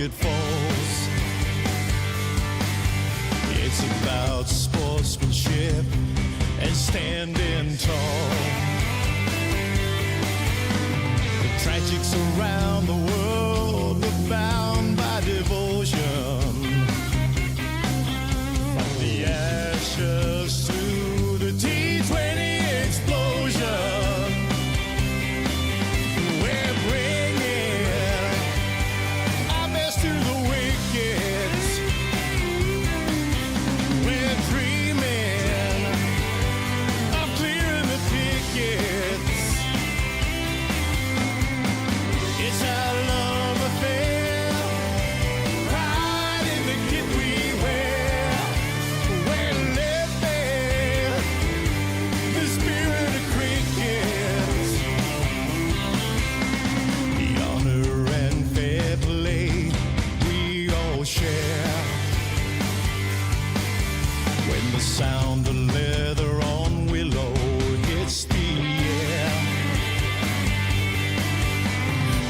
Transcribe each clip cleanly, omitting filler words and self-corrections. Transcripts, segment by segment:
wicket falls. It's about sportsmanship and standing tall. The tragics around the world are bound by devotion. From the ashes to the T20 explosion, we're bringing our best to the wickets. We're dreaming of clearing the pickets. It's our love affair, pride in the kit we wear. We're living the spirit of cricket. The honor and fair play we all share. When the sound of leather on willow hits the air,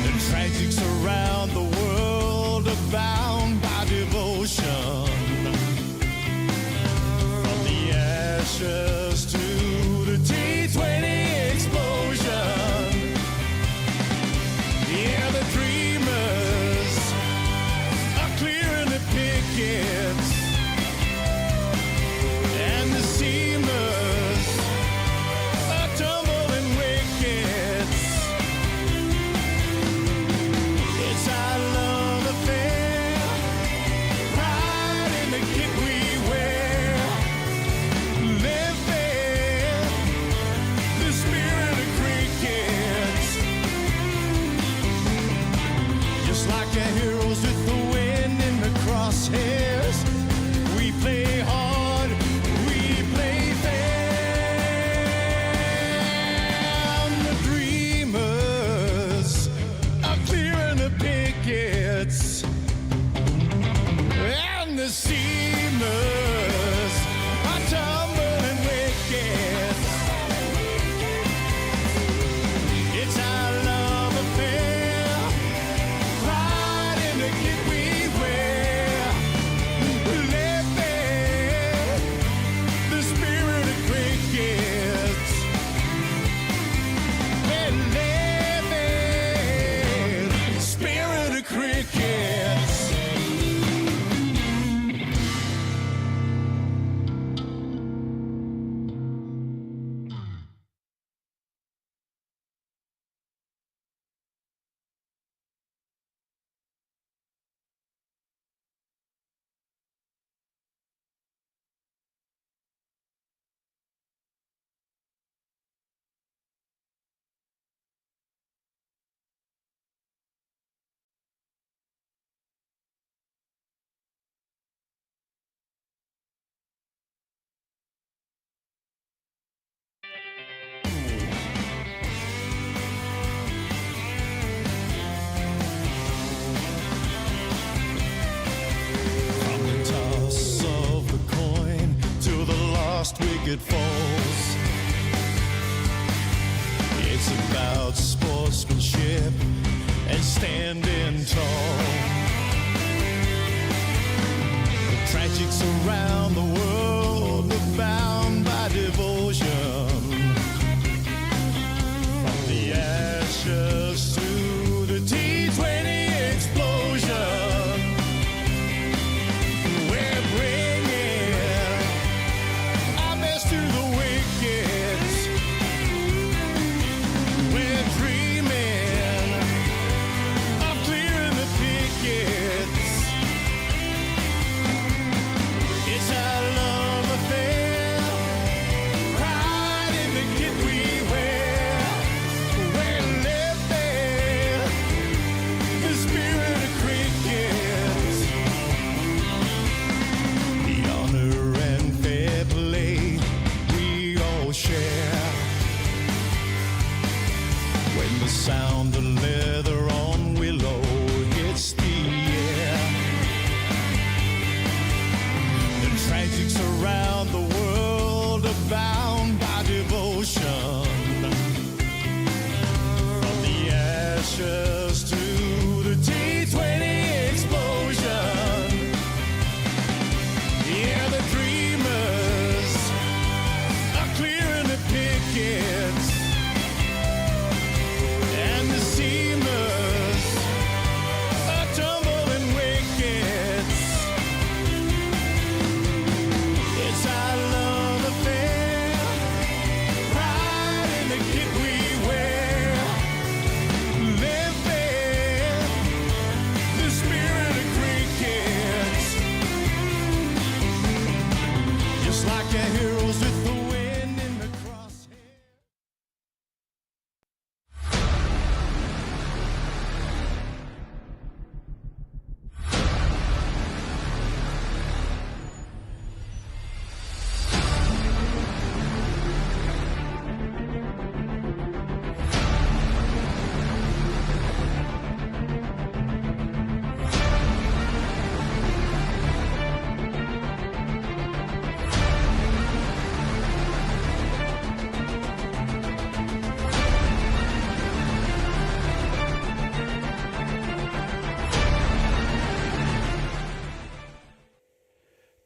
the tragics around the world are bound by devotion. From the ashes to the T20 explosion, yeah, the dreamers are clearing the pickets, and the seamers are tumbling wickets. It's our love affair, pride in the kit we wear. Living the spirit of cricket. Just like our heroes with the wind in the crosshairs, we play hard, we play fair. The dreamers are clearing the pickets, and the seamers are tumbling wickets. It's our love affair, pride in the kit we wear. Living the spirit of cricket. We're living the spirit of cricket. From the toss of the coin till the last wicket falls, it's about sportsmanship and standing tall. The tragics around the world are bound by devotion. From the ashes to the T20 explosion, we're bringing our best to the wickets. We're dreaming of clearing the pickets. It's our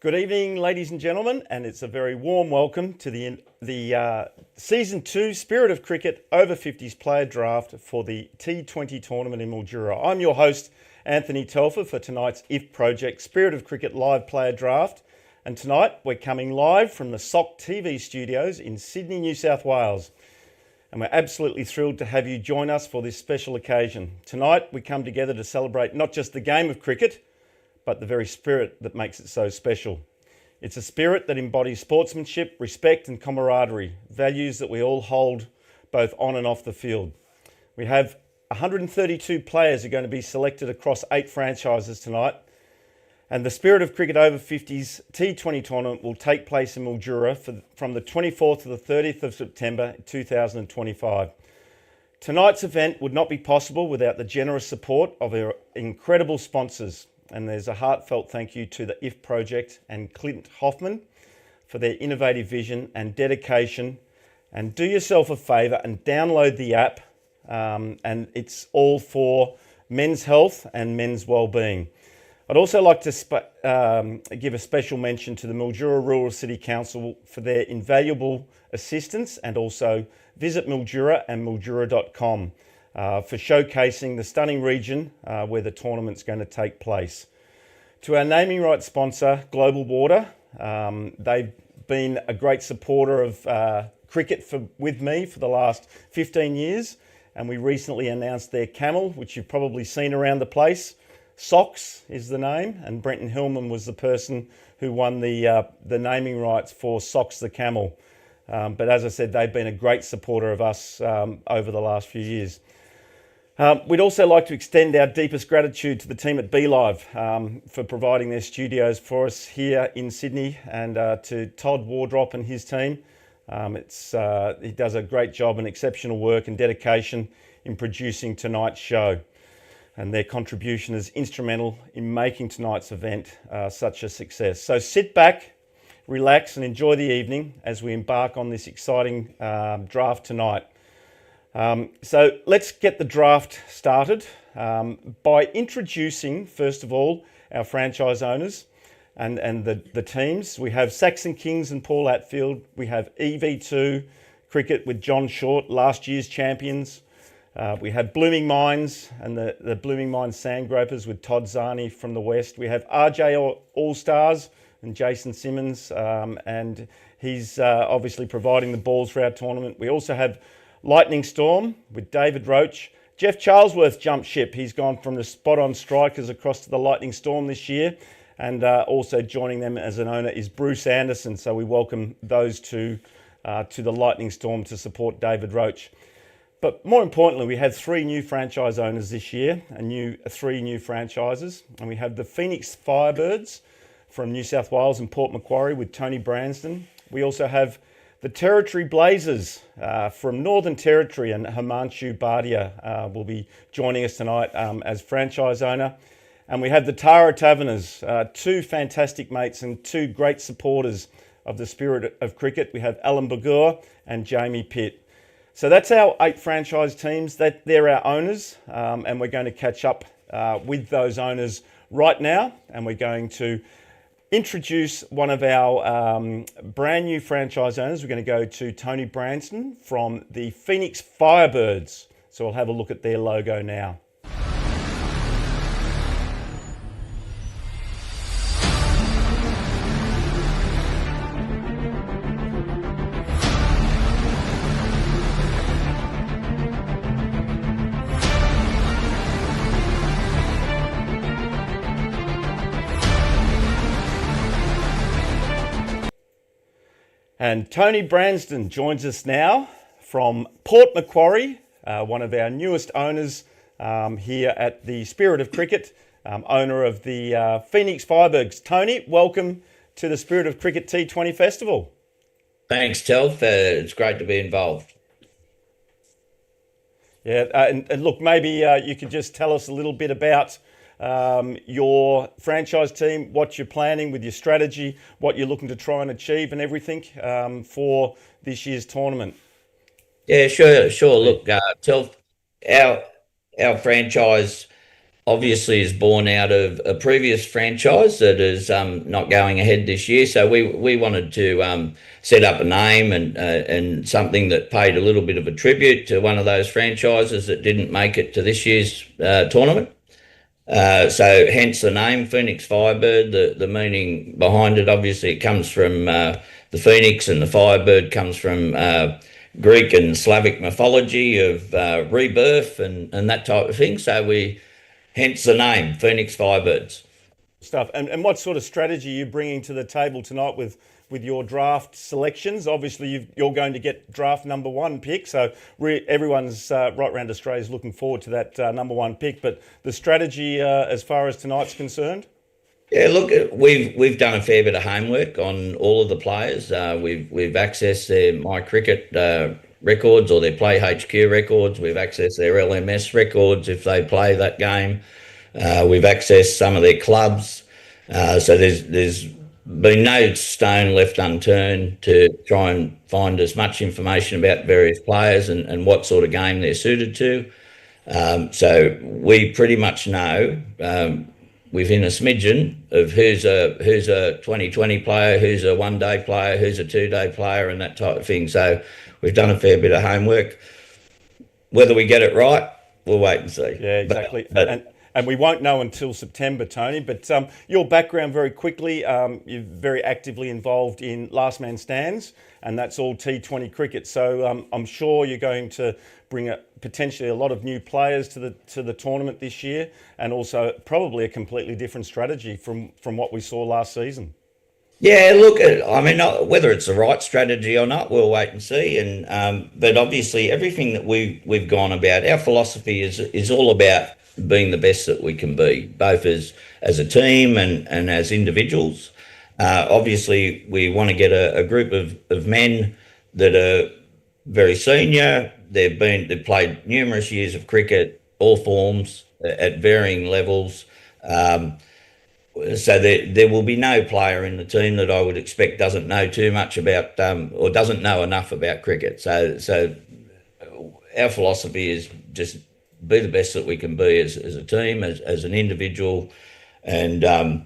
Good evening, ladies and gentlemen, and it's a very warm welcome to the Season 2 Spirit of Cricket Over 50s player draft for the T20 tournament in Mildura. I'm your host, Anthony Telfer, for tonight's IF Project Spirit of Cricket live player draft. And tonight we're coming live from the SOC TV studios in Sydney, New South Wales. And we're absolutely thrilled to have you join us for this special occasion. Tonight we come together to celebrate not just the game of cricket, but the very spirit that makes it so special. It's a spirit that embodies sportsmanship, respect and camaraderie, values that we all hold both on and off the field. We have 132 players who are going to be selected across 8 franchises tonight, and the Spirit of Cricket Over 50s T20 tournament will take place in Mildura from the 24th to the 30th of September 2025. Tonight's event would not be possible without the generous support of our incredible sponsors. And there's a heartfelt thank you to the IF Project and Clint Hoffman for their innovative vision and dedication. And do yourself a favour and download the app. And it's all for men's health and men's well-being. I'd also like to give a special mention to the Mildura Rural City Council for their invaluable assistance, and also visit Mildura and mildura.com. For showcasing the stunning region where the tournament's going to take place. To our naming rights sponsor, Global Water, they've been a great supporter of cricket with me for the last 15 years, and we recently announced their camel, which you've probably seen around the place. Sox is the name, and Brenton Hillman was the person who won the naming rights for Sox the camel. But as I said, they've been a great supporter of us over the last few years. We'd also like to extend our deepest gratitude to the team at BeLive for providing their studios for us here in Sydney, and to Todd Wardrop and his team. He does a great job and exceptional work and dedication in producing tonight's show, and their contribution is instrumental in making tonight's event such a success. So sit back, relax and enjoy the evening as we embark on this exciting draft tonight. So let's get the draft started by introducing, first of all, our franchise owners and the teams. We have Saxon Kings and Paul Atfield. We have EV2 Cricket with John Short, last year's champions. We have Blooming Minds and the Blooming Minds Sandgropers with Todd Zani from the West. We have RJR Allstars and Jason Simmons, and he's obviously providing the balls for our tournament. We also have Lightning Storm with David Roach. Jeff Charlesworth jumped ship. He's gone from the spot-on strikers across to the Lightning Storm this year. And also joining them as an owner is Bruce Anderson. So we welcome those two to the Lightning Storm to support David Roach. But more importantly, we had 3 new franchise owners this year, 3 new franchises. And we have the Phoenix Firebirds from New South Wales and Port Macquarie with Tony Branston. We also have the Territory Blazers from Northern Territory, and Himanshu Bhatia will be joining us tonight as franchise owner. And we have the Tara Taverners, 2 fantastic mates and 2 great supporters of the Spirit of Cricket. We have Alan Bagur and Jamie Pitt. So that's our 8 franchise teams. They're our owners, and we're going to catch up with those owners right now, and we're going to introduce one of our brand new franchise owners. We're going to go to Tony Branston from the Phoenix Firebirds. So we'll have a look at their logo now. And Tony Branston joins us now from Port Macquarie, one of our newest owners here at the Spirit of Cricket, owner of the Phoenix Firebirds. Tony, welcome to the Spirit of Cricket T20 Festival. Thanks, Telf. It's great to be involved. Yeah, and look, maybe you could just tell us a little bit about your franchise team, what you're planning with your strategy, what you're looking to try and achieve and everything for this year's tournament. Yeah, sure. Look, Telf, our franchise obviously is born out of a previous franchise that is not going ahead this year. So we wanted to set up a name and something that paid a little bit of a tribute to one of those franchises that didn't make it to this year's tournament. So hence the name Phoenix Firebird. The meaning behind it, obviously, it comes from the Phoenix, and the Firebird comes from Greek and Slavic mythology of rebirth and that type of thing. So hence the name Phoenix Firebirds. Stuff. And what sort of strategy are you bringing to the table tonight with your draft selections? Obviously, you're going to get draft number one pick, so everyone's right around Australia is looking forward to that number one pick. But the strategy as far as tonight's concerned? Yeah, look, we've done a fair bit of homework on all of the players. We've accessed their My Cricket records or their Play HQ records. We've accessed their LMS records if they play that game. We've accessed some of their clubs. So there's been no stone left unturned to try and find as much information about various players and what sort of game they're suited to. So we pretty much know within a smidgen of who's a 2020 player, who's a one-day player, who's a two-day player, and that type of thing. So we've done a fair bit of homework. Whether we get it right, we'll wait and see. Yeah, exactly. And we won't know until September, Tony. But your background, very quickly, you're very actively involved in last man stands, and that's all T20 cricket. So I'm sure you're going to bring potentially a lot of new players to the tournament this year, and also probably a completely different strategy from what we saw last season. Yeah, look, I mean, whether it's the right strategy or not, we'll wait and see. And but obviously, everything that we've gone about, our philosophy is all about being the best that we can be, both as a team and as individuals. Obviously, we want to get a group of men that are very senior. They've played numerous years of cricket, all forms, at varying levels. So there will be no player in the team that I would expect doesn't know too much about or doesn't know enough about cricket. So our philosophy is just be the best that we can be as a team, as an individual, and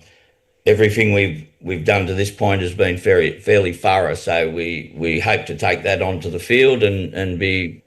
everything we've done to this point has been fairly thorough. So we hope to take that onto the field and be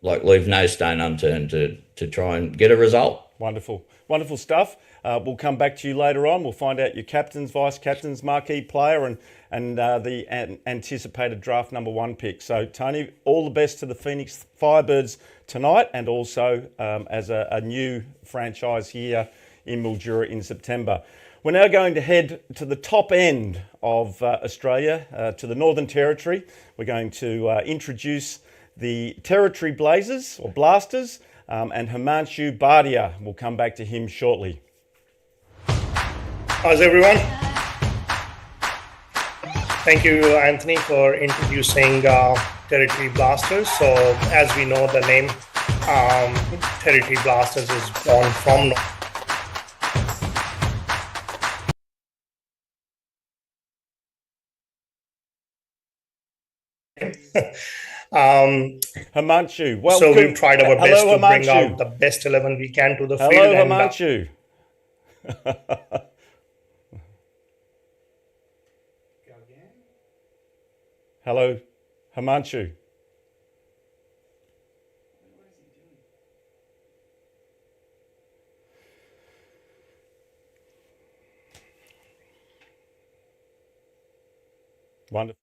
leave no stone unturned to try and get a result. Wonderful stuff. We'll come back to you later on. We'll find out your captains, vice captains, marquee player, and the anticipated draft number one pick. So, Tony, all the best to the Phoenix Firebirds tonight, and also as a new franchise here in Mildura in September. We're now going to head to the top end of Australia, to the Northern Territory. We're going to introduce the Territory Blazers or Blasters, and Himanshu Bhatia. We'll come back to him shortly. How's everyone? Thank you, Anthony, for introducing Territory Blasters. So, as we know, the name Territory Blasters is born from Himanshu, welcome. So we've tried our best to Himanshu. bring out the best 11 we can to the field. Hello, Himanshu. Hello, Himanshu. Wonderful.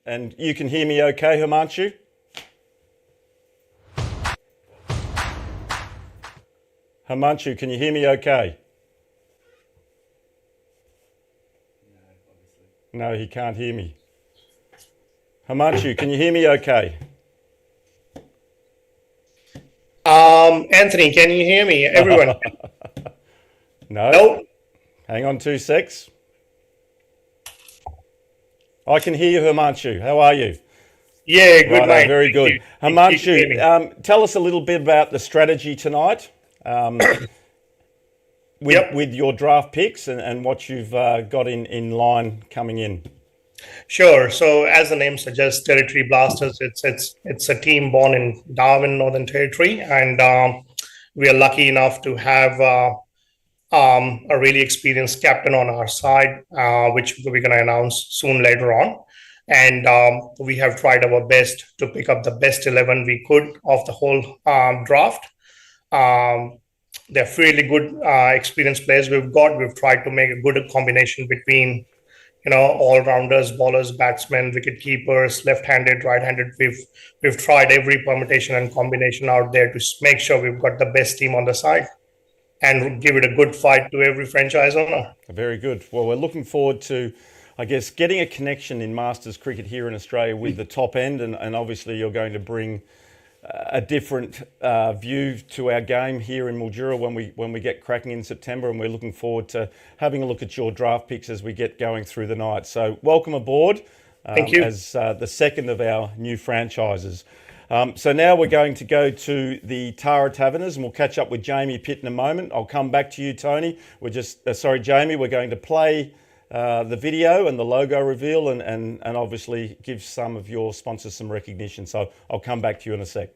And you can hear me okay, Himanshu? Himanshu, can you hear me okay? No, he can't hear me. Himanshu, can you hear me okay? Anthony, can you hear me? Everyone? No. Hang on 2 secs. I can hear you, Himanshu. How are you? Yeah, good, mate. Very good. Himanshu, tell us a little bit about the strategy tonight with your draft picks and what you've got in line coming in. Sure. So, as the name suggests, Territory Blasters, it's a team born in Darwin, Northern Territory, and we are lucky enough to have a really experienced captain on our side, which we're going to announce soon later on. And we have tried our best to pick up the best 11 we could of the whole draft. They're fairly good, experienced players we've got. We've tried to make a good combination between, all-rounders, bowlers, batsmen, wicket keepers, left-handed, right-handed. We've tried every permutation and combination out there to make sure we've got the best team on the side and give it a good fight to every franchise owner. Very good. Well, we're looking forward to, I guess, getting a connection in Masters cricket here in Australia with the top end, and obviously you're going to bring a different view to our game here in Mildura when we get cracking in September, and we're looking forward to having a look at your draft picks as we get going through the night. So welcome aboard. Thank you. As the second of our new franchises. So now we're going to go to the Tara Taverners, and we'll catch up with Jamie Pitt in a moment. I'll come back to you, Tony. Jamie, we're going to play the video and the logo reveal and obviously give some of your sponsors some recognition. So I'll come back to you in a sec.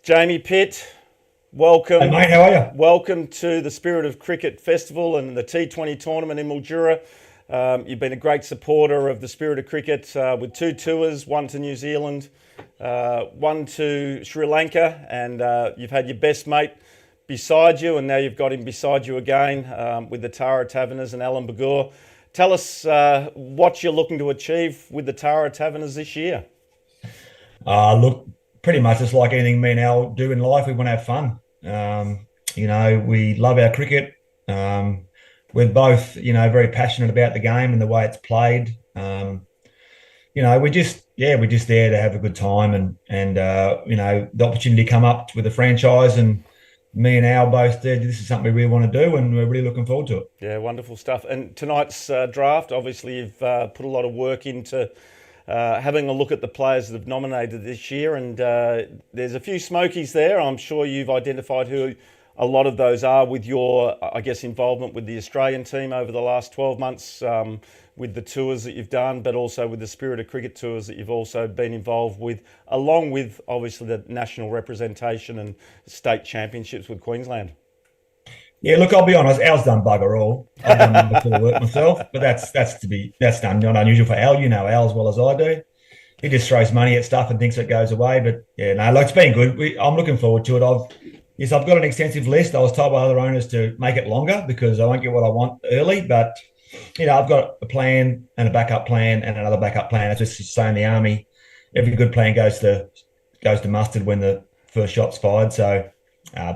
Jamie Pitt, welcome. Hey mate, how are you? Welcome to the Spirit of Cricket Festival and the T20 tournament in Mildura. You've been a great supporter of the Spirit of Cricket with 2 tours, one to New Zealand, one to Sri Lanka, and you've had your best mate beside you, and now you've got him beside you again with the Tara Taverners and Alan Bagur. Tell us what you're looking to achieve with the Tara Taverners this year. Look, pretty much it's like anything me and Al do in life. We want to have fun. We love our cricket. We're both, very passionate about the game and the way it's played. We're just there to have a good time and the opportunity come up with the franchise, and me and Al both said this is something we really want to do, and we're really looking forward to it. Yeah, wonderful stuff. And tonight's draft, obviously you've put a lot of work into having a look at the players that have nominated this year, and there's a few smokies there. I'm sure you've identified who a lot of those are with your, I guess, involvement with the Australian team over the last 12 months, with the tours that you've done, but also with the Spirit of Cricket tours that you've also been involved with, along with obviously the national representation and state championships with Queensland. Yeah, look, I'll be honest, Al's done bugger all. I've done number 4 work myself, but that's done, not unusual for Al. You know Al as well as I do. He just throws money at stuff and thinks it goes away. But yeah, no, look, it's been good. I'm looking forward to it. I've got an extensive list. I was told by other owners to make it longer because I won't get what I want early. But I've got a plan and a backup plan and another backup plan. As just say in the army, every good plan goes to mustard when the first shot's fired. So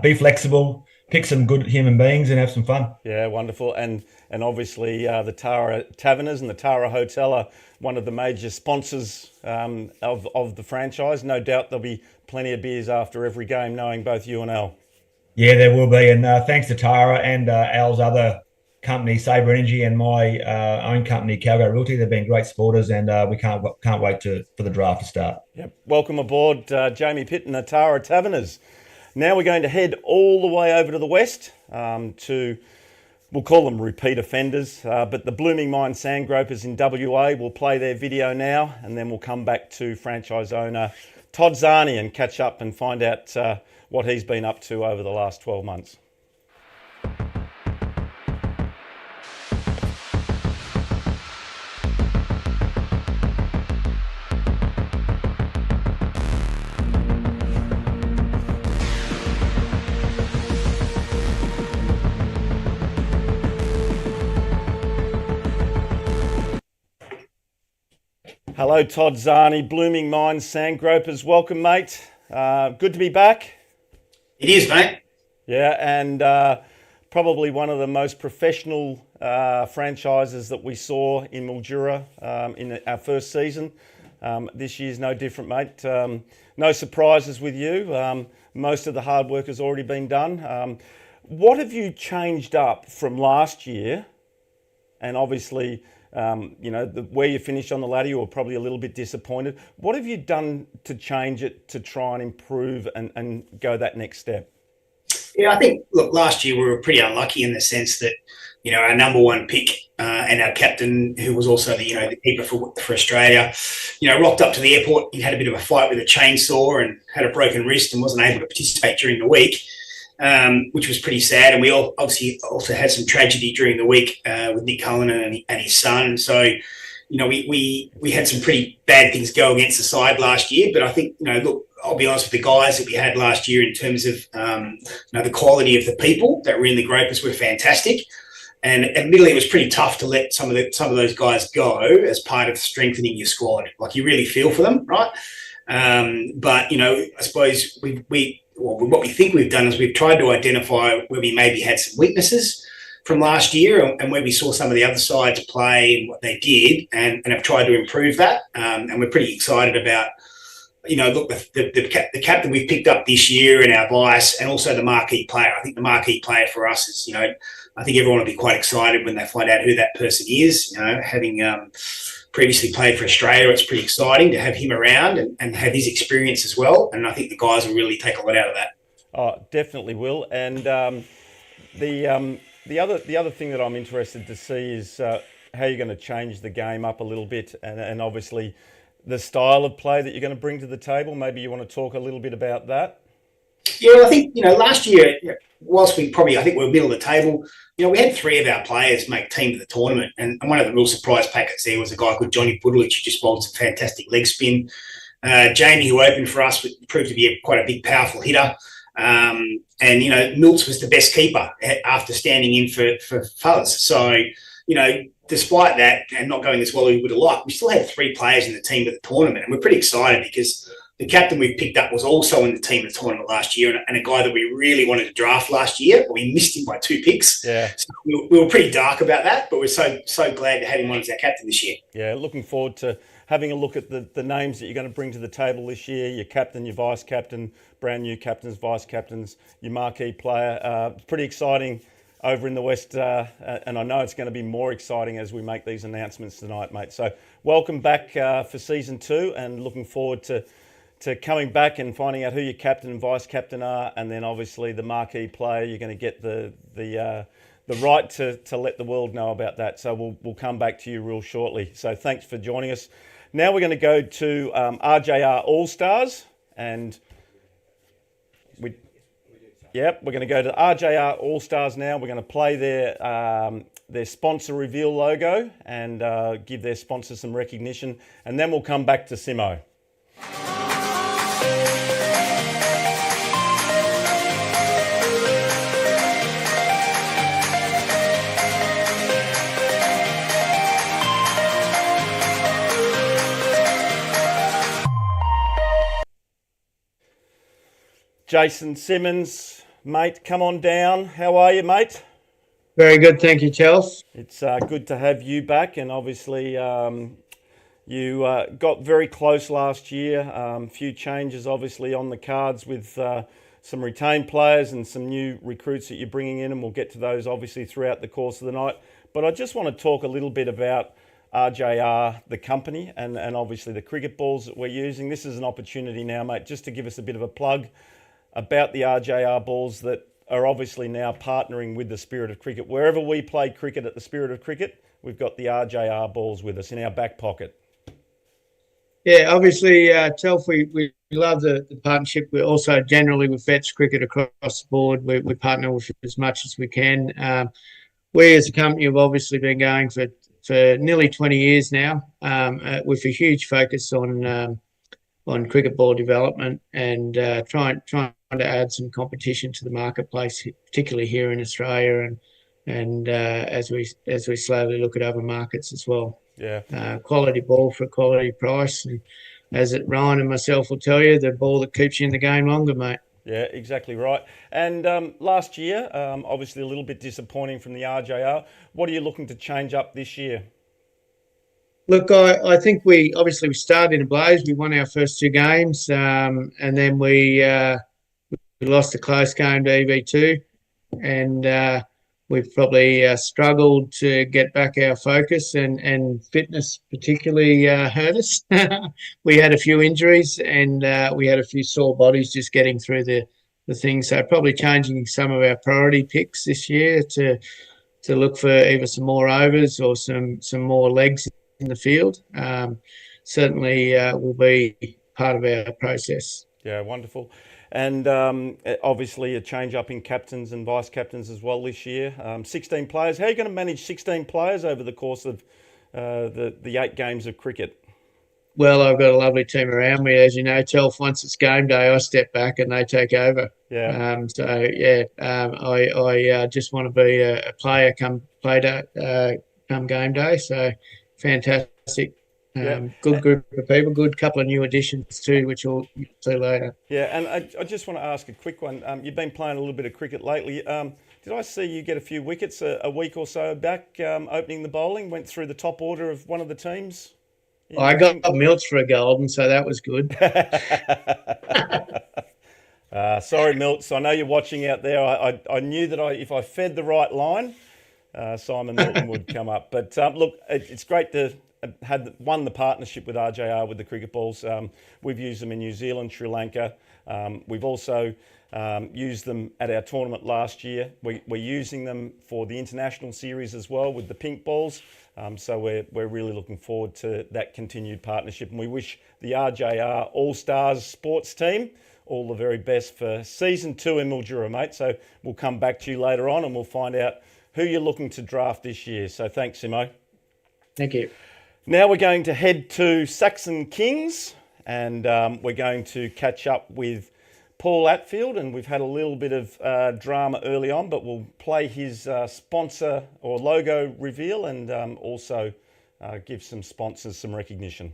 be flexible. Pick some good human beings and have some fun. Yeah, wonderful. And obviously the Tara Taverners and the Tara Hotel are one of the major sponsors of the franchise. No doubt there'll be plenty of beers after every game, knowing both you and Al. Yeah, there will be. And thanks to Tara and Al's other company, Sabre Energy, and my own company, Calgary Realty. They've been great supporters, and we can't wait for the draft to start. Yep. Welcome aboard, Jamie Pitt and the Tara Taverners. Now we're going to head all the way over to the west to, we'll call them repeat offenders, but the Blooming Mine Sandgropers in WA will play their video now, and then we'll come back to franchise owner Todd Zani and catch up and find out what he's been up to over the last 12 months. Hello, Todd Zani, Blooming Mine Sandgropers. Welcome, mate. Good to be back. It is, mate. Yeah, and probably one of the most professional franchises that we saw in Mildura in our first season. This year's no different, mate. No surprises with you. Most of the hard work has already been done. What have you changed up from last year? And obviously, where you finished on the ladder, you were probably a little bit disappointed. What have you done to change it to try and improve and go that next step? Yeah, I think, look, last year we were pretty unlucky in the sense that, our number one pick and our captain, who was also the keeper for Australia, rocked up to the airport. He had a bit of a fight with a chainsaw and had a broken wrist and wasn't able to participate during the week, which was pretty sad. And we all obviously also had some tragedy during the week with Nick Cullinan and his son. So, we had some pretty bad things go against the side last year. But I think, look, I'll be honest with the guys that we had last year in terms of, the quality of the people that were in the Groupers were fantastic. And admittedly, it was pretty tough to let some of those guys go as part of strengthening your squad. Like, you really feel for them, right? But I suppose what we think we've done is we've tried to identify where we maybe had some weaknesses from last year and where we saw some of the other sides play and what they did, and have tried to improve that. And we're pretty excited about, look, the captain we've picked up this year and our vice, and also the marquee player. I think the marquee player for us is, I think everyone will be quite excited when they find out who that person is. Having previously played for Australia, it's pretty exciting to have him around and have his experience as well. And I think the guys will really take a lot out of that. Oh, definitely will. And the other thing that I'm interested to see is how you're going to change the game up a little bit, and obviously the style of play that you're going to bring to the table. Maybe you want to talk a little bit about that. Yeah, well, I think, last year, whilst I think we were middle of the table, we had 3 of our players make team of the tournament. And one of the real surprise packets there was a guy called Johnny Budlich, who just bowled some fantastic leg spin. Jamie, who opened for us, proved to be quite a big, powerful hitter. And Milts was the best keeper after standing in for Fuzz. So, despite that and not going as well as we would have liked, we still had 3 players in the team of the tournament. And we're pretty excited because the captain we picked up was also in the team of the tournament last year, and a guy that we really wanted to draft last year, but we missed him by 2 picks. Yeah. So we were pretty dark about that, but we're so glad to have him on as our captain this year. Yeah, looking forward to having a look at the names that you're going to bring to the table this year, your captain, your vice captain, brand new captains, vice captains, your marquee player. It's pretty exciting over in the West, and I know it's going to be more exciting as we make these announcements tonight, mate. So welcome back for season 2, and looking forward to coming back and finding out who your captain and vice captain are, and then obviously the marquee player. You're going to get the right to let the world know about that. So we'll come back to you real shortly. So thanks for joining us. Now we're going to go to RJR Allstars, and we're going to go to RJR Allstars now. We're going to play their sponsor reveal logo and give their sponsor some recognition, and then we'll come back to Simo. Jason Simmons, mate, come on down. How are you, mate? Very good, thank you, Chels. It's good to have you back, and obviously you got very close last year. A few changes obviously on the cards with some retained players and some new recruits that you're bringing in, and we'll get to those obviously throughout the course of the night. But I just want to talk a little bit about RJR, the company, and obviously the cricket balls that we're using. This is an opportunity now, mate, just to give us a bit of a plug about the RJR balls that are obviously now partnering with the Spirit of Cricket. Wherever we play cricket at the Spirit of Cricket, we've got the RJR balls with us in our back pocket. Yeah, obviously, Telf, we love the partnership. We're also generally with Vets Cricket across the board. We partner with as much as we can. We as a company have obviously been going for nearly 20 years now, with a huge focus on cricket ball development and trying to add some competition to the marketplace, particularly here in Australia, and as we slowly look at other markets as well. Yeah. Quality ball for a quality price, and as Ryan and myself will tell you, the ball that keeps you in the game longer, mate. Yeah, exactly right. And last year, obviously a little bit disappointing from the RJR. What are you looking to change up this year? Look, I think we started in a blaze. We won our first 2 games, and then we lost a close game to EV2, and we've probably struggled to get back our focus, and fitness particularly hurt us. We had a few injuries, and we had a few sore bodies just getting through the thing. So probably changing some of our priority picks this year to look for either some more overs or some more legs in the field. Certainly will be part of our process. Yeah, wonderful. And obviously a change up in captains and vice captains as well this year. 16 players. How are you going to manage 16 players over the course of the 8 games of cricket? Well, I've got a lovely team around me. As you know, Telf, once it's game day, I step back and they take over. Yeah. I just want to be a player come game day. So fantastic. Good group of people, good couple of new additions too, which we'll see later. Yeah, and I just want to ask a quick one. You've been playing a little bit of cricket lately. Did I see you get a few wickets a week or so back opening the bowling? Went through the top order of one of the teams? I got Milts for a golden, so that was good. Sorry, Milts. I know you're watching out there. I knew that if I fed the right line, Simon Milton would come up. But look, it's great to have won the partnership with RJR with the cricket balls. We've used them in New Zealand, Sri Lanka. We've also used them at our tournament last year. We're using them for the international series as well with the pink balls. So we're really looking forward to that continued partnership, and we wish the RJR Allstars sports team all the very best for season 2 in Mildura, mate. So we'll come back to you later on and we'll find out who you're looking to draft this year. So thanks, Simo. Thank you. Now we're going to head to Saxon Kings, and we're going to catch up with Paul Atfield, and we've had a little bit of drama early on, but we'll play his sponsor or logo reveal and also give some sponsors some recognition.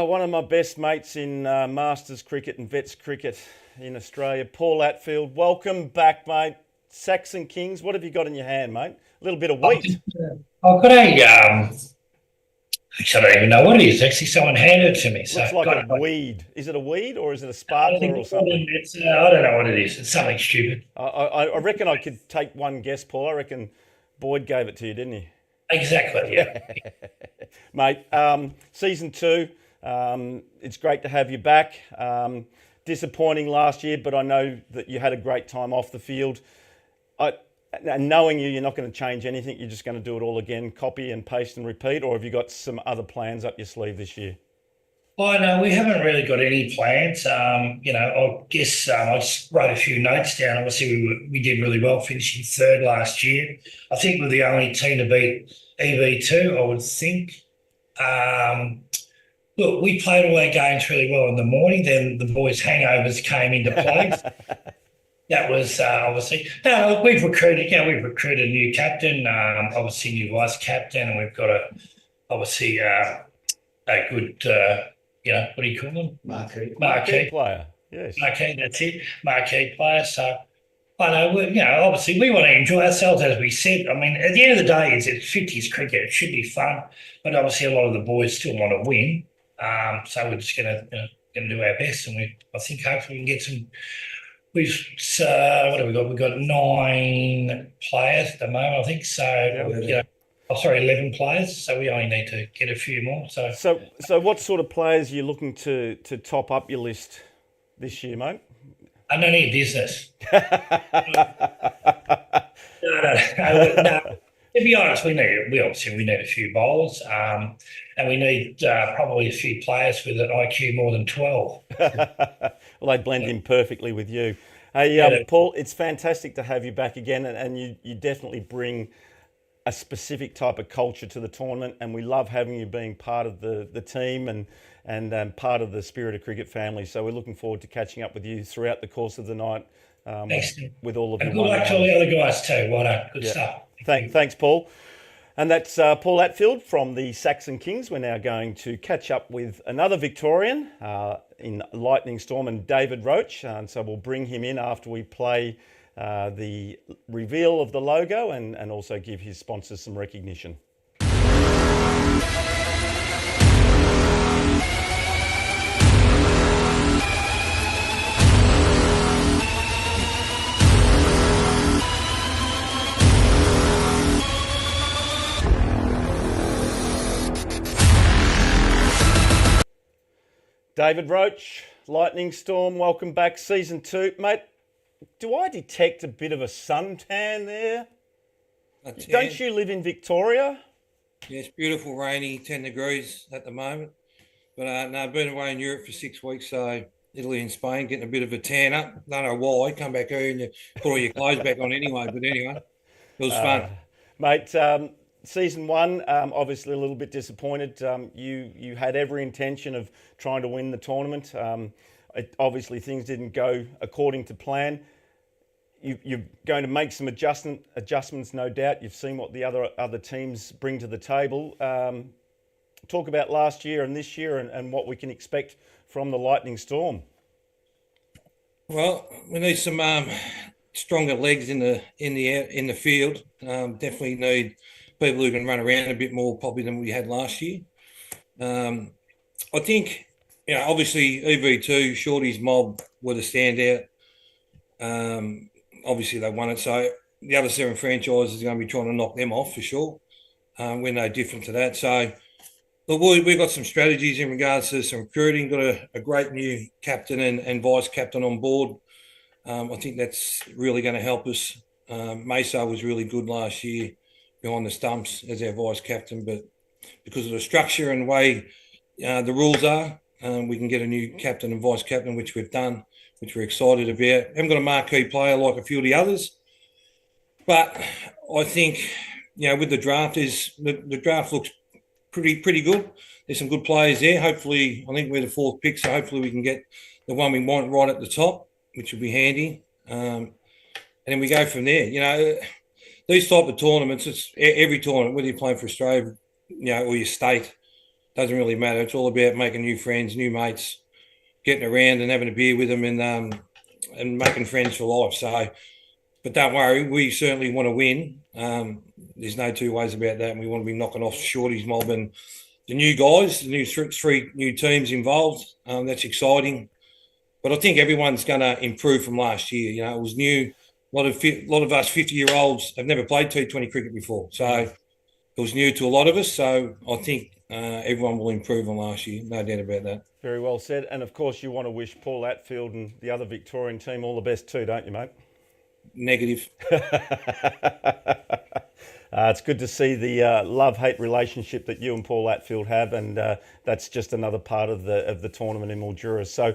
One of my best mates in Masters cricket and Vets cricket in Australia, Paul Atfield. Welcome back, mate. Saxon Kings, what have you got in your hand, mate? A little bit of wheat. I've got a, actually, I don't even know what it is. Actually, someone handed it to me. So looks like a weed. Is it a weed or is it a sparkler or something? It's, I don't know what it is. It's something stupid. I reckon I could take one guess, Paul. I reckon Boyd gave it to you, didn't he? Exactly, yeah. Mate, season 2, it's great to have you back. Disappointing last year, but I know that you had a great time off the field. And knowing you're not going to change anything, you're just going to do it all again, copy and paste and repeat, or have you got some other plans up your sleeve this year? Well, no, we haven't really got any plans. I guess I just wrote a few notes down. Obviously, we did really well, finishing 3rd last year. I think we're the only team to beat EV2, I would think. Look, we played all our games really well in the morning. Then the boys' hangovers came into play. That was obviously. No, we've recruited a new captain, obviously new vice captain, and we've got a good, what do you call them? Marquee player. Yes. Marquee, that's it. Marquee player. So I know, obviously we want to enjoy ourselves, as we said. I mean, at the end of the day, it's 50s cricket. It should be fun, but obviously a lot of the boys still want to win. So we're just going to do our best, and I think hopefully we can get some. What have we got? We've got 9 players at the moment, I think. So, 11 players. So we only need to get a few more. So what sort of players are you looking to top up your list this year, mate? I don't need business. No. To be honest, we need a few bowlers, and we need probably a few players with an IQ more than 12. Well, they blend in perfectly with you. Hey, Paul, it's fantastic to have you back again, and you definitely bring a specific type of culture to the tournament, and we love having you being part of the team and part of the Spirit of Cricket family. So we're looking forward to catching up with you throughout the course of the night with all of you. And good luck to all the other guys too. Well done. Good stuff. Thanks, Paul. And that's Paul Atfield from the Saxon Kings. We're now going to catch up with another Victorian in Lightning Storm and David Roach. And so we'll bring him in after we play the reveal of the logo and also give his sponsors some recognition. David Roach, Lightning Storm, welcome back, season 2. Mate, do I detect a bit of a suntan there? Don't you live in Victoria? Yeah, it's beautiful, rainy, 10 degrees at the moment. But no, I've been away in Europe for 6 weeks, so Italy and Spain, getting a bit of a tan up. Don't know why. Come back here and you put all your clothes back on anyway. But anyway, it was fun. Mate, season 1, obviously a little bit disappointed. You had every intention of trying to win the tournament. Obviously, things didn't go according to plan. You're going to make some adjustments, no doubt. You've seen what the other teams bring to the table. Talk about last year and this year and what we can expect from the Lightning Storm. Well, we need some stronger legs in the field. Definitely need people who can run around a bit more probably than we had last year. I think, obviously EV2, Shorty's mob were the standout. Obviously they won it, so the other 7 franchises are going to be trying to knock them off for sure. We're no different to that. So look, we've got some strategies in regards to some recruiting. Got a great new captain and vice captain on board. I think that's really going to help us. Mesa was really good last year behind the stumps as our vice captain, but because of the structure and the way the rules are, we can get a new captain and vice captain, which we've done, which we're excited about. Haven't got a marquee player like a few of the others, but I think with the draft the draft looks pretty good. There's some good players there. Hopefully, I think we're the 4th pick, so hopefully we can get the one we want right at the top, which will be handy. And then we go from there. These type of tournaments, it's every tournament, whether you're playing for Australia, or your state, doesn't really matter. It's all about making new friends, new mates, getting around and having a beer with them and making friends for life. So, but don't worry, we certainly want to win. There's no two ways about that. And we want to be knocking off Shorty's mob and the new guys, the new 3 new teams involved. That's exciting. But I think everyone's going to improve from last year. It was new. A lot of us 50-year-olds have never played T20 cricket before. So it was new to a lot of us. So I think everyone will improve on last year. No doubt about that. Very well said. And of course, you want to wish Paul Atfield and the other Victorian team all the best too, don't you, mate? Negative. It's good to see the love-hate relationship that you and Paul Atfield have, and that's just another part of the tournament in Mildura. So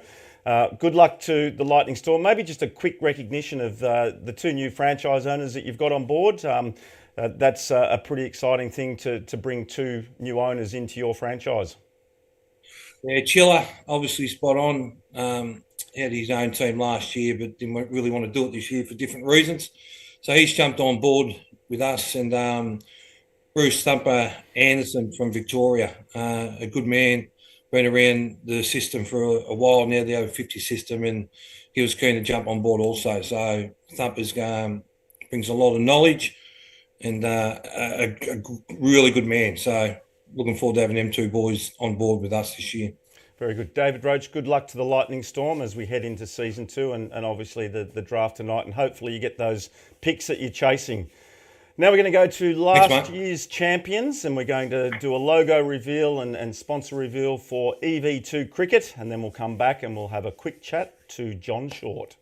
good luck to the Lightning Storm. Maybe just a quick recognition of the 2 new franchise owners that you've got on board. That's a pretty exciting thing to bring 2 new owners into your franchise. Yeah, Chiller, obviously spot on. Had his own team last year, but didn't really want to do it this year for different reasons. So he's jumped on board with us, and Bruce Thumper Anderson from Victoria, a good man, been around the system for a while now, the over 50 system, and he was keen to jump on board also. So Thumper's brings a lot of knowledge and a really good man. So looking forward to having them 2 boys on board with us this year. Very good. David Roach, good luck to the Lightning Storm as we head into season 2 and obviously the draft tonight, and hopefully you get those picks that you're chasing. Now we're going to go to last year's champions, and we're going to do a logo reveal and sponsor reveal for EV2 Cricket, and then we'll come back and we'll have a quick chat to John Short.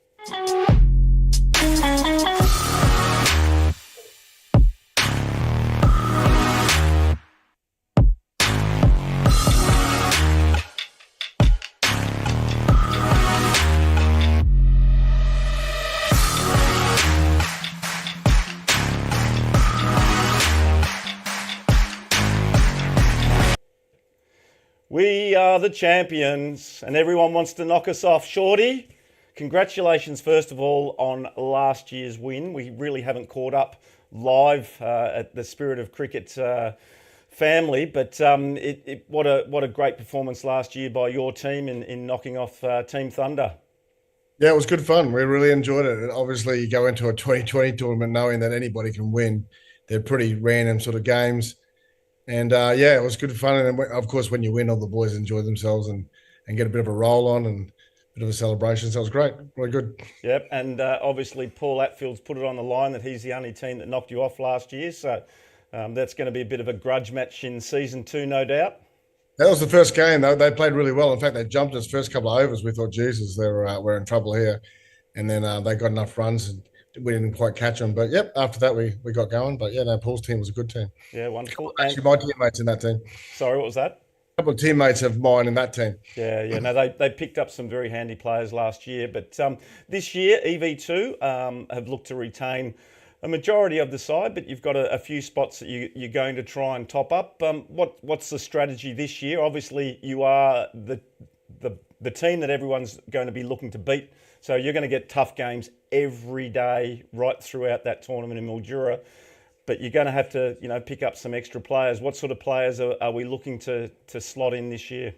We are the champions, and everyone wants to knock us off. Shorty, congratulations, first of all, on last year's win. We really haven't caught up live at the Spirit of Cricket family, but what a great performance last year by your team in knocking off Team Thunder. Yeah, it was good fun. We really enjoyed it. And obviously, you go into a 2020 tournament knowing that anybody can win. They're pretty random sort of games. And yeah, it was good fun. And then, of course, when you win, all the boys enjoy themselves and get a bit of a roll on and a bit of a celebration. So it was great. Really good. Yep, and obviously Paul Atfield's put it on the line that he's the only team that knocked you off last year. So that's going to be a bit of a grudge match in season 2, no doubt. That was the first game. They played really well. In fact, they jumped us first couple of overs. We thought, Jesus, we're in trouble here. And then they got enough runs and we didn't quite catch them. But yep, after that we got going. But yeah, no, Paul's team was a good team. Yeah, wonderful. Actually, my teammates in that team. Sorry, what was that? A couple of teammates of mine in that team. Yeah. No, they picked up some very handy players last year. But this year, EV2 have looked to retain a majority of the side, but you've got a few spots that you're going to try and top up. What's the strategy this year? Obviously, you are the team that everyone's going to be looking to beat. So you're going to get tough games every day right throughout that tournament in Mildura. But you're going to have to, pick up some extra players. What sort of players are we looking to slot in this year?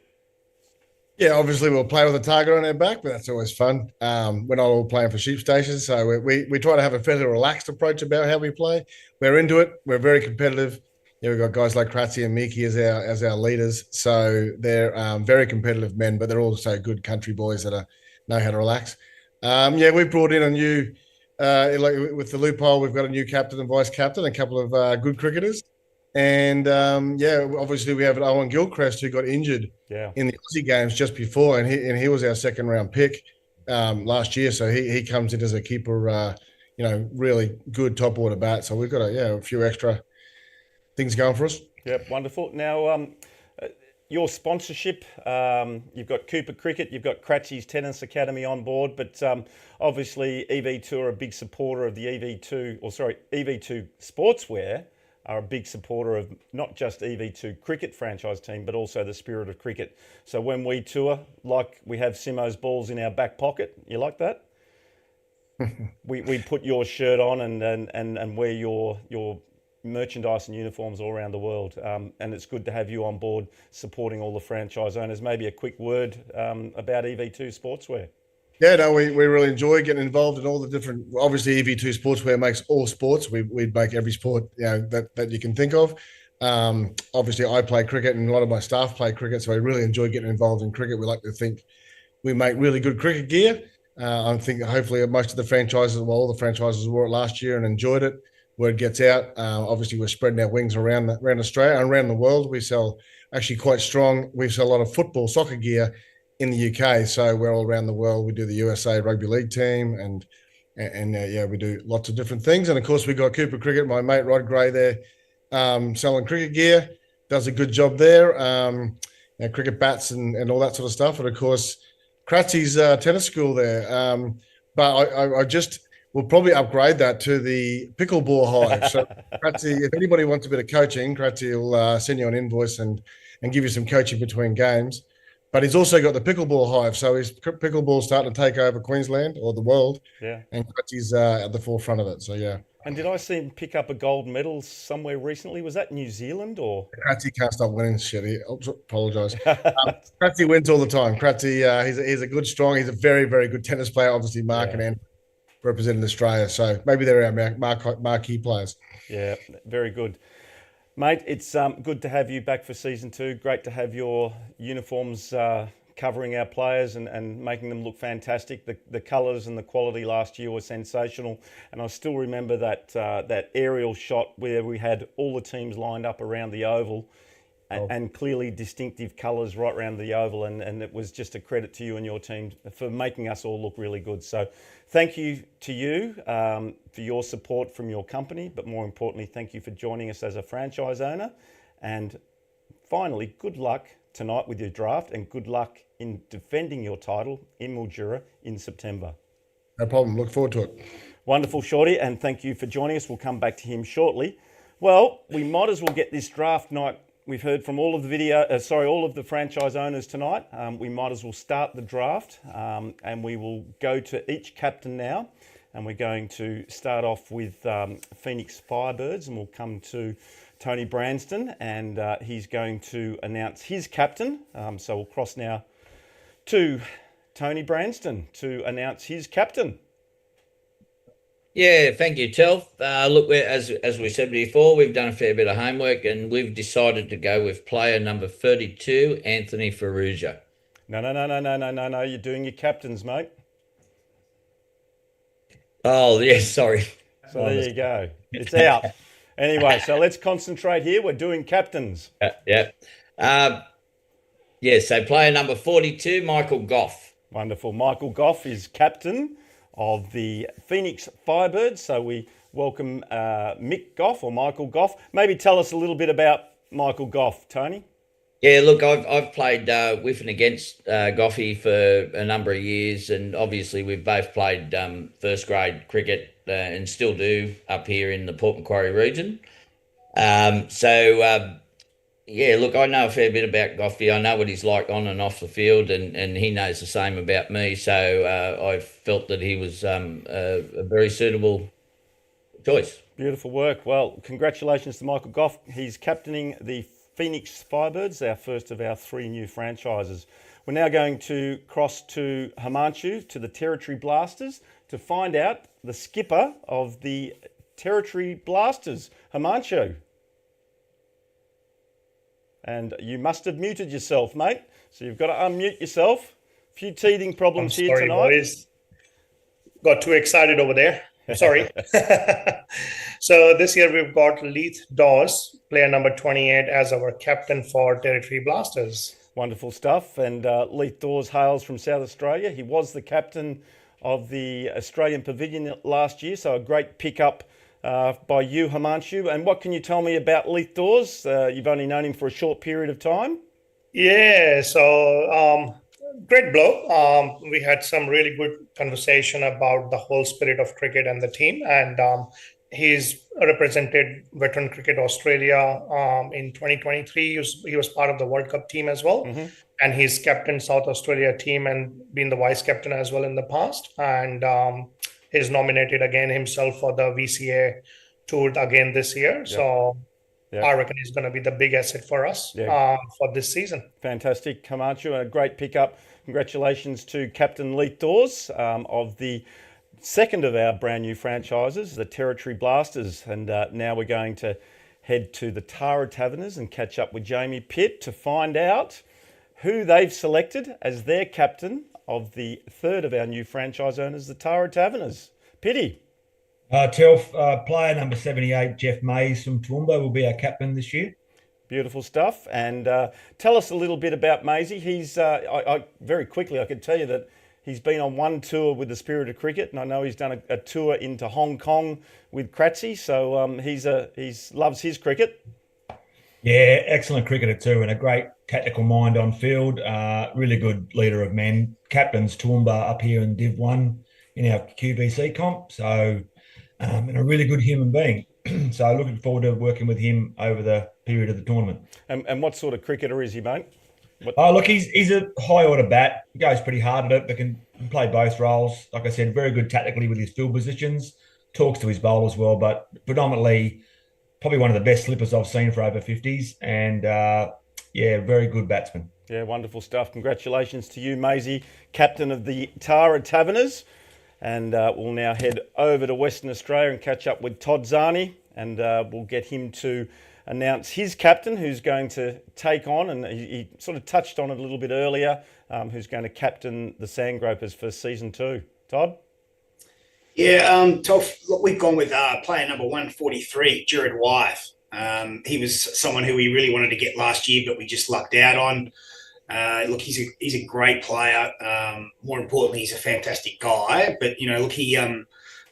Yeah, obviously we'll play with a target on our back, but that's always fun. We're not all playing for sheep stations, so we try to have a fairly relaxed approach about how we play. We're into it. We're very competitive. Yeah, we've got guys like Kratzy and Miki as our leaders, so they're very competitive men, but they're also good country boys that know how to relax. Yeah, we've brought in a new, like with the loophole, we've got a new captain and vice captain, a couple of good cricketers. And yeah, obviously we have Owen Gilchrist who got injured in the Aussie games just before, and he was our second round pick last year. So he comes in as a keeper, really good top order bat. So we've got a few extra things going for us. Yep, wonderful. Now your sponsorship, you've got Cooper Cricket, you've got Cratchy's Tennis Academy on board, but obviously EV2 are a big supporter of the EV2 Sportswear. Are a big supporter of not just EV2 Cricket franchise team, but also the Spirit of Cricket. So when we tour, like we have Simo's balls in our back pocket, you like that? we put your shirt on and wear your merchandise and uniforms all around the world. And it's good to have you on board supporting all the franchise owners. Maybe a quick word about EV2 Sportswear. Yeah, no, we really enjoy getting involved in all the different. Obviously, EV2 Sportswear makes all sports. We make every sport that you can think of. Obviously, I play cricket, and a lot of my staff play cricket, so I really enjoy getting involved in cricket. We like to think we make really good cricket gear. I think hopefully most of the franchises, all the franchises wore it last year and enjoyed it. Word gets out. Obviously, we're spreading our wings around Australia and around the world. We sell actually quite strong. We sell a lot of football, soccer gear in the UK, so we're all around the world. We do the USA rugby league team, and we do lots of different things. And of course, we got Cooper Cricket, my mate Rod Gray there, selling cricket gear, does a good job there. Cricket bats and all that sort of stuff. And of course, Kratzy's tennis school there. But I just will probably upgrade that to the pickleball hive. So Kratzy, if anybody wants a bit of coaching, Kratzy will send you an invoice and give you some coaching between games. But he's also got the pickleball hive, so his pickleball starting to take over Queensland or the world. Yeah, and Kratzy's at the forefront of it. So yeah. And did I see him pick up a gold medal somewhere recently? Was that New Zealand or? Kratzy can't stop winning shit. Apologise. Kratzy wins all the time. Kratzy, he's a good, strong. He's a very, very good tennis player. Obviously, Mark and Anne representing Australia, so maybe they're our marquee players. Yeah, very good. Mate, it's good to have you back for season 2. Great to have your uniforms covering our players and making them look fantastic. The colours and the quality last year were sensational. And I still remember that aerial shot where we had all the teams lined up around the oval and clearly distinctive colours right around the oval. And it was just a credit to you and your team for making us all look really good. So thank you to you for your support from your company, but more importantly, thank you for joining us as a franchise owner. And finally, good luck tonight with your draft and good luck in defending your title in Mildura in September. No problem. Look forward to it. Wonderful, Shorty, and thank you for joining us. We'll come back to him shortly. Well, we might as well get this draft night. We've heard from all of the franchise owners tonight. We might as well start the draft, and we will go to each captain now. And we're going to start off with Phoenix Firebirds, and we'll come to Tony Branston, and he's going to announce his captain. So we'll cross now to Tony Branston to announce his captain. Yeah, thank you, Telf. Look, as we said before, we've done a fair bit of homework and we've decided to go with player number 32, Anthony Ferrugia. No. You're doing your captains, mate. Oh, yes, sorry. So there you go. It's out. Anyway, so let's concentrate here. We're doing captains. Yeah. So player number 42, Michael Goff. Wonderful. Michael Goff is captain of the Phoenix Firebirds. So we welcome Mick Goff or Michael Goff. Maybe tell us a little bit about Michael Goff, Tony. Yeah, look, I've played with and against Goffy for a number of years, and obviously we've both played first grade cricket and still do up here in the Port Macquarie region. Look, I know a fair bit about Goffy. I know what he's like on and off the field, and he knows the same about me. So I felt that he was a very suitable choice. Beautiful work. Well, congratulations to Michael Goff. He's captaining the Phoenix Firebirds, our first of our 3 new franchises. We're now going to cross to Himanshu, to the Territory Blasters, to find out the skipper of the Territory Blasters. Himanshu. And you must have muted yourself, mate. So you've got to unmute yourself. A few teething problems here tonight. Boys. Got too excited over there. Sorry. So this year we've got Leith Dawes, player number 28, as our captain for Territory Blasters. Wonderful stuff. And Leith Dawes hails from South Australia. He was the captain of the Australian Pavilion last year, so a great pickup by you, Himanshu. And what can you tell me about Leith Dawes? You've only known him for a short period of time. Yeah, so great bloke. We had some really good conversation about the whole spirit of cricket and the team. And he's represented Veteran Cricket Australia in 2023. He was part of the World Cup team as well. Mm-hmm. And he's captained South Australia team and been the vice captain as well in the past. And he's nominated again himself for the VCA tour again this year. Yep. So I reckon he's going to be the big asset for us for this season. Fantastic, Himanshu, and a great pickup. Congratulations to Captain Leith Dawes of the second of our brand new franchises, the Territory Blasters. And now we're going to head to the Tara Taverners and catch up with Jamie Pitt to find out who they've selected as their captain of the third of our new franchise owners, the Tara Taverners. Pitty. Player number 78, Jeff Mays from Toowoomba, will be our captain this year. Beautiful stuff. And tell us a little bit about Maisie. He's very quickly, I can tell you that he's been on one tour with the Spirit of Cricket, and I know he's done a tour into Hong Kong with Kratzy. So he loves his cricket. Yeah, excellent cricketer too, and a great tactical mind on field. Really good leader of men. Captains Toowoomba up here in Div 1 in our QBC comp. So, and a really good human being. So looking forward to working with him over the period of the tournament. And what sort of cricketer is he, mate? Look, he's a high order bat. He goes pretty hard at it, but can play both roles. Like I said, very good tactically with his field positions. Talks to his bowl as well, but predominantly probably one of the best slippers I've seen for over 50s. And very good batsman. Yeah, wonderful stuff. Congratulations to you, Maisie, captain of the Tara Taverners. And we'll now head over to Western Australia and catch up with Todd Zani, and we'll get him to announce his captain, who's going to take on, and he sort of touched on it a little bit earlier, who's going to captain the Sandgropers for season 2. Todd? Yeah, look, we've gone with player number 143, Jared Wyeth. He was someone who we really wanted to get last year, but we just lucked out on. Look, he's a great player. More importantly, he's a fantastic guy. But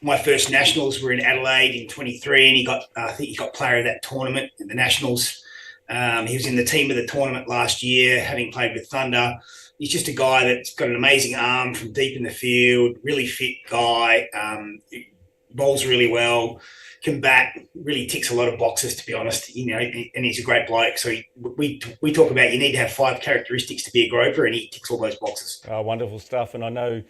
my first nationals were in Adelaide in 23, and I think he got player of that tournament in the nationals. He was in the team of the tournament last year, having played with Thunder. He's just a guy that's got an amazing arm from deep in the field. Really fit guy. Bowls really well. Can bat, really ticks a lot of boxes, to be honest, and he's a great bloke. So we talk about you need to have 5 characteristics to be a groper, and he ticks all those boxes. Wonderful stuff. And I know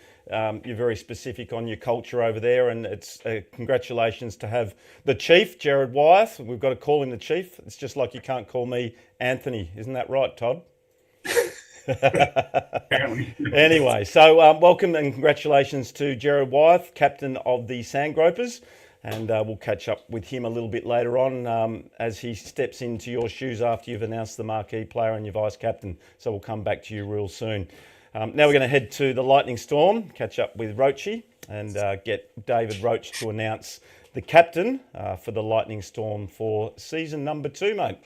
you're very specific on your culture over there, and it's congratulations to have the Chief, Jared Wyeth. We've got to call him the Chief. It's just like you can't call me Anthony. Isn't that right, Todd? Apparently. Anyway, so welcome and congratulations to Gerard Wyeth, captain of the Sandgropers. And we'll catch up with him a little bit later on as he steps into your shoes after you've announced the marquee player and your vice captain. So we'll come back to you real soon. Now we're going to head to the Lightning Storm, catch up with Roachy and get David Roach to announce the captain for the Lightning Storm for season number 2, mate.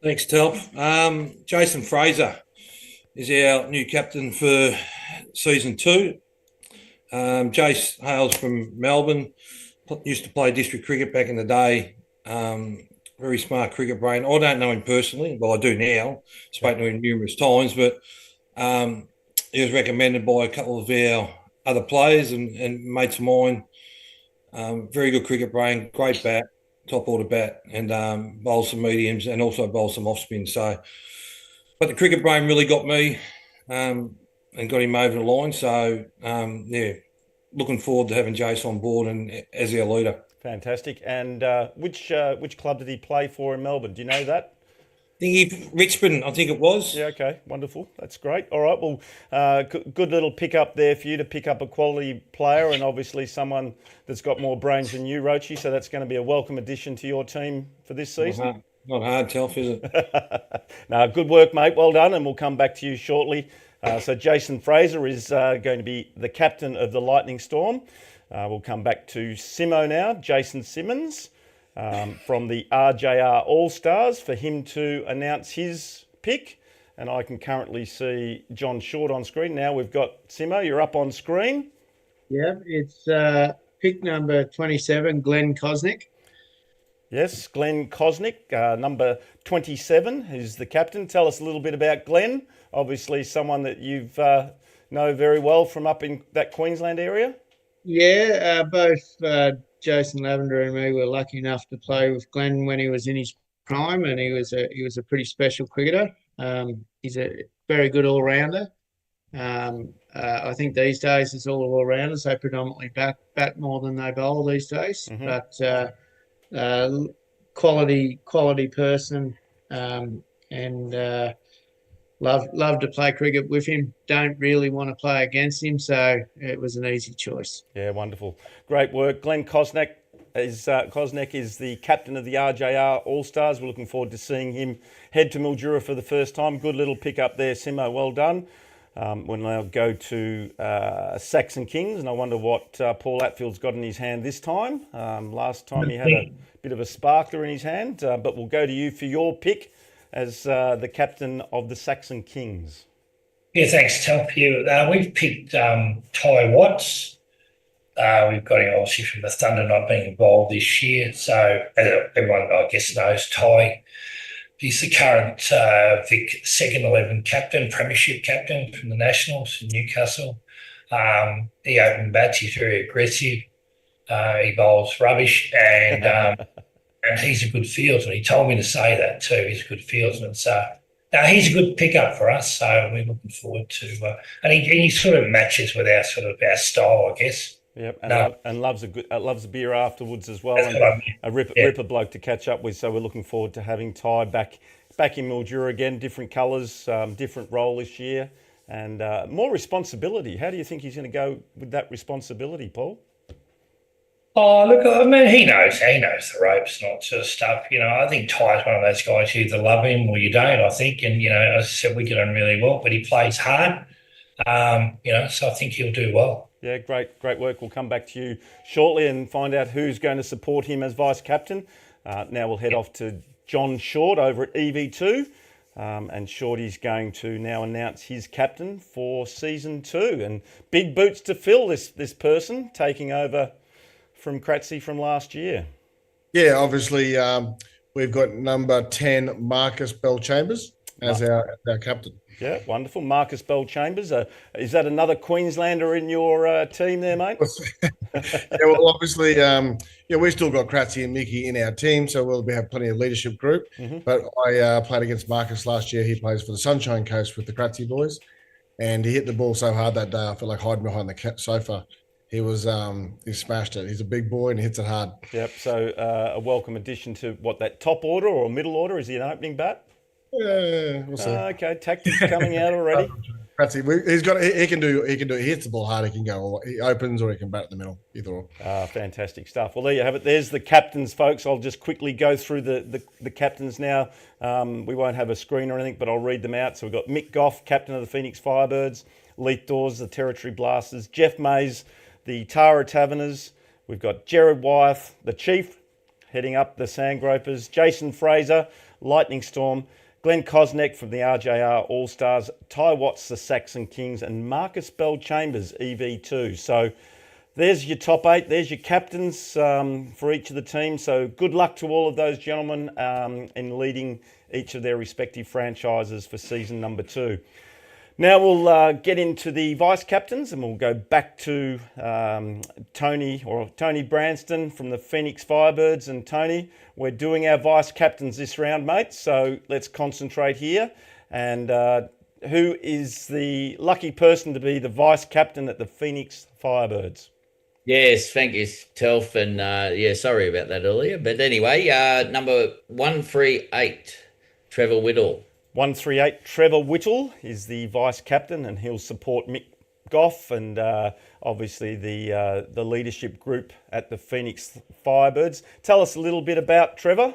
Thanks, Telp. Jason Fraser is our new captain for season 2. Jace hails from Melbourne. Used to play district cricket back in the day. Very smart cricket brain. I don't know him personally, well, I do now. Spoken to him numerous times, but he was recommended by a couple of our other players and mates of mine. Very good cricket brain, great bat, top order bat, and bowls some mediums and also bowls some off spin. So, but the cricket brain really got me and got him over the line. So, yeah. Looking forward to having Jace on board and as our leader. Fantastic. And which club did he play for in Melbourne? Do you know that? Richmond, I think it was. Yeah, okay. Wonderful. That's great. All right. Well, good little pick up there for you to pick up a quality player and obviously someone that's got more brains than you, Roachy. So that's going to be a welcome addition to your team for this season. Not hard, Telf, is it? No, good work, mate. Well done. And we'll come back to you shortly. So Jason Fraser is going to be the captain of the Lightning Storm. We'll come back to Simo now, Jason Simmons from the RJR Allstars for him to announce his pick. And I can currently see John Short on screen. Now we've got Simo, you're up on screen. Yeah, it's pick number 27, Glenn Kosnick. Yes, Glenn Kosnick, number 27, who's the captain. Tell us a little bit about Glenn. Obviously, someone that you've know very well from up in that Queensland area. Yeah, both Jason Lavender and me were lucky enough to play with Glenn when he was in his prime, and he was a pretty special cricketer. He's a very good all-rounder. I think these days it's all-rounders. They predominantly bat more than they bowl these days, but quality person, and love to play cricket with him. Don't really want to play against him, so it was an easy choice. Yeah, wonderful. Great work. Glenn Kosnick is the captain of the RJR Allstars. We're looking forward to seeing him head to Mildura for the first time. Good little pick up there, Simo. Well done. We'll now go to Saxon Kings, and I wonder what Paul Atfield's got in his hand this time. Last time he had a bit of a sparkler in his hand, but we'll go to you for your pick as the captain of the Saxon Kings. Yeah, thanks, Telp. We've picked Ty Watts. We've got him obviously from the Thunder not being involved this year. So everyone, I guess, knows Ty. He's the current Vic second 11 captain, premiership captain from the Nationals in Newcastle. He open bats, he's very aggressive. He bowls rubbish and and he's a good fieldsman. He told me to say that too. He's a good fieldsman. So now he's a good pickup for us. So we're looking forward to and he sort of matches with our style, I guess. Yep, and loves a beer afterwards as well, and a ripper bloke to catch up with. So we're looking forward to having Ty back in Mildura again. Different colours, different role this year, and more responsibility. How do you think he's going to go with that responsibility, Paul? Oh, look, I mean, he knows the ropes and all that sort of stuff. I think Ty's one of those guys, you either love him or you don't, I think. And, as I said, we get on really well, but he plays hard, so I think he'll do well. Yeah, great work. We'll come back to you shortly and find out who's going to support him as vice captain. Now we'll head off to John Short over at EV2. And Shorty's going to now announce his captain for season 2. And big boots to fill, this person taking over from Kratzy from last year. Yeah, obviously we've got number 10, Marcus Bell-Chambers, as our captain. Yeah, wonderful. Marcus Bell-Chambers. Is that another Queenslander in your team there, mate? Yeah, well, obviously, we've still got Kratzy and Mickey in our team, so we'll have plenty of leadership group. But I played against Marcus last year. He plays for the Sunshine Coast with the Kratzy boys, and he hit the ball so hard that day, I felt like hiding behind the sofa. He smashed it. He's a big boy and he hits it hard. Yep, so a welcome addition to that top order or middle order? Is he an opening bat? Yeah, we'll see. Okay, tactics coming out already. That's it. He can do it. He hits the ball hard. He can go. He opens or he can bat in the middle. Either or. Fantastic stuff. Well, there you have it. There's the captains, folks. I'll just quickly go through the captains now. We won't have a screen or anything, but I'll read them out. So we've got Mick Goff, captain of the Phoenix Firebirds. Leith Dawes, the Territory Blasters. Jeff Mays, the Tara Taverners. We've got Jared Wyeth, the Chief, heading up the Sandgropers. Jason Fraser, Lightning Storm. Glenn Kosnek from the RJR Allstars, Ty Watts, the Saxon Kings, and Marcus Bell Chambers, EV2. So there's your top 8. There's your captains for each of the teams. So good luck to all of those gentlemen in leading each of their respective franchises for season number 2. Now we'll get into the vice captains, and we'll go back to Tony Branston from the Phoenix Firebirds. And Tony, we're doing our vice captains this round, mate. So let's concentrate here. And who is the lucky person to be the vice captain at the Phoenix Firebirds? Yes, thank you, Telf. And sorry about that earlier. But anyway, number 138, Trevor Whittle. 138, Trevor Whittle is the vice captain, and he'll support Mick Goff and obviously the leadership group at the Phoenix Firebirds. Tell us a little bit about Trevor.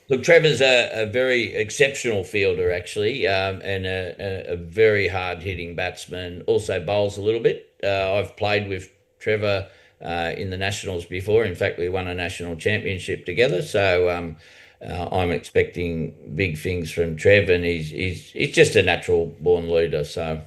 Look, Trevor's a very exceptional fielder, actually, and a very hard-hitting batsman. Also bowls a little bit. I've played with Trevor in the Nationals before. In fact, we won a national championship together. So I'm expecting big things from Trev, and he's just a natural born leader. So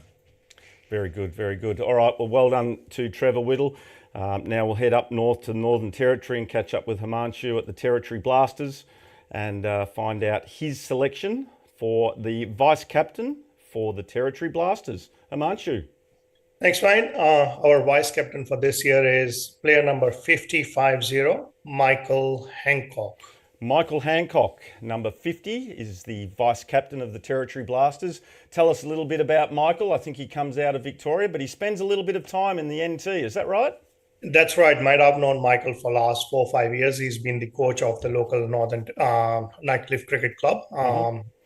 very good, very good. All right, well done to Trevor Whittle. Now we'll head up north to the Northern Territory and catch up with Himanshu at the Territory Blasters and find out his selection for the vice captain for the Territory Blasters. Himanshu. Thanks, Ryan. Our vice captain for this year is player number 50, Michael Hancock. Michael Hancock, number 50, is the vice captain of the Territory Blasters. Tell us a little bit about Michael. I think he comes out of Victoria, but he spends a little bit of time in the NT. Is that right? That's right, mate. I've known Michael for the last 4 or 5 years. He's been the coach of the local Northern Nightcliff Cricket Club.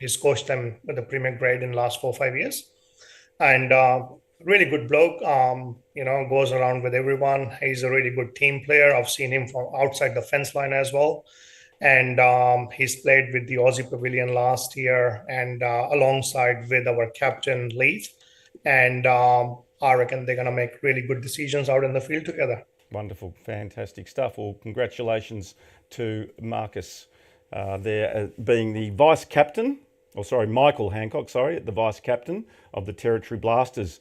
He's coached them with the Premier Grade in the last 4 or 5 years. And really good bloke, goes around with everyone. He's a really good team player. I've seen him from outside the fence line as well. And he's played with the Aussie Pavilion last year and alongside with our captain, Leith. And I reckon they're going to make really good decisions out in the field together. Wonderful. Fantastic stuff. Well, congratulations to Marcus there being the vice captain, Michael Hancock, the vice captain of the Territory Blasters.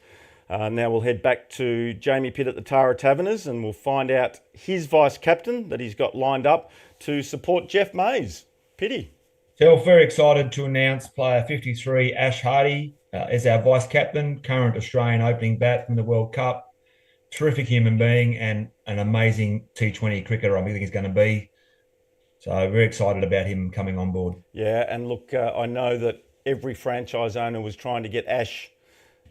Now we'll head back to Jamie Pitt at the Tara Taverners and we'll find out his vice captain that he's got lined up to support Jeff Mays. Pitty. So very excited to announce player 53, Ash Hardy, as our vice captain, current Australian opening bat from the World Cup. Terrific human being and an amazing T20 cricketer, I think he's going to be. So very excited about him coming on board. Yeah, and look, I know that every franchise owner was trying to get Ash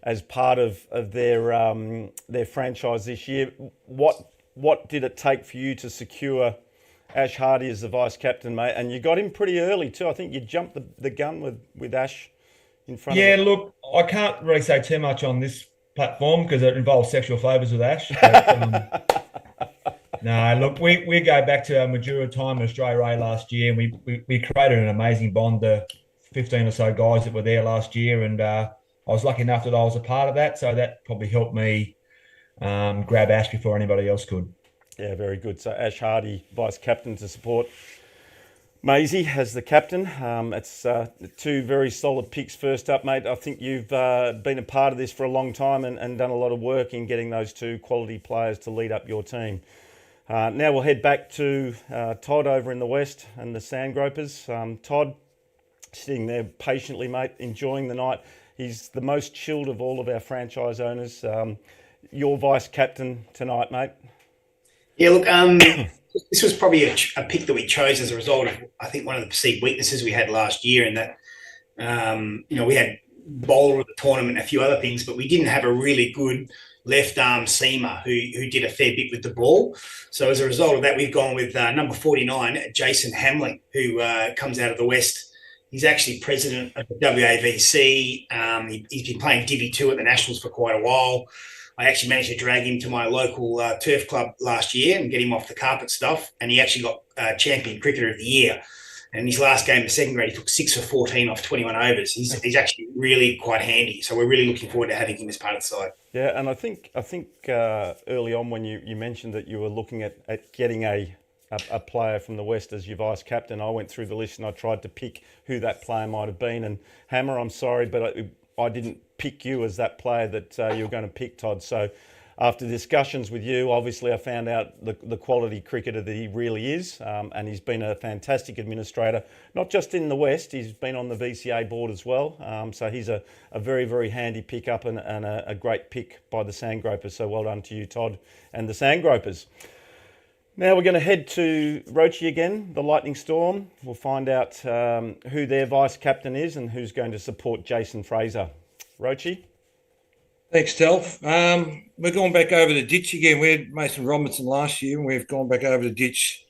as part of their franchise this year. What did it take for you to secure Ash Hardy as the vice captain, mate? And you got him pretty early too. I think you jumped the gun with Ash in front of him. Yeah, look, I can't really say too much on this platform because it involves sexual favours with Ash. But, no, look, we go back to our Majura time in Australia A last year, and we created an amazing bond, the 15 or so guys that were there last year, and I was lucky enough that I was a part of that, so that probably helped me grab Ash before anybody else could. Yeah, very good. So Ash Hardy, vice captain to support Maisie as the captain. It's two very solid picks. First up, mate, I think you've been a part of this for a long time and done a lot of work in getting those two quality players to lead up your team. Now we'll head back to Todd over in the West and the Sandgropers. Todd, sitting there patiently, mate, enjoying the night. He's the most chilled of all of our franchise owners. Your vice captain tonight, mate. Yeah, look, this was probably a pick that we chose as a result of, I think, one of the perceived weaknesses we had last year in that, we had bowler of the tournament and a few other things, but we didn't have a really good left-arm seamer who did a fair bit with the ball. So as a result of that, we've gone with number 49, Jason Hamling, who comes out of the West He's actually president of the WAVC. He's been playing EV2 at the Nationals for quite a while. I actually managed to drag him to my local turf club last year and get him off the carpet stuff. And he actually got champion cricketer of the year. And in his last game, the second grade, he took 6 for 14 off 21 overs. He's actually really quite handy. So we're really looking forward to having him as part of the side. Yeah, and I think early on when you mentioned that you were looking at getting a player from the West as your vice captain, I went through the list and I tried to pick who that player might have been. And Hammer, I'm sorry, but I didn't pick you as that player that you were going to pick, Todd. So after discussions with you, obviously I found out the quality cricketer that he really is, and he's been a fantastic administrator, not just in the West, he's been on the VCA board as well. So he's a very, very handy pickup and a great pick by the Sandgropers. So well done to you, Todd, and the Sandgropers. Now we're going to head to Roche again, the Lightning Storm. We'll find out who their vice captain is and who's going to support Jason Fraser. Roche? Thanks, Telf. We're going back over the ditch again. We had Mason Robinson last year, and we've gone back over the ditch.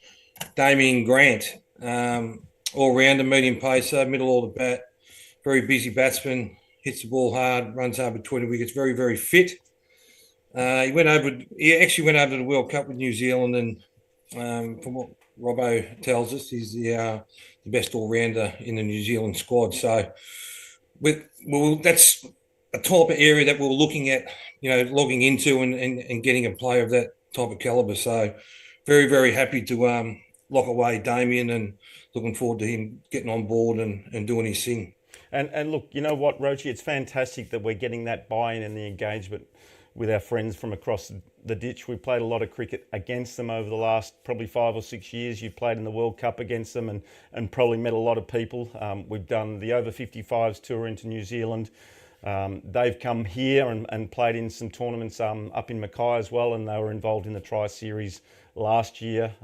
Damien Grant, all-rounder, medium pacer, middle order bat, very busy batsman, hits the ball hard, runs hard between the wickets, very, very fit. He actually went over to the World Cup with New Zealand, and from what Robbo tells us, he's the best all-rounder in the New Zealand squad. So that's a type of area that we're looking at, logging into and getting a player of that type of caliber. So very, very happy to lock away Damien and looking forward to him getting on board and doing his thing. And look, you know what, Roche, it's fantastic that we're getting that buy-in and the engagement with our friends from across the ditch. We've played a lot of cricket against them over the last probably 5 or 6 years. You've played in the World Cup against them and probably met a lot of people. We've done the over 55s tour into New Zealand. They've come here and played in some tournaments up in Marquee as well, and they were involved in the Tri-Series last year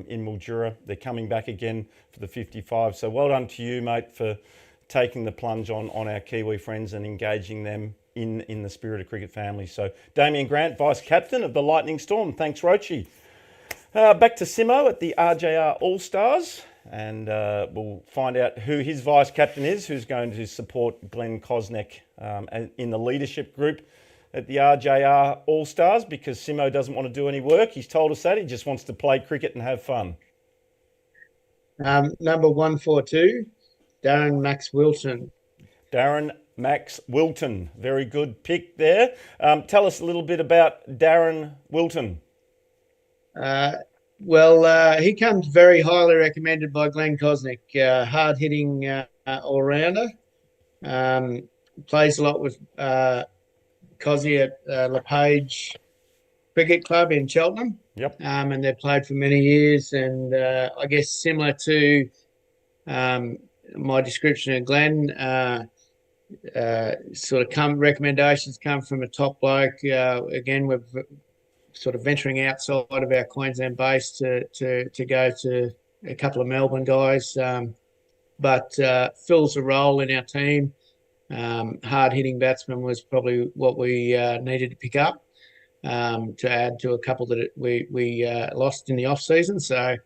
in Mildura. They're coming back again for the 55. So well done to you, mate, for taking the plunge on our Kiwi friends and engaging them in the Spirit of Cricket family. So Damien Grant, Vice Captain of the Lightning Storm. Thanks, Roche. Back to Simo at the RJR Allstars, and we'll find out who his Vice Captain is, who's going to support Glenn Kosnek in the leadership group at the RJR Allstars, because Simo doesn't want to do any work. He's told us that. He just wants to play cricket and have fun. Number 142, Darren Max Wilson. Darren Max Wilton. Very good pick there. Tell us a little bit about Darren Wilton. He comes very highly recommended by Glenn Kosnek. Hard-hitting all-rounder. Plays a lot with Cosy at LePage Cricket Club in Cheltenham. Yep. And they've played for many years. And I guess similar to my description of Glenn, recommendations come from a top bloke. Again, we're sort of venturing outside of our Queensland base to go to a couple of Melbourne guys, but fills a role in our team. Hard-hitting batsman was probably what we needed to pick up to add to a couple that we lost in the off-season. So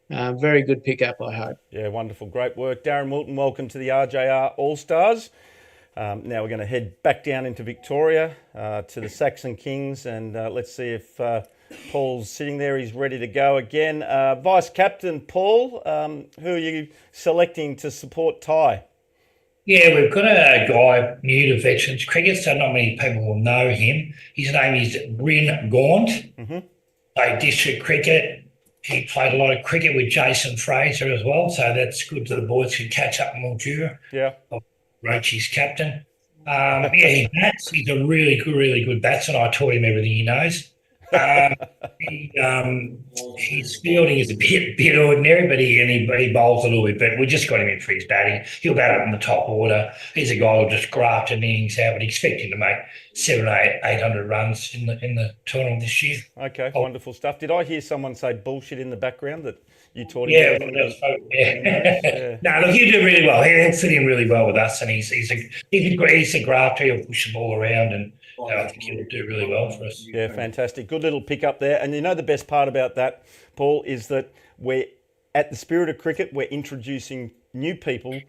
very good pickup, I hope. Yeah, wonderful. Great work. Darren Wilton, welcome to the RJR All-Stars. Now we're going to head back down into Victoria to the Saxon Kings, and let's see if Paul's sitting there. He's ready to go again. Vice Captain Paul, who are you selecting to support Ty? Yeah, we've got a guy new to veterans cricket, so not many people will know him. His name is Bryn Gaunt. Mm-hmm. Played district cricket. He played a lot of cricket with Jason Fraser as well, so that's good to the boys who catch up in Mildura. Yeah. Roachie's captain. He bats. He's a really good batsman. I taught him everything he knows. His fielding is a bit ordinary, but he bowls a little bit. But we just got him in for his batting. He'll bat up in the top order. He's a guy who'll just graft an innings out, but expect him to make 800 runs in the tournament this year. Okay, wonderful stuff. Did I hear someone say bullshit in the background that you taught him? Yeah. No, look, he'll do really well. He'll fit in really well with us, and he's a grafter. He'll push the ball around, and I think he'll do really well for us. Yeah, fantastic. Good little pick up there. And you know the best part about that, Paul, is that we're at the Spirit of Cricket, we're introducing new people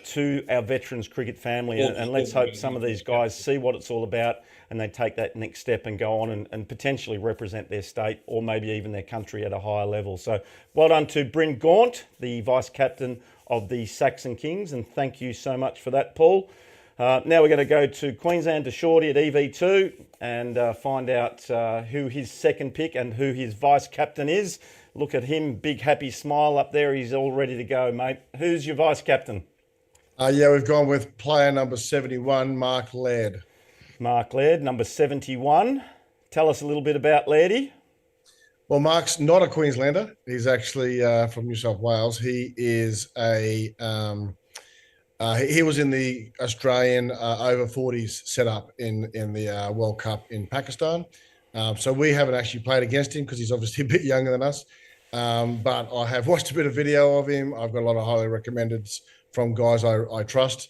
to our veterans cricket family, and let's hope some of these guys see what it's all about and they take that next step and go on and potentially represent their state or maybe even their country at a higher level. So well done to Bryn Gaunt, the vice captain of the Saxon Kings, and thank you so much for that, Paul. Now we're going to go to Queensland to Shorty at EV2 and find out who his second pick and who his vice captain is. Look at him, big happy smile up there. He's all ready to go, mate. Who's your vice captain? Yeah, we've gone with player number 71, Mark Laird. Mark Laird, number 71. Tell us a little bit about Lairdy. Well, Mark's not a Queenslander. He's actually from New South Wales. He is he was in the Australian over 40s setup in the World Cup in Pakistan. So we haven't actually played against him because he's obviously a bit younger than us. But I have watched a bit of video of him. I've got a lot of highly recommended from guys I trust.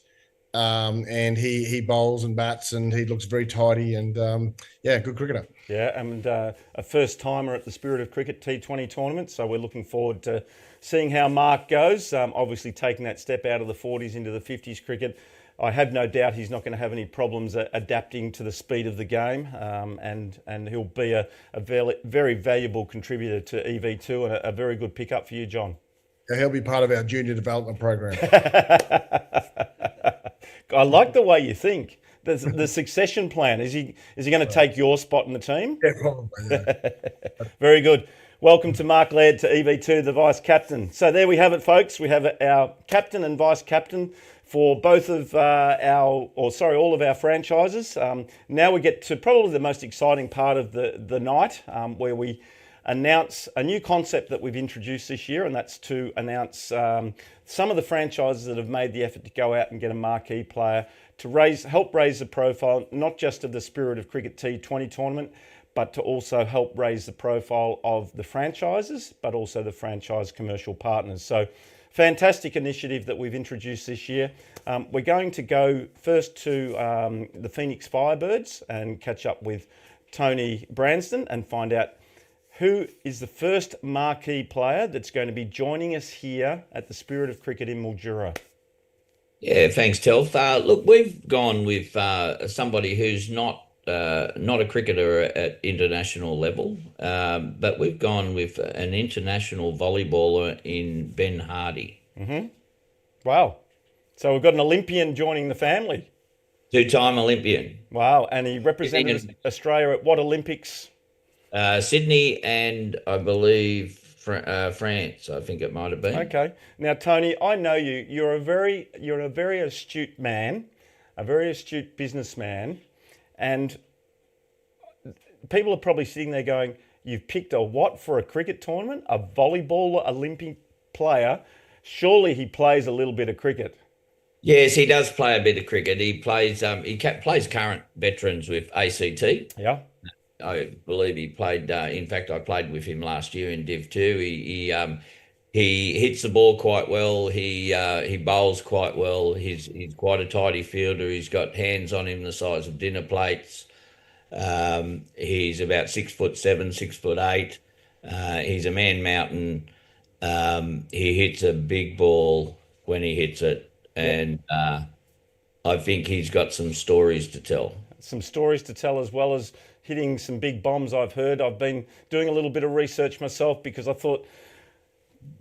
And he bowls and bats and he looks very tidy and good cricketer. Yeah, and a first timer at the Spirit of Cricket T20 tournament. So we're looking forward to seeing how Mark goes. Obviously taking that step out of the 40s into the 50s cricket. I have no doubt he's not going to have any problems adapting to the speed of the game, and he'll be a very, very valuable contributor to EV2 and a very good pickup for you, John. Yeah, he'll be part of our junior development program. I like the way you think. The succession plan. Is he going to take your spot in the team? Yeah, probably. Yeah. Very good. Welcome to Mark Laird to EV2, the vice captain. So there we have it, folks. We have our captain and vice captain for both of all of our franchises. Now we get to probably the most exciting part of the night, where we announce a new concept that we've introduced this year, and that's to announce some of the franchises that have made the effort to go out and get a marquee player to help raise the profile, not just of the Spirit of Cricket T20 tournament, but to also help raise the profile of the franchises, but also the franchise commercial partners. So fantastic initiative that we've introduced this year. We're going to go first to the Phoenix Firebirds and catch up with Tony Branston and find out who is the first marquee player that's going to be joining us here at the Spirit of Cricket in Mildura. Yeah, thanks, Telf. Look, we've gone with somebody who's not a cricketer at international level, but we've gone with an international volleyballer in Ben Hardy. Mm-hmm. Wow. So we've got an Olympian joining the family. Two-time Olympian. Wow. And he represented Australia at what Olympics? Sydney and I believe France, I think it might have been. Okay. Now, Tony, I know you. You're a very astute man, a very astute businessman, and people are probably sitting there going, "You've picked a what for a cricket tournament? A volleyball Olympic player? Surely he plays a little bit of cricket." Yes, he does play a bit of cricket. He plays. Plays current veterans with ACT. Yeah. I believe he played. In fact, I played with him last year in Div 2. He hits the ball quite well. He bowls quite well. He's quite a tidy fielder. He's got hands on him the size of dinner plates. He's about 6'7", 6'8". He's a man mountain. He hits a big ball when he hits it, and I think he's got some stories to tell. Some stories to tell, as well as hitting some big bombs. I've heard. I've been doing a little bit of research myself because I thought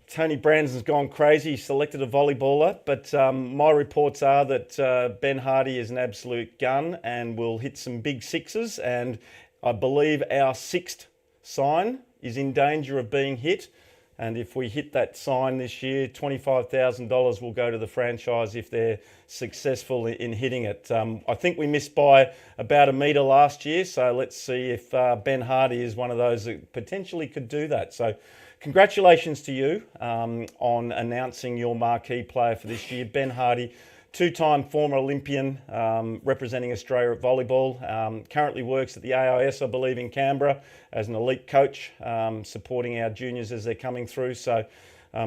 Tony Branson's gone crazy. He selected a volleyballer, but my reports are that Ben Hardy is an absolute gun and will hit some big sixes. And I believe our sixth sign is in danger of being hit. And if we hit that sign this year, $25,000 will go to the franchise if they're successful in hitting it. I think we missed by about a metre last year, so let's see if Ben Hardy is one of those that potentially could do that. So congratulations to you on announcing your marquee player for this year. Ben Hardy, two-time former Olympian representing Australia at volleyball, currently works at the AIS, I believe, in Canberra as an elite coach, supporting our juniors as they're coming through. So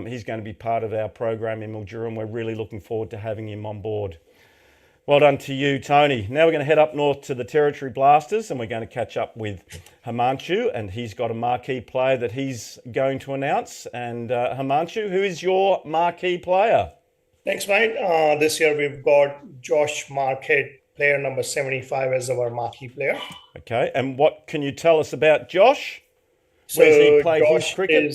he's going to be part of our program in Mildura, and we're really looking forward to having him on board. Well done to you, Tony. Now we're going to head up north to the Territory Blasters, and we're going to catch up with Himanshu, and he's got a marquee player that he's going to announce. And Himanshu, who is your marquee player? Thanks, mate. This year we've got Josh Marquee, player number 75, as our marquee player. Okay, and what can you tell us about Josh? So Where's he played his cricket?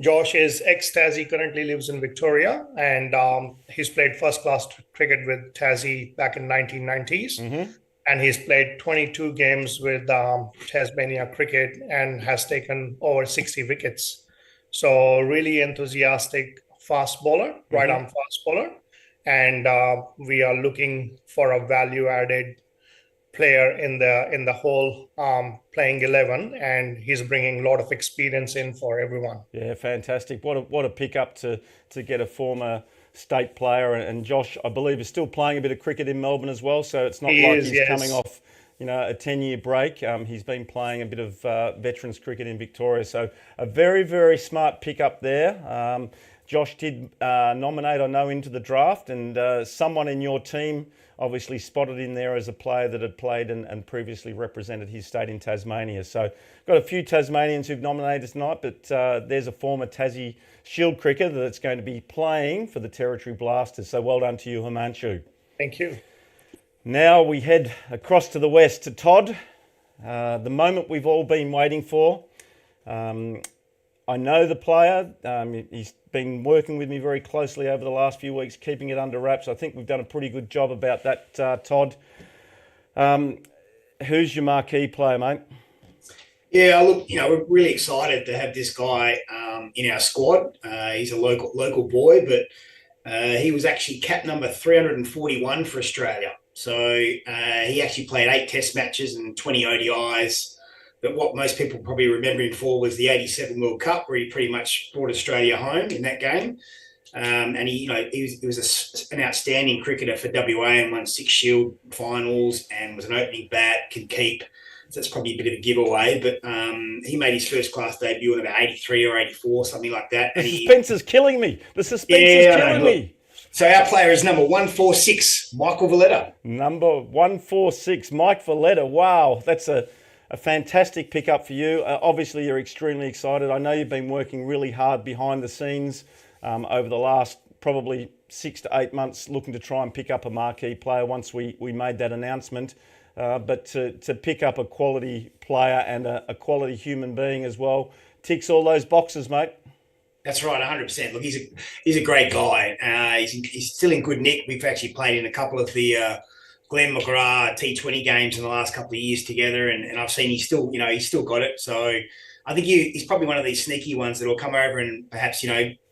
Josh is ex-Tassie, currently lives in Victoria, and he's played first-class cricket with Tassie back in 1990s. And he's played 22 games with Tasmania Cricket and has taken over 60 wickets. So really enthusiastic fast bowler, right arm fast bowler. And we are looking for a value-added player in the whole playing 11, and he's bringing a lot of experience in for everyone. Yeah, fantastic. What a pickup to get a former state player, and Josh, I believe, is still playing a bit of cricket in Melbourne as well. So it's not he's coming off, a 10-year break. He's been playing a bit of veterans cricket in Victoria. So a very, very smart pickup there. Josh did nominate, I know, into the draft, and someone in your team obviously spotted in there as a player that had played and previously represented his state in Tasmania. So got a few Tasmanians who've nominated tonight, but there's a former Tassie Shield cricketer that's going to be playing for the Territory Blasters. So well done to you, Himanshu. Thank you. Now we head across to the west to Todd, the moment we've all been waiting for. I know the player. He's been working with me very closely over the last few weeks, keeping it under wraps. I think we've done a pretty good job about that, Todd. Who's your marquee player, mate? Yeah, look, we're really excited to have this guy in our squad. He's a local boy, but he was actually cap number 341 for Australia. So he actually played 8 Test matches and 20 ODIs. But what most people probably remember him for was the '87 World Cup, where he pretty much brought Australia home in that game. And he was an outstanding cricketer for WA and won 6 Shield finals and was an opening bat, can keep. So that's probably a bit of a giveaway. But he made his first class debut in about 83 or 84, something like that. The suspense is killing me. The suspense is killing me. So our player is number 146, Michael Valletta. Number 146, Mike Valletta. Wow, that's a fantastic pickup for you. Obviously, you're extremely excited. I know you've been working really hard behind the scenes over the last probably 6 to 8 months, looking to try and pick up a marquee player once we made that announcement. But to pick up a quality player and a quality human being as well ticks all those boxes, mate. That's right, 100%. Look, he's a great guy. He's still in good nick. We've actually played in a couple of the Glenn McGrath T20 games in the last couple of years together, and I've seen he's still got it. So I think he's probably one of these sneaky ones that will come over and perhaps,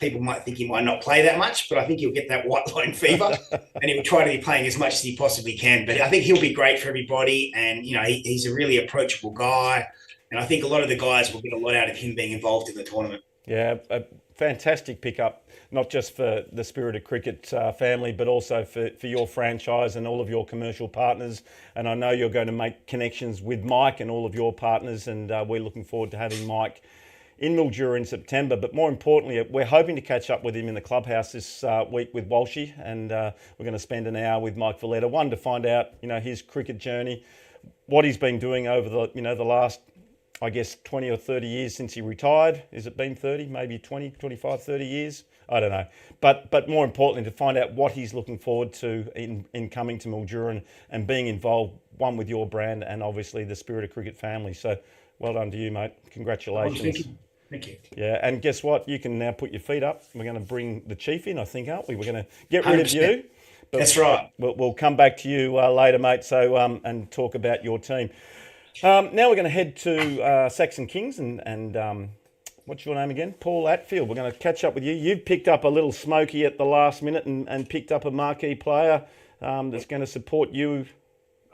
people might think he might not play that much, but I think he'll get that white line fever and he will try to be playing as much as he possibly can. But I think he'll be great for everybody, and he's a really approachable guy, and I think a lot of the guys will get a lot out of him being involved in the tournament. Yeah, a fantastic pickup, not just for the Spirit of Cricket family, but also for your franchise and all of your commercial partners. And I know you're going to make connections with Mike and all of your partners, and we're looking forward to having Mike in Mildura in September. But more importantly, we're hoping to catch up with him in the clubhouse this week with Walshy, and we're going to spend an hour with Mike Valletta, one to find out, his cricket journey, what he's been doing over the last, I guess, 20 or 30 years since he retired. Has it been 30, maybe 20, 25, 30 years? I don't know. But more importantly, to find out what he's looking forward to in coming to Mildura and being involved, one, with your brand and obviously the Spirit of Cricket family. So well done to you, mate. Congratulations. Thank you. Yeah, and guess what? You can now put your feet up. We're going to bring the chief in, I think, aren't we? We're going to get rid 100%. Of you. But that's right. We'll come back to you later, mate, so and talk about your team. Now we're going to head to Saxon Kings and what's your name again? Paul Atfield. We're going to catch up with you. You've picked up a little smoky at the last minute and picked up a marquee player that's going to support you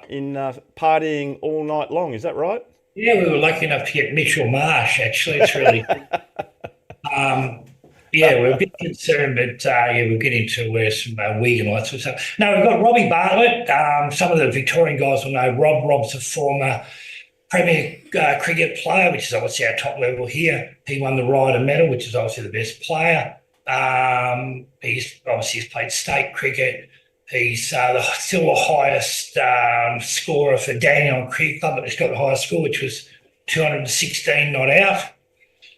in partying all night long. Is that right? Yeah, we were lucky enough to get Mitchell Marsh, actually. It's really... we're a bit concerned, but we'll get into some Wigan and that sort of stuff. No, we've got Robbie Bartlett. Some of the Victorian guys will know Rob's a former Premier cricket player, which is obviously our top level here. He won the Ryder Medal, which is obviously the best player. He's played state cricket. He's still the highest scorer for Dandenong Cricket Club, but he's got the highest score, which was 216 not out.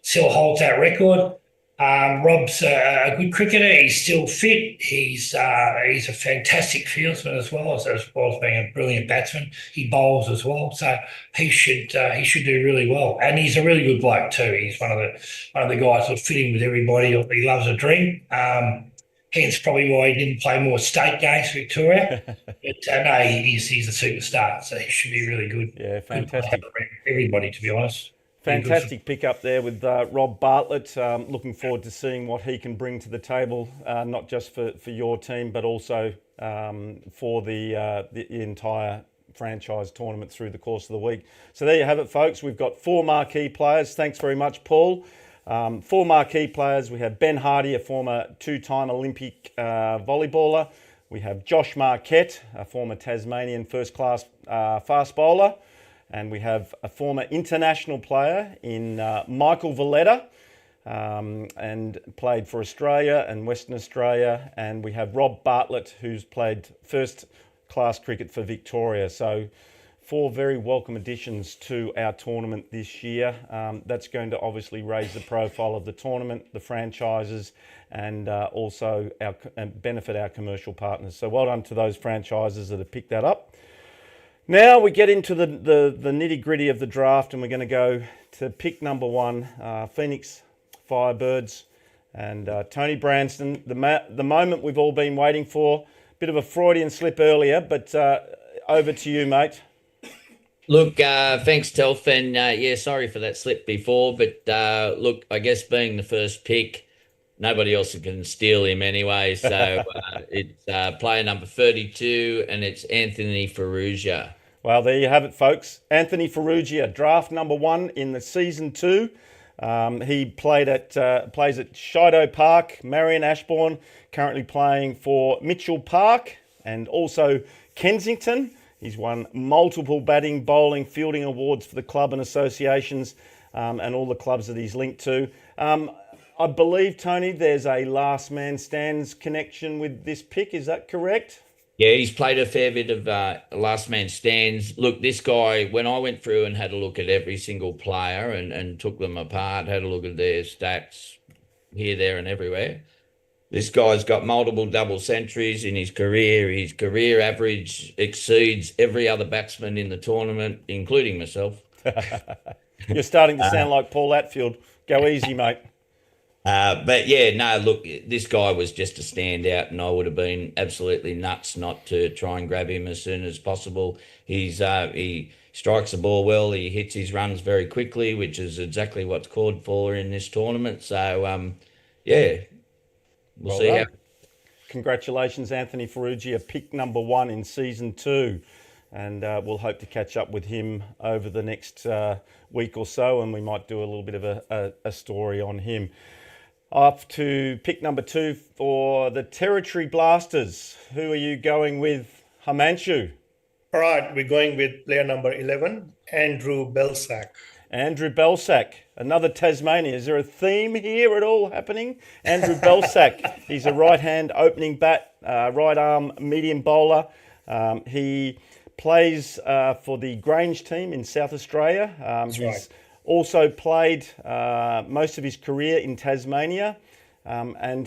Still holds that record. Rob's a good cricketer. He's still fit. He's a fantastic fieldsman as well as being a brilliant batsman. He bowls as well, so he should do really well. And he's a really good bloke too. He's one of the guys that fit in with everybody. He loves a drink. Hence probably why he didn't play more state games for Victoria. But no, he's a superstar, so he should be really good. Yeah, fantastic. Good player for everybody, to be honest. Fantastic pick up there with Rob Bartlett. Looking forward to seeing what he can bring to the table, not just for your team, but also for the entire franchise tournament through the course of the week. So there you have it, folks. We've got 4 marquee players. Thanks very much, Paul. 4 marquee players. We have Ben Hardy, a former 2-time Olympic volleyballer. We have Josh Marquette, a former Tasmanian first-class fast bowler. And we have a former international player in Michael Valletta, and played for Australia and Western Australia. And we have Rob Bartlett, who's played first-class cricket for Victoria. So 4 very welcome additions to our tournament this year. That's going to obviously raise the profile of the tournament, the franchises, and also benefit our commercial partners. So well done to those franchises that have picked that up. Now we get into the nitty-gritty of the draft, and we're going to go to pick number 1, Phoenix Firebirds, and Tony Branston. The moment we've all been waiting for. Bit of a Freudian slip earlier, but over to you, mate. Look, thanks, Telf, and yeah, sorry for that slip before, but look, I guess being the first pick, nobody else can steal him anyway. So it's player number 32, and it's Anthony Ferrugia. Well, there you have it, folks. Anthony Ferrugia, draft number 1 in the season 2. He plays at Shido Park, Marion Ashbourne, currently playing for Mitchell Park and also Kensington. He's won multiple batting, bowling, fielding awards for the club and associations, and all the clubs that he's linked to. I believe, Tony, there's a last man stands connection with this pick. Is that correct? Yeah, he's played a fair bit of last man stands. Look, this guy, when I went through and had a look at every single player and took them apart, had a look at their stats here, there and everywhere, this guy's got multiple double centuries in his career. His career average exceeds every other batsman in the tournament, including myself. You're starting to sound like Paul Atfield. Go easy, mate. But yeah, no, look, this guy was just a standout, and I would have been absolutely nuts not to try and grab him as soon as possible. He strikes the ball well. He hits his runs very quickly, which is exactly what's called for in this tournament. So, yeah, we'll see how. Congratulations, Anthony Ferrugia, pick number 1 in season 2. And we'll hope to catch up with him over the next week or so, and we might do a little bit of a story on him. Off to pick number 2 for the Territory Blasters. Who are you going with, Himanshu? All right, we're going with player number 11, Andrew Belsack. Andrew Belsack, another Tasmanian. Is there a theme here at all happening? Andrew Belsack, he's a right-hand opening bat, right arm medium bowler. He plays for the Grange team in South Australia. That's he's right. also played most of his career in Tasmania, and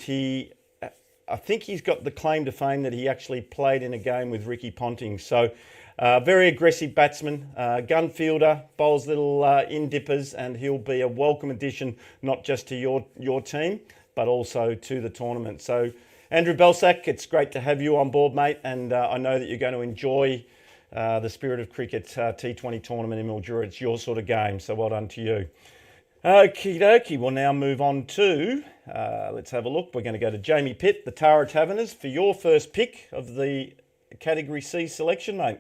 I think he's got the claim to fame that he actually played in a game with Ricky Ponting. So very aggressive batsman, gun fielder, bowls little in-dippers, and he'll be a welcome addition not just to your team, but also to the tournament. So Andrew Belsack, it's great to have you on board, mate, and I know that you're going to enjoy the Spirit of Cricket T20 tournament in Mildura. It's your sort of game, so well done to you. Okie dokie, we'll now move on to, let's have a look. We're going to go to Jamie Pitt, the Tara Taverners, for your first pick of the Category C selection, mate.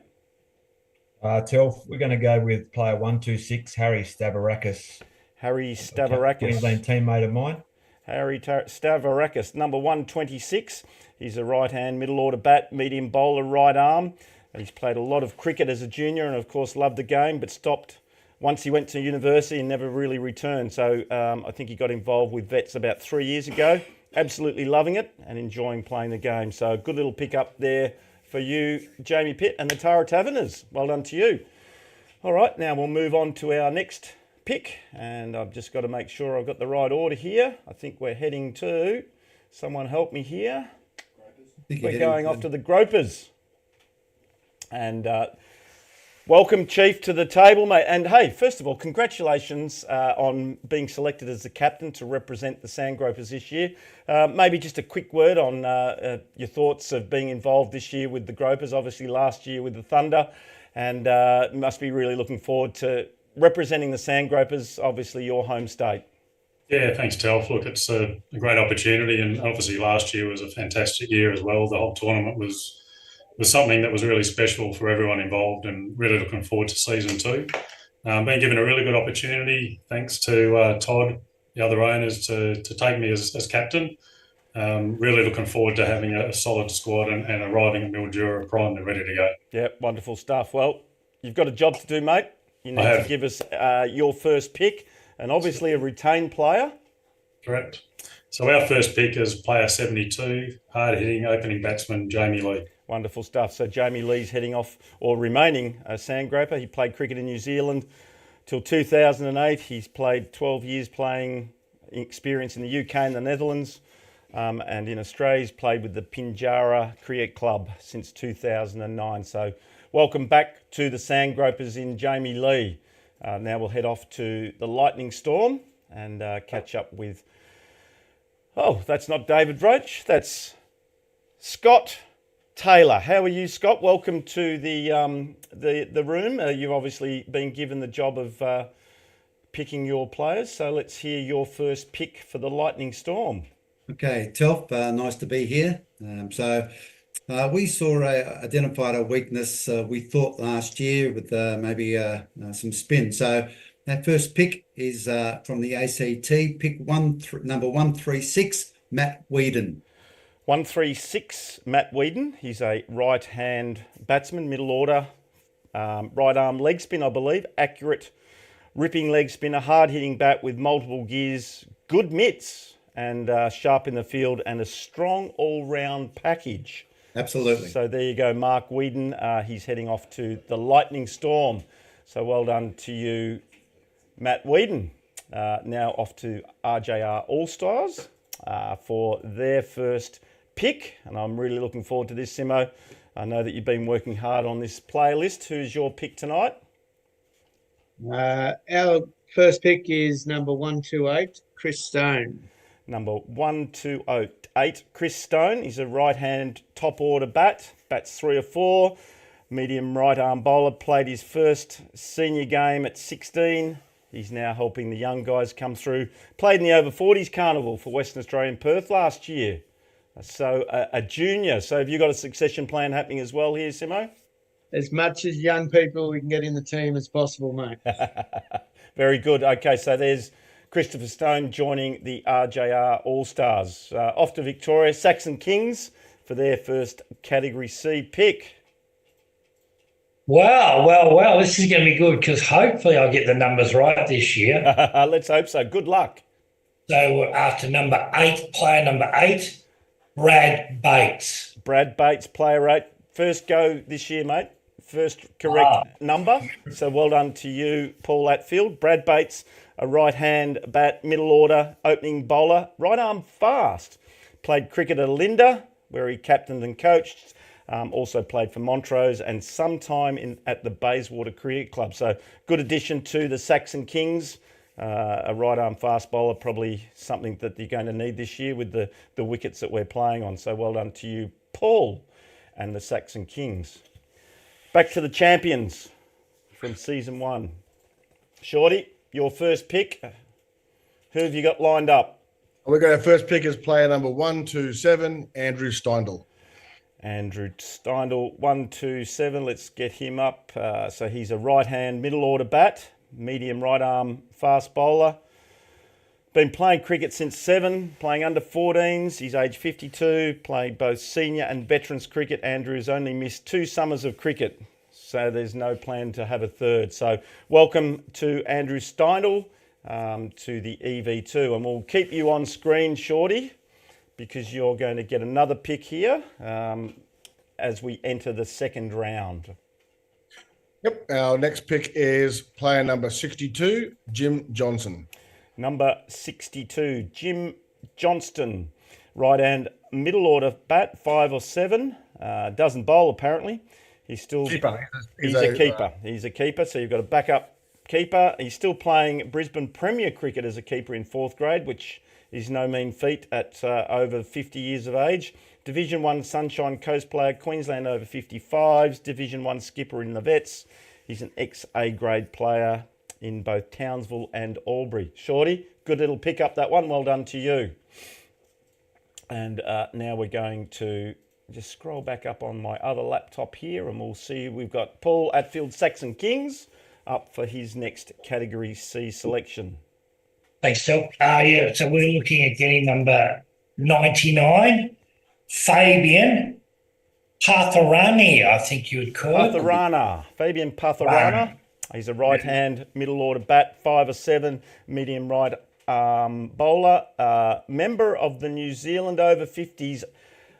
Telf, we're going to go with player 126, Harry Stavrakis. Harry Stavrakis. Queensland teammate of mine. Harry Stavrakis, number 126. He's a right-hand middle order bat, medium bowler, right arm. He's played a lot of cricket as a junior and, of course, loved the game, but stopped once he went to university and never really returned. So I think he got involved with Vets about 3 years ago. Absolutely loving it and enjoying playing the game. So a good little pick up there for you, Jamie Pitt and the Tara Taverners. Well done to you. All right, now we'll move on to our next pick, and I've just got to make sure I've got the right order here. I think we're heading to, someone help me here. We're going off to the Gropers. And welcome, Chief, to the table, mate. And hey, first of all, congratulations on being selected as the captain to represent the Sandgropers this year. Maybe just a quick word on your thoughts of being involved this year with the Gropers, obviously last year with the Thunder, and must be really looking forward to representing the Sandgropers, obviously your home state. Yeah, thanks, Telf. Look, it's a great opportunity, and obviously last year was a fantastic year as well. The whole tournament was something that was really special for everyone involved, and really looking forward to season 2. Been given a really good opportunity, thanks to Todd, the other owners, to take me as captain. Really looking forward to having a solid squad and arriving at Mildura primed and ready to go. Yeah, wonderful stuff. Well, you've got a job to do, mate. You need to give us your first pick, and obviously a retained player. Correct. So our first pick is player 72, hard-hitting opening batsman Jamie Lee. Wonderful stuff. So Jamie Lee's heading off, or remaining a Sandgroper. He played cricket in New Zealand till 2008. He's played 12 years playing experience in the UK and the Netherlands. And in Australia, he's played with the Pinjarra Cricket Club since 2009. So welcome back to the Sandgropers in Jamie Lee. Now we'll head off to the Lightning Storm and catch up with, oh, that's not David Roach, that's Scott Taylor. How are you, Scott? Welcome to the room. You've obviously been given the job of picking your players, so let's hear your first pick for the Lightning Storm. Okay, Telf, nice to be here. We identified a weakness we thought last year with maybe some spin. So that first pick is from the ACT, pick number 136, Matt Whedon. 136, Matt Whedon. He's a right-hand batsman, middle order, right arm leg spin, I believe. Accurate, ripping leg spinner, hard-hitting bat with multiple gears, good mitts, and sharp in the field, and a strong all-round package. Absolutely. So there you go, Mark Whedon. He's heading off to the Lightning Storm. So well done to you, Matt Whedon. Now off to RJR Allstars for their first pick. And I'm really looking forward to this, Simo. I know that you've been working hard on this playlist. Who's your pick tonight? Our first pick is number 128, Chris Stone. Number 1208, Chris Stone. He's a right-hand top-order bat. Bats 3 or 4. Medium right-arm bowler. Played his first senior game at 16. He's now helping the young guys come through. Played in the over-40s carnival for Western Australia in Perth last year. So a junior. So have you got a succession plan happening as well here, Simo? As much as young people we can get in the team as possible, mate. Very good. Okay, so there's Christopher Stone joining the RJR Allstars. Off to Victoria, Saxon Kings for their first Category C pick. Wow. This is going to be good because hopefully I'll get the numbers right this year. Let's hope so. Good luck. So after number 8, player number 8, Brad Bates. Brad Bates, player 8. First go this year, mate. First correct number. So well done to you, Paul Atfield. Brad Bates, a right-hand bat, middle order, opening bowler, right arm fast. Played cricket at Linda, where he captained and coached. Also played for Montrose and sometime at the Bayswater Cricket Club. So good addition to the Saxon Kings. A right arm fast bowler, probably something that you're going to need this year with the wickets that we're playing on. So well done to you, Paul, and the Saxon Kings. Back to the champions from season 1. Shorty, your first pick. Who have you got lined up? We're going to first pick as player number 127, Andrew Steindl. Andrew Steindl, 127. Let's get him up. So he's a right-hand middle order bat, medium right arm fast bowler. Been playing cricket since 7, playing under 14s. He's age 52, played both senior and veterans cricket. Andrew's only missed 2 summers of cricket, so there's no plan to have a third. So welcome to Andrew Steindl to the EV2. And we'll keep you on screen, Shorty, because you're going to get another pick here as we enter the second round. Yep. Our next pick is player number 62, Jim Johnson. Number 62, Jim Johnston. Right hand middle order bat, 5 or 7. Doesn't bowl apparently. He's still Keeper. He's a keeper. He's a keeper. So you've got a backup keeper. He's still playing Brisbane Premier Cricket as a keeper in 4th grade, which is no mean feat at over 50 years of age. Division 1 Sunshine Coast player, Queensland over 55s, Division 1 skipper in the Vets. He's an ex-A grade player in both Townsville and Albury. Shorty, good little pick up that one. Well done to you. And now we're going to just scroll back up on my other laptop here and we'll see we've got Paul Atfield, Saxon Kings, up for his next Category C selection. Thanks, Phil. Yeah, so we're looking at getting number 99, Fabian Patharani, I think you would call it. Patharana, Fabian Patharana. He's a right-hand middle order bat, 5 or 7, medium right bowler. Member of the New Zealand over 50s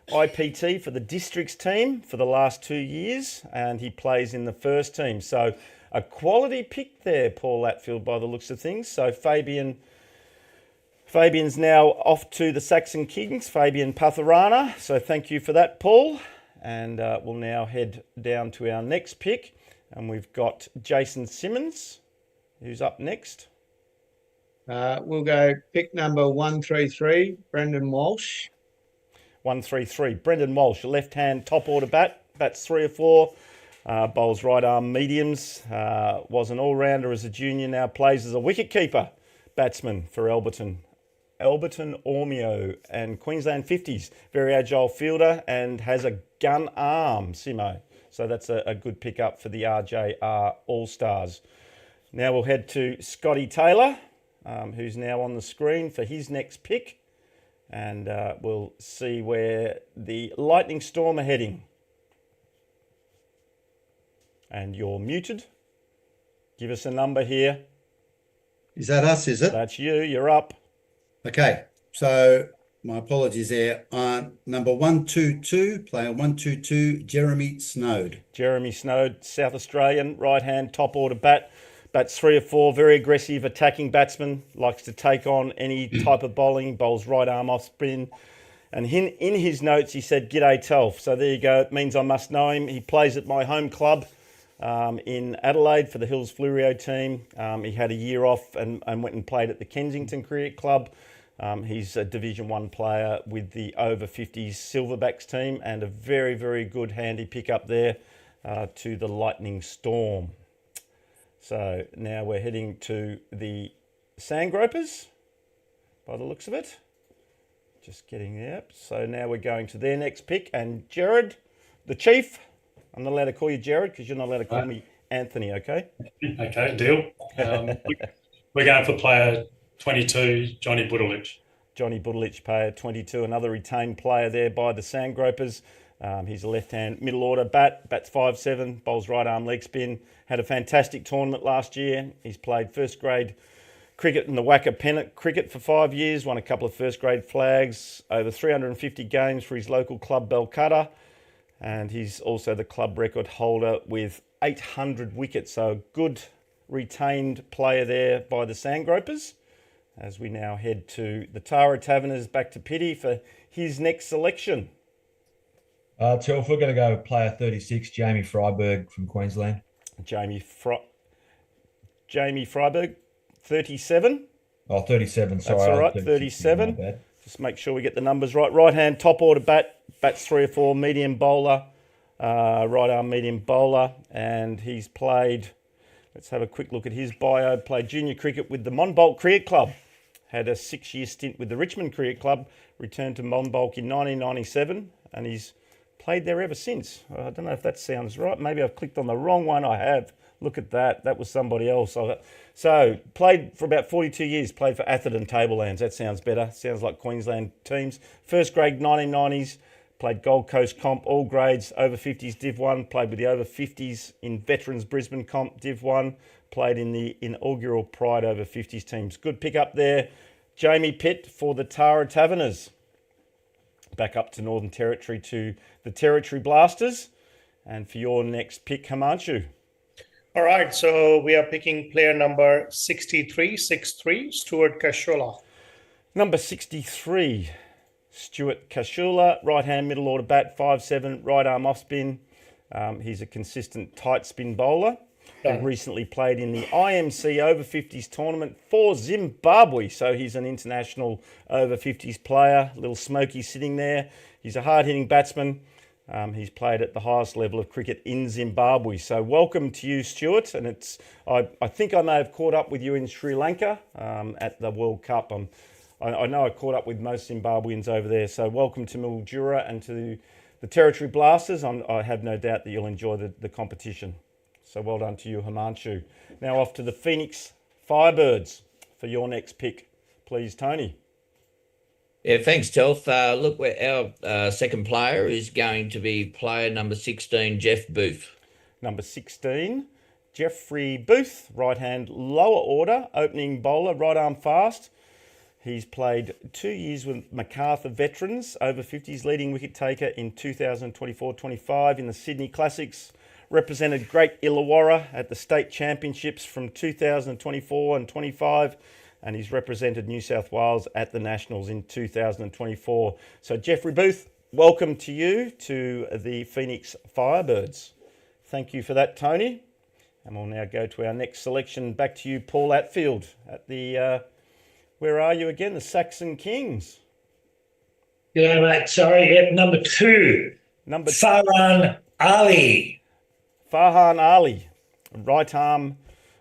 IPT for the districts team for the last 2 years, and he plays in the first team. So a quality pick there, Paul Atfield, by the looks of things. So Fabian's now off to the Saxon Kings, Fabian Patharana. So thank you for that, Paul. And we'll now head down to our next pick. And we've got Jason Simmons, who's up next. We'll go pick number 133, Brendan Walsh. 133, Brendan Walsh, left-hand top order bat. Bats 3 or 4. Bowls right arm mediums. Was an all-rounder as a junior, now plays as a wicket-keeper batsman for Alberton Ormeo and Queensland 50s. Very agile fielder and has a gun arm, Simo. So that's a good pick-up for the RJR Allstars. Now we'll head to Scotty Taylor, who's now on the screen for his next pick. And we'll see where the Lightning Storm are heading. And you're muted. Give us a number here. Is that us, is it? That's you. You're up. Okay. So my apologies there. Number 122, player 122, Jeremy Snowd. Jeremy Snowd, South Australian, right-hand top order bat. Bats 3 or 4, very aggressive attacking batsman. Likes to take on any type of bowling. Bowls right arm off spin. And in his notes, he said, "G'day, Telf." So there you go. It means I must know him. He plays at my home club in Adelaide for the Hills Flurio team. He had a year off and went and played at the Kensington Cricket Club. He's a Division 1 player with the over 50s Silverbacks team and a very, very good handy pick up there to the Lightning Storm. So now we're heading to the Sandgropers by the looks of it. Just getting there. So now we're going to their next pick. And Jared, the Chief, I'm not allowed to call you Jared because you're not allowed to call me Anthony, okay? Okay, deal. We're going for player 22, Johnny Budelich. Johnny Budelich, player 22, another retained player there by the Sandgropers. He's a left-hand middle order bat, bats 5-7, bowls right arm leg spin. Had a fantastic tournament last year. He's played first grade cricket in the Wacker Pennant Cricket for 5 years, won a couple of first grade flags, over 350 games for his local club Belcutta. And he's also the club record holder with 800 wickets. So a good retained player there by the Sandgropers. As we now head to the Tara Taverners back to Pity for his next selection. Telf, we're going to go player 36, Jamie Freiberg from Queensland. Jamie Freiberg, 37. Oh, 37, sorry. That's all right, 37. Just make sure we get the numbers right. Right-hand top order bat, bats 3 or 4, medium bowler, right arm medium bowler. And he's played, let's have a quick look at his bio, played junior cricket with the Monbolk Cricket Club. Had a 6-year stint with the Richmond Cricket Club, returned to Monbolk in 1997, and he's played there ever since. I don't know if that sounds right. Maybe I've clicked on the wrong one. I have. Look at that. That was somebody else. So played for about 42 years. Played for Atherton Tablelands. That sounds better. Sounds like Queensland teams. First grade 1990s. Played Gold Coast comp, all grades, over 50s Div 1. Played with the over 50s in Veterans Brisbane comp, Div 1. Played in the inaugural Pride over 50s teams. Good pick up there. Jamie Pitt for the Tara Taverners. Back up to Northern Territory to the Territory Blasters. And for your next pick, Himanshu. All right, so we are picking player number 63, Stuart Cashola. Number 63, Stuart Cashola, right-hand middle order bat, 5'7", right arm off spin. He's a consistent tight spin bowler. He recently played in the IMC over 50s tournament for Zimbabwe. So he's an international over 50s player. Little Smokey sitting there. He's a hard-hitting batsman. He's played at the highest level of cricket in Zimbabwe. So welcome to you, Stuart. And I think I may have caught up with you in Sri Lanka at the World Cup. I know I caught up with most Zimbabweans over there. So welcome to Mildura and to the Territory Blasters. I have no doubt that you'll enjoy the competition. So well done to you, Himanshu. Now off to the Phoenix Firebirds for your next pick. Please, Tony. Yeah, thanks, Telf. Look, our second player is going to be player number 16, Jeff Booth. Number 16, Jeffrey Booth, right-hand lower order, opening bowler, right arm fast. He's played 2 years with Macarthur Veterans, over 50s, leading wicket taker in 2024-25 in the Sydney Classics. Represented Great Illawarra at the State Championships from 2024 and 25. And he's represented New South Wales at the Nationals in 2024. So Jeffrey Booth, welcome to you to the Phoenix Firebirds. Thank you for that, Tony. And we'll now go to our next selection. Back to you, Paul Atfield, at the, where are you again? The Saxon Kings. G'day, mate. Sorry, yep, number 2. Farhan Ali. Farhan Ali,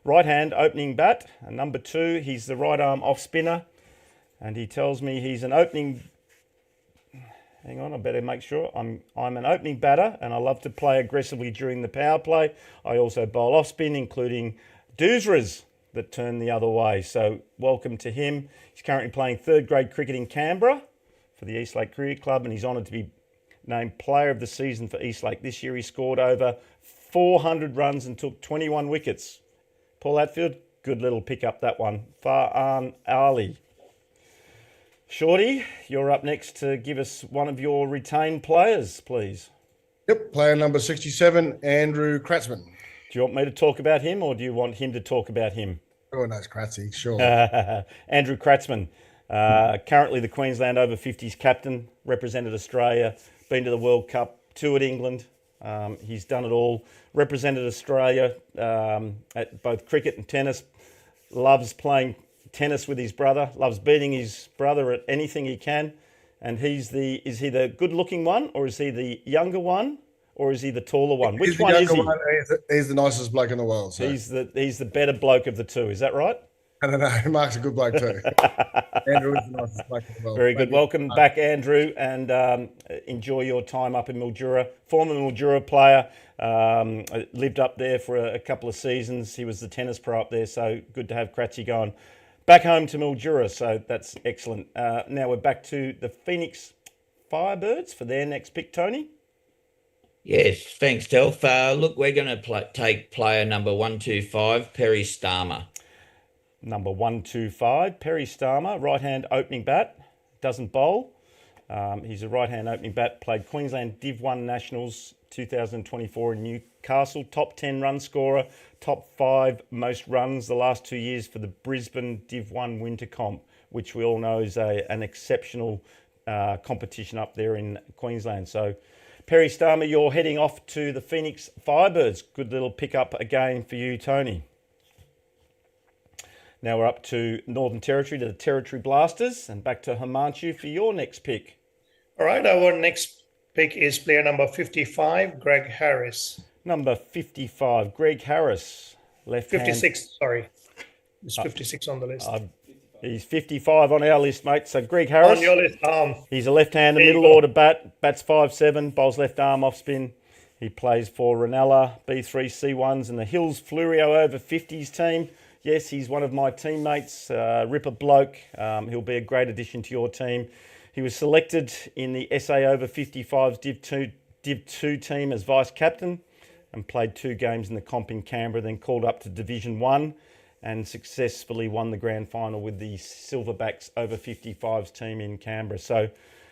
right hand opening bat. And number 2, he's the right arm off spinner. And he tells me he's an opening... Hang on, I better make sure. I'm an opening batter and I love to play aggressively during the power play. I also bowl off spin, including doozeras that turn the other way. So welcome to him. He's currently playing third grade cricket in Canberra for the Eastlake Cricket Club, and he's honoured to be named Player of the Season for Eastlake. This year he scored over 400 runs and took 21 wickets. Paul Atfield, good little pick up that one. Farhan Ali. Shorty, you're up next to give us one of your retained players, please. Yep, player number 67, Andrew Kratzman. Do you want me to talk about him or do you want him to talk about him? Oh, no, it's Kratzy, sure. Andrew Kratzman, currently the Queensland over 50s captain, represented Australia, been to the World Cup, toured England. He's done it all, represented Australia at both cricket and tennis, loves playing tennis with his brother, loves beating his brother at anything he can. And is he the good looking one, or is he the younger one, or is he the taller one? Which one is he? He's the nicest bloke in the world. So. He's the better bloke of the two, is that right? I don't know. Mark's a good bloke too. Andrew is the nicest bloke in the world. Very good. Welcome back, Andrew, and enjoy your time up in Mildura. Former Mildura player, lived up there for a couple of seasons. He was the tennis pro up there, so good to have Kratzy going back home to Mildura. So that's excellent. Now we're back to the Phoenix Firebirds for their next pick, Tony. Yes, thanks, Telf. Look, we're going to take player number 125, Perry Starmer. Number 125, Perry Starmer, right-hand opening bat, doesn't bowl. He's a right-hand opening bat, played Queensland Div 1 Nationals 2024 in Newcastle, top 10 run scorer, top 5 most runs the last 2 years for the Brisbane Div 1 Winter Comp, which we all know is an exceptional competition up there in Queensland. So Perry Starmer, you're heading off to the Phoenix Firebirds. Good little pick-up again for you, Tony. Now we're up to Northern Territory, to the Territory Blasters, and back to Himanshu for your next pick. All right, our next pick is player number 55, Greg Harris. Number 55, Greg Harris. Left 56, sorry. There's 56 on the list. He's 55 on our list, mate. So Greg Harris. On your list, he's a left-hander, middle order bat, bats 5'7", bowls left arm off spin. He plays for Ranella, B3 C1s, and the Hills Flurio over 50s team. Yes, he's one of my teammates, Ripper bloke. He'll be a great addition to your team. He was selected in the SA over 55s Div 2 team as vice captain and played 2 games in the comp in Canberra, then called up to Division 1 and successfully won the grand final with the Silverbacks over 55s team in Canberra. So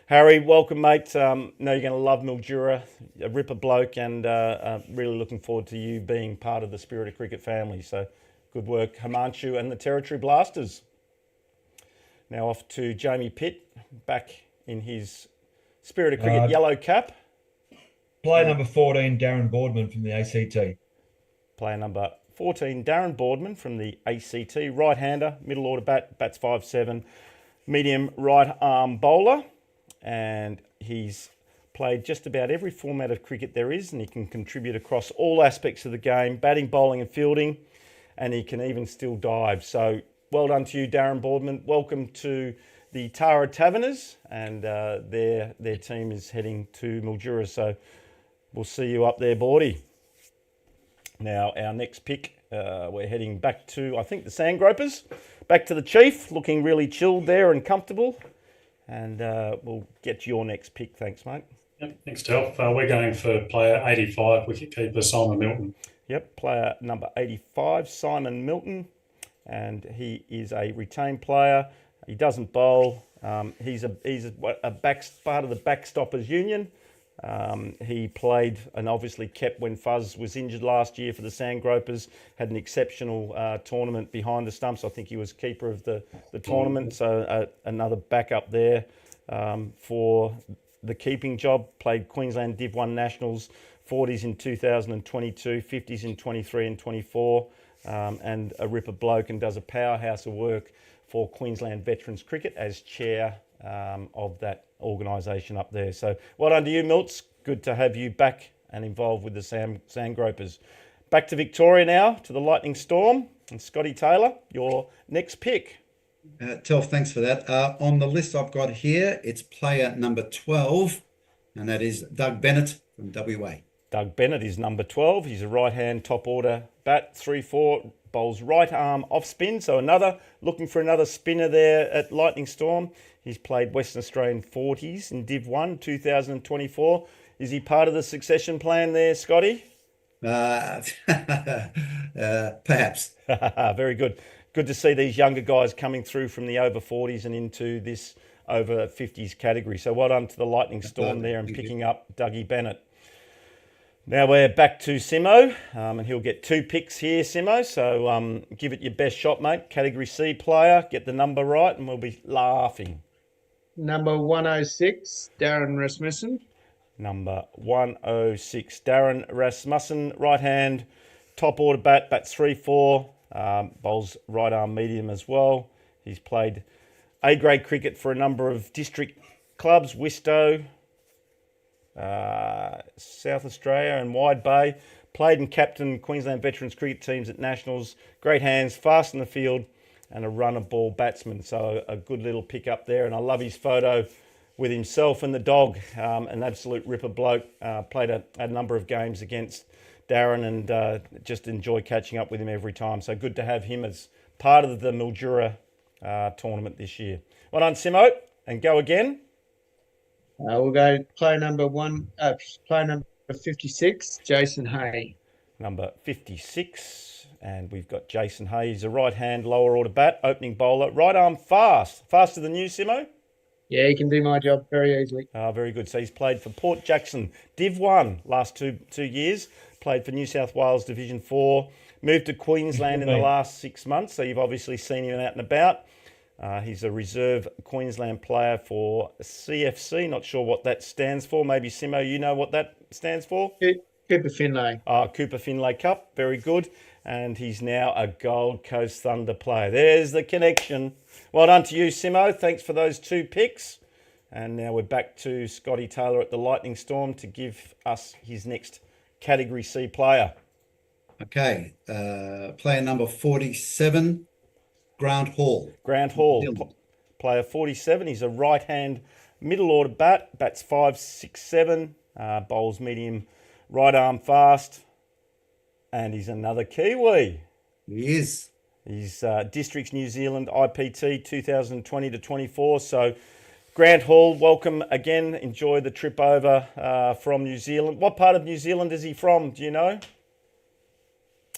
Harry, welcome, mate. Know you're going to love Mildura, a ripper bloke, and really looking forward to you being part of the Spirit of Cricket family. So good work, Himanshu and the Territory Blasters. Now off to Jamie Pitt, back in his Spirit of Cricket yellow cap. Player number 14, Darren Boardman from the ACT. Player number 14, Darren Boardman from the ACT, right-hander, middle order bat, bats 5'7", medium right arm bowler, and he's played just about every format of cricket there is, and he can contribute across all aspects of the game, batting, bowling and fielding, and he can even still dive. So well done to you, Darren Boardman. Welcome to the Tara Taverners, and their team is heading to Mildura, so we'll see you up there, Bordy. Now, our next pick, we're heading back to, I think, the Sandgropers. Back to the Chief, looking really chilled there and comfortable. And we'll get to your next pick. Thanks, mate. Yep, thanks, Telf. We're going for player 85, wicketkeeper Simon Milton. Yep, player number 85, Simon Milton. And he is a retained player. He doesn't bowl. He's a part of the Backstoppers Union. He played and obviously kept when Fuzz was injured last year for the Sandgropers. Had an exceptional tournament behind the stumps. I think he was keeper of the tournament. So another backup there for the keeping job. Played Queensland Div 1 Nationals, 40s in 2022, 50s in 23 and 24. And a ripper bloke, and does a powerhouse of work for Queensland Veterans Cricket as chair of that organisation up there. So well done to you, Milts. Good to have you back and involved with the Sandgropers. Back to Victoria now, to the Lightning Storm. And Scotty Taylor, your next pick. Telf, thanks for that. On the list I've got here, it's player number 12, and that is Doug Bennett from WA. Doug Bennett is number 12. He's a right-hand top order bat, 3-4, bowls right arm off spin. So looking for another spinner there at Lightning Storm. He's played Western Australian 40s in Div 1, 2024. Is he part of the succession plan there, Scotty? Perhaps. Very good. Good to see these younger guys coming through from the over 40s and into this over 50s category. So well done to the Lightning Storm there and picking up Dougie Bennett. Now we're back to Simo, and he'll get 2 picks here, Simo. So give it your best shot, mate. Category C player, get the number right, and we'll be laughing. Number 106, Darren Rasmussen. Number 106, Darren Rasmussen, right hand, top order bat, bats 3-4, bowls right arm medium as well. He's played A-grade cricket for a number of district clubs, Wistow, South Australia and Wide Bay. Played and captained Queensland Veterans Cricket teams at Nationals. Great hands, fast in the field, and a runner ball batsman. So a good little pick up there. And I love his photo with himself and the dog. An absolute ripper bloke. Played a number of games against Darren, and just enjoy catching up with him every time. So good to have him as part of the Mildura tournament this year. Well done, Simo, and go again. We'll go player number 56, Jason Hay. Number 56, and we've got Jason Hay. He's a right-hand lower order bat, opening bowler, right arm fast. Faster than you, Simo? Yeah, he can do my job very easily. Very good. So he's played for Port Jackson, Div 1, last two years. Played for New South Wales Division 4. Moved to Queensland in the last 6 months, so you've obviously seen him out and about. He's a reserve Queensland player for CFC. Not sure what that stands for. Maybe, Simo, you know what that stands for? Cooper Finlay. Cooper Finlay Cup. Very good. And he's now a Gold Coast Thunder player. There's the connection. Well done to you, Simo. Thanks for those 2 picks. And now we're back to Scotty Taylor at the Lightning Storm to give us his next Category C player. Okay. Player number 47, Grant Hall. Grant Hall, player 47. He's a right-hand middle order bat. Bats 5, 6, 7. Bowls medium, right arm fast. And he's another Kiwi. He is. He's Districts New Zealand IPT 2020 to 24. So Grant Hall, welcome again. Enjoy the trip over from New Zealand. What part of New Zealand is he from? Do you know?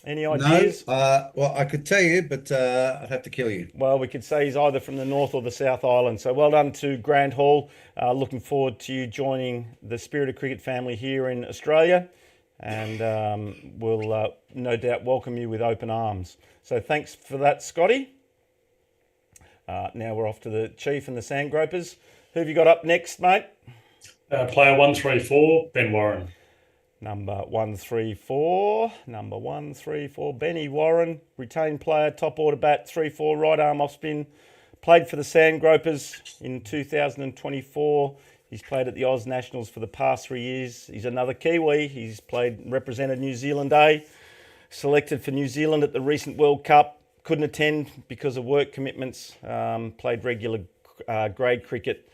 Any No, ideas? well, I could tell you, but I'd have to kill you. Well, we could say he's either from the North or the South Island. So well done to Grant Hall. Looking forward to you joining the Spirit of Cricket family here in Australia. And we'll no doubt welcome you with open arms. So thanks for that, Scotty. Now we're off to the Chief and the Sandgropers. Who have you got up next, mate? Player 134, Ben Warren. Number 134, Benny Warren, retained player, top order bat, 3-4, right arm off spin. Played for the Sandgropers in 2024. He's played at the Oz Nationals for the past 3 years. He's another Kiwi. He's represented New Zealand A, selected for New Zealand at the recent World Cup. Couldn't attend because of work commitments. Played regular grade cricket.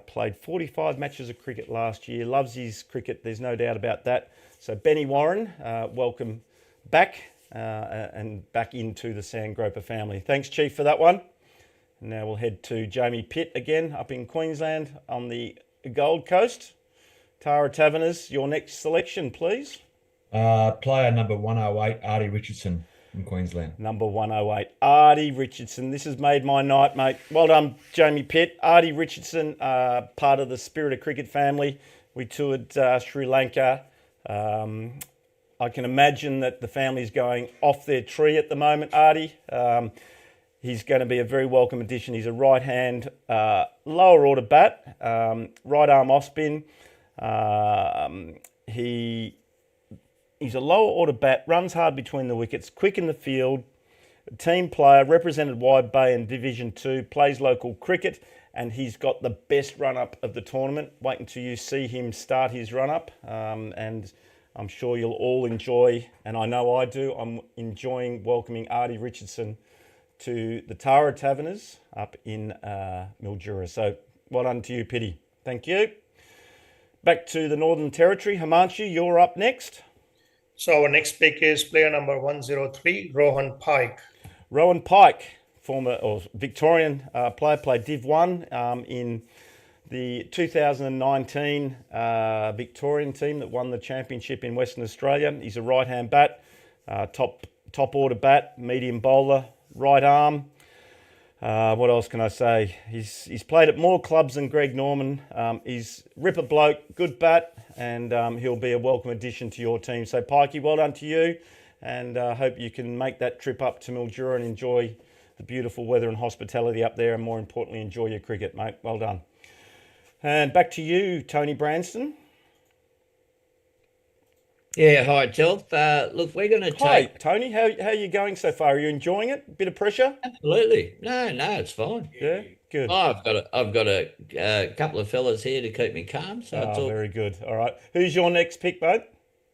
Played 45 matches of cricket last year. Loves his cricket. There's no doubt about that. So Benny Warren, welcome back and back into the Sandgroper family. Thanks, Chief, for that one. Now we'll head to Jamie Pitt again up in Queensland on the Gold Coast. Tara Taverners, your next selection, please. Player number 108, Artie Richardson from Queensland. Number 108, Artie Richardson. This has made my night, mate. Well done, Jamie Pitt. Artie Richardson, part of the Spirit of Cricket family. We toured Sri Lanka. I can imagine that the family's going off their tree at the moment, Artie. He's going to be a very welcome addition. He's a right-hand, lower order bat, right arm off spin. He's a lower order bat, runs hard between the wickets, quick in the field, team player, represented Wide Bay in Division 2, plays local cricket, and he's got the best run-up of the tournament. Wait until you see him start his run-up, and I'm sure you'll all enjoy, and I know I do, I'm enjoying welcoming Artie Richardson to the Tara Taverners up in Mildura. So well done to you, Pity. Thank you. Back to the Northern Territory. Himanshu, you're up next. So our next pick is player number 103, Rohan Pike. Rohan Pike, former or Victorian player, played Div 1 in the 2019 Victorian team that won the championship in Western Australia. He's a right-hand bat, top order bat, medium bowler, right arm. What else can I say? He's played at more clubs than Greg Norman. He's ripper bloke, good bat, and he'll be a welcome addition to your team. So Pikey, well done to you, and hope you can make that trip up to Mildura and enjoy the beautiful weather and hospitality up there, and more importantly, enjoy your cricket, mate. Well done. And back to you, Tony Branston. Yeah, hi, Telf. Look, we're going to Hi, take... Tony. How are you going so far? Are you enjoying it? Bit of pressure? Absolutely. No, it's fine. Yeah, good. Oh, I've got a couple of fellas here to keep me calm. So I thought, very good. All right. Who's your next pick, mate?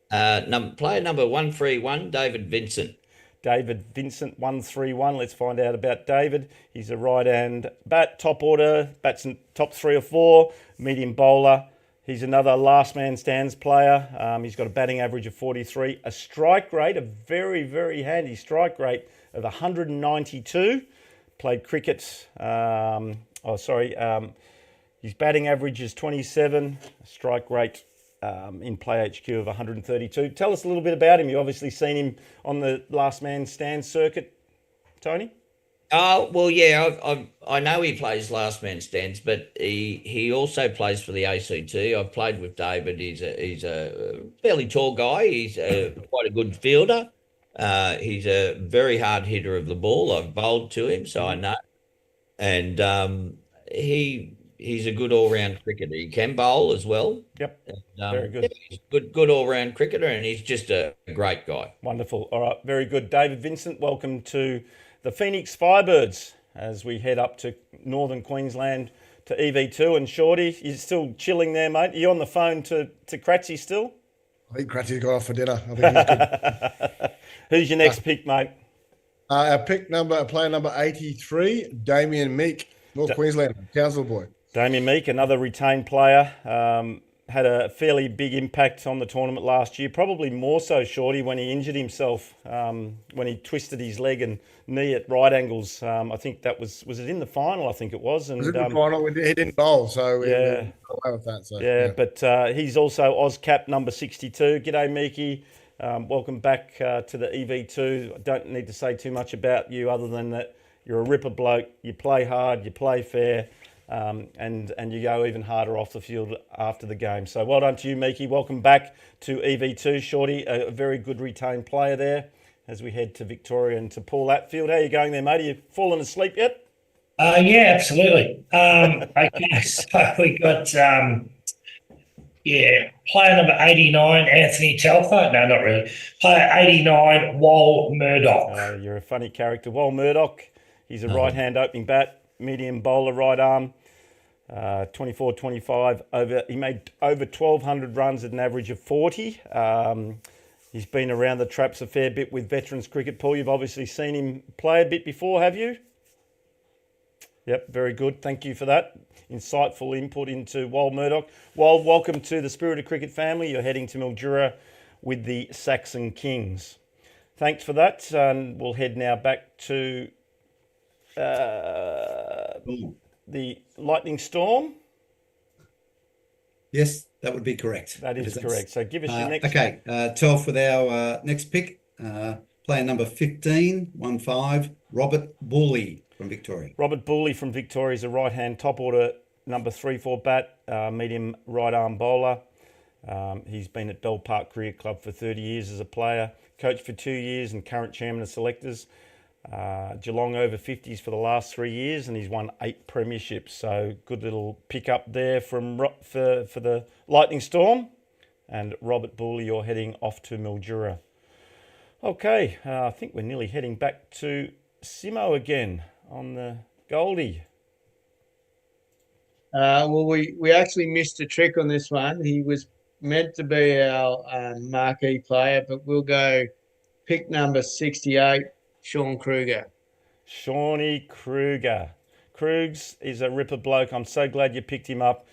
player number 131, David Vincent. David Vincent, 131. Let's find out about David. He's a right-hand bat, top order, bats in top 3 or 4, medium bowler. He's another last man stands player. He's got a batting average of 43, a strike rate, a very, very handy strike rate of 192. Played cricket. His batting average is 27, a strike rate in Play HQ of 132. Tell us a little bit about him. You've obviously seen him on the last man stand circuit, Tony. Well, yeah, I know he plays last man stands, but he also plays for the ACT. I've played with David. He's a fairly tall guy. He's quite a good fielder. He's a very hard hitter of the ball. I've bowled to him, so I know. And he's a good all-round cricketer. He can bowl as well. Yep, And, very good. Yeah, he's a good all-round cricketer, and he's just a great guy. Wonderful. All right, very good. David Vincent, welcome to the Phoenix Firebirds as we head up to northern Queensland to EV2. And Shorty, you're still chilling there, mate. Are you on the phone to Kratzy still? I think Kratzy's gone off for dinner. I think he's good. Who's your next pick, mate? Player number 83, Damien Meek, North Queensland, Townsville boy. Damien Meek, another retained player, had a fairly big impact on the tournament last year, probably more so, Shorty, when he injured himself, when he twisted his leg and knee at right angles. I think that was it in the final, I think it was. And, was it the final? He didn't bowl, so yeah. Away with that, so, yeah, but he's also Oz cap number 62. G'day, Meekie. Welcome back to the EV2. I don't need to say too much about you other than that you're a ripper bloke. You play hard, you play fair, and you go even harder off the field after the game. So well done to you, Meekie. Welcome back to EV2. Shorty, a very good retained player there as we head to Victoria and to Paul Atfield. How are you going there, mate? Are you fallen asleep yet? Yeah, absolutely. Okay, so we got player number 89, Anthony Telfer. No, not really. Player 89, Wal Murdoch. You're a funny character. Wal Murdoch, he's a right-hand opening bat, medium bowler, right arm, 24-25. He made over 1,200 runs at an average of 40. He's been around the traps a fair bit with veterans cricket. Paul, you've obviously seen him play a bit before, have you? Yep, very good. Thank you for that. Insightful input into Wal Murdoch. Wal, welcome to the Spirit of Cricket family. You're heading to Mildura with the Saxon Kings. Thanks for that. We'll head now back to the Lightning Storm. Yes, that would be correct. That is correct. So give us your next... Okay, 12 with our next pick. Player number 15, 1-5, Robert Booley from Victoria. Robert Booley from Victoria is a right-hand top order number 3-4 bat, medium right arm bowler. He's been at Bell Park Cricket Club for 30 years as a player, coached for 2 years and current chairman of selectors. Geelong over 50s for the last 3 years, and he's won 8 premierships. So good little pick up there from for the Lightning Storm. And Robert Booley, you're heading off to Mildura. Okay, I think we're nearly heading back to Simo again on the Goldie. Well, we actually missed a trick on this one. He was meant to be our marquee player, but we'll go pick number 68, Sean Kruger. Shawnee Kruger. Krugs is a ripper bloke. I'm so glad you picked him up.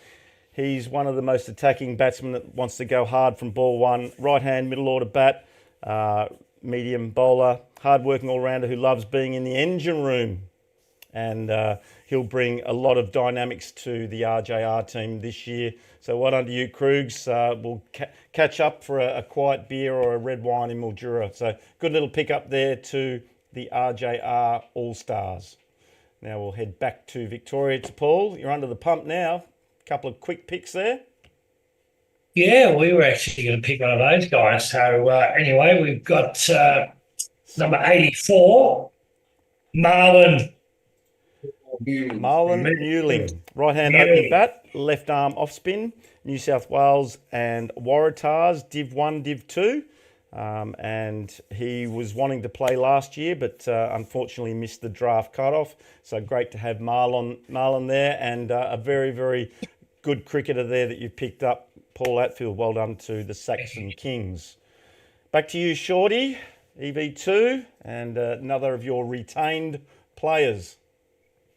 He's one of the most attacking batsmen that wants to go hard from ball one. Right-hand middle order bat, medium bowler, hard-working all-rounder who loves being in the engine room. And he'll bring a lot of dynamics to the RJR team this year. So well done to you, Krugs. We'll catch up for a quiet beer or a red wine in Mildura. So good little pick up there to the RJR Allstars. Now we'll head back to Victoria to Paul. You're under the pump now. A couple of quick picks there. Yeah, we were actually going to pick one of those guys. So anyway, we've got number 84, Marlon Newling, right-hand opening bat, left arm off spin, New South Wales and Waratahs, Div 1, Div 2. And he was wanting to play last year, but unfortunately missed the draft cutoff. So great to have Marlon there, and a very, very good cricketer there that you picked up, Paul Atfield. Well done to the Saxon Kings. Back to you, Shorty, EV2, and another of your retained players.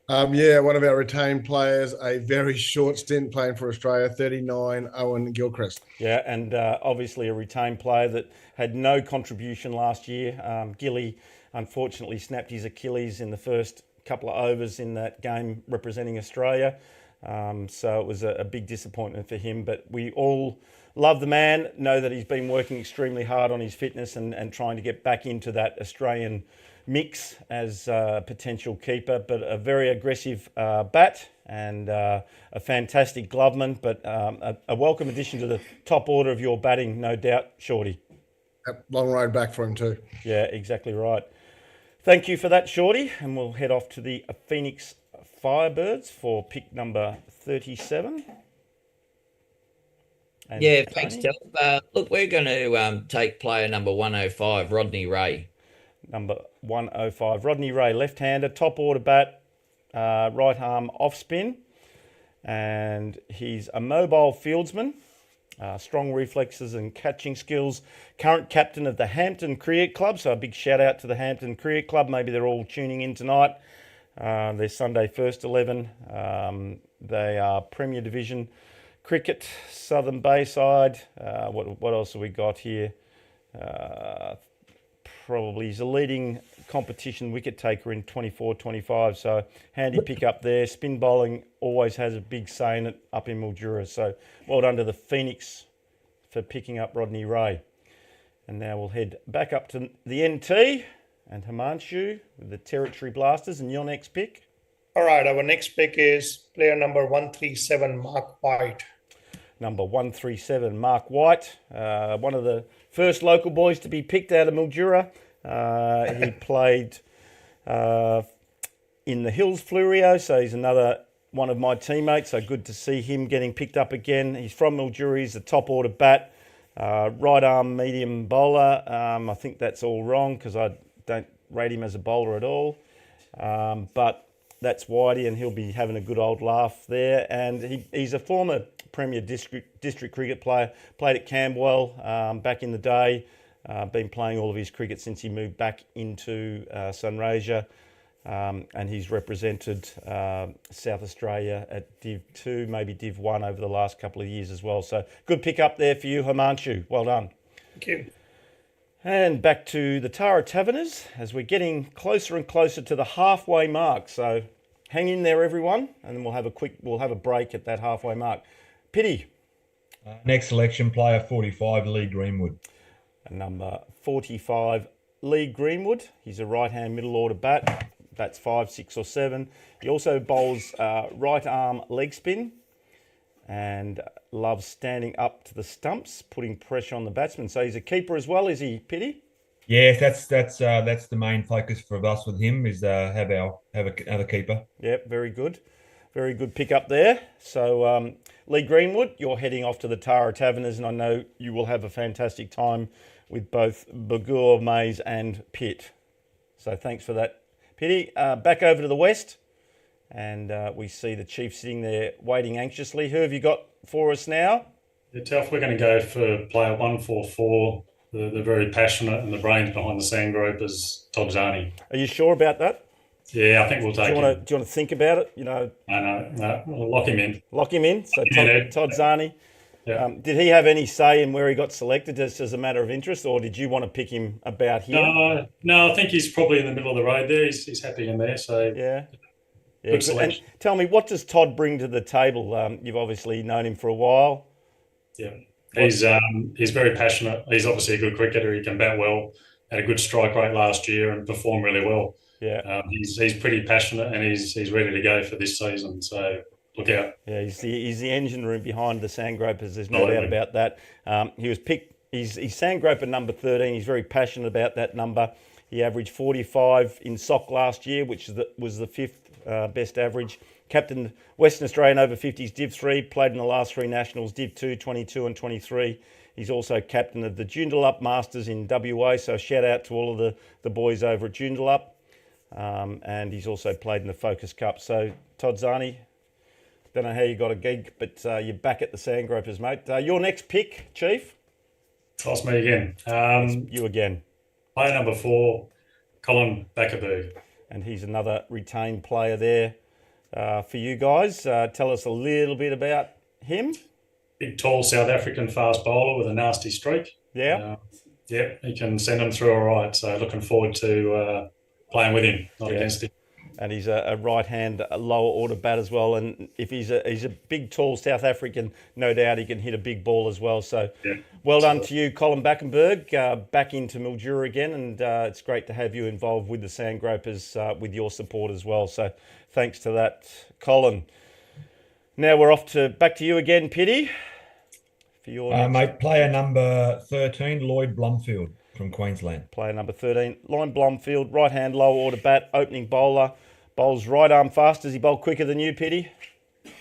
One of our retained players, a very short stint playing for Australia, 39, Owen Gilchrist. Yeah, and obviously a retained player that had no contribution last year. Gilly unfortunately snapped his Achilles in the first couple of overs in that game representing Australia. So it was a big disappointment for him. But we all love the man, know that he's been working extremely hard on his fitness and trying to get back into that Australian mix as a potential keeper, but a very aggressive bat and a fantastic gloveman, but a welcome addition to the top order of your batting, no doubt, Shorty. Long road back for him too. Yeah, exactly right. Thank you for that, Shorty, and we'll head off to the Phoenix Firebirds for pick number 37. And yeah, thanks, Tel. Look, we're going to take player number 105, Rodney Ray. Number 105, Rodney Ray, left-hander, top order bat, right arm off spin, and he's a mobile fieldsman, strong reflexes and catching skills. Current captain of the Hampton Cricket Club, so a big shout out to the Hampton Cricket Club. Maybe they're all tuning in tonight. They're Sunday first 11. They are Premier Division Cricket, Southern Bayside. What else have we got here? Probably he's a leading competition wicket taker in 24-25, so handy pick up there. Spin bowling always has a big say in it up in Mildura, so well done to the Phoenix for picking up Rodney Ray. And now we'll head back up to the NT and Himanshu with the Territory Blasters. And your next pick? All right, our next pick is player number 137, Mark White. Number 137, Mark White, one of the first local boys to be picked out of Mildura. He played in the Hills Flurio, so he's another one of my teammates. So good to see him getting picked up again. He's from Mildura. He's a top order bat, right arm medium bowler. I think that's all wrong because I don't rate him as a bowler at all. But that's Whitey, and he'll be having a good old laugh there. And he's a former Premier District cricket player. Played at Camberwell back in the day. Been playing all of his cricket since he moved back into Sunraysia. And he's represented South Australia at Div 2, maybe Div 1 over the last couple of years as well. So good pick up there for you, Himanshu. Well done. Thank you. And back to the Tara Taverners as we're getting closer and closer to the halfway mark. So hang in there, everyone, and then we'll have a break at that halfway mark. Pity. Next selection, player 45, Lee Greenwood. Number 45, Lee Greenwood. He's a right-hand middle order bat. That's 5, 6 or 7. He also bowls right arm leg spin and loves standing up to the stumps, putting pressure on the batsman. So he's a keeper as well, is he, Pity? Yeah, that's the main focus for us with him is have a keeper. Yep, very good pick up there. So Lee Greenwood, you're heading off to the Tara Taverners, and I know you will have a fantastic time with both Bagur, Mays and Pitt. So thanks for that, Pity. Back over to the west. And we see the Chief sitting there waiting anxiously. Who have you got for us now? Yeah, Telf, we're going to go for player 144, the very passionate and the brains behind the sand group is Todd Zani. Are you sure about that? Yeah, I think we'll take him. Do you want to think about it? No, we'll lock him in. Lock him in? So Todd Zani. Yeah. Did he have any say in where he got selected just as a matter of interest, or did you want to pick him about here? No, I think he's probably in the middle of the road there. He's happy in there, so... Yeah. And tell me, what does Todd bring to the table? You've obviously known him for a while. Yeah, he's very passionate. He's obviously a good cricketer. He can bat well. Had a good strike rate last year and performed really well. Yeah, he's pretty passionate and he's ready to go for this season. So look out. Yeah, he's the engine room behind the Sandgropers. There's no doubt about that. He was picked. He's Sandgroper number 13. He's very passionate about that number. He averaged 45 in SOC last year, which was the fifth best average. Captain Western Australian over 50s Div 3, played in the last 3 nationals, Div 2, 22 and 23. He's also captain of the Joondalup Masters in WA, so shout out to all of the boys over at Joondalup. And he's also played in the Focus Cup. So Todd Zani, don't know how you got a gig, but you're back at the Sandgropers, mate. Your next pick, Chief? That's me again. You again. Player number 4, Colin Backerberg. And he's another retained player there for you guys. Tell us a little bit about him. Big, tall South African fast bowler with a nasty streak. Yeah. He can send them through all right. So looking forward to playing with him, not against him. And he's a right-hand lower order bat as well. And if he's a big, tall South African, no doubt he can hit a big ball as well. So well done to you, Colin Backenberg, back into Mildura again. And it's great to have you involved with the Sandgropers with your support as well. So thanks to that, Colin. Now we're off back to you again, Pity. For your mate, player number 13, Lloyd Blumfield from Queensland. Player number 13, Lloyd Blumfield, right-hand lower order bat, opening bowler. Bowls right arm fast. Does he bowl quicker than you, Pity?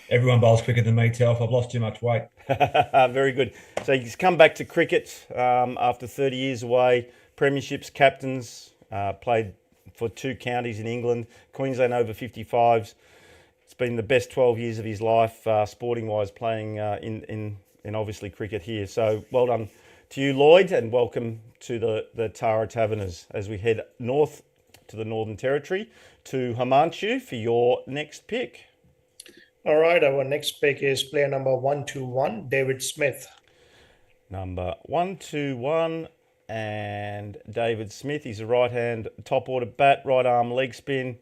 Everyone bowls quicker than me, Telf. I've lost too much weight. Very good. So he's come back to cricket after 30 years away. Premierships, captains, played for 2 counties in England, Queensland over 55s. It's been the best 12 years of his life, sporting-wise, playing in obviously cricket here. So well done to you, Lloyd, and welcome to the Tara Taverners as we head north to the Northern Territory to Himanshu for your next pick. All right, our next pick is player number 121, David Smith. Number 121 and David Smith. He's a right-hand top order bat, right arm leg spin.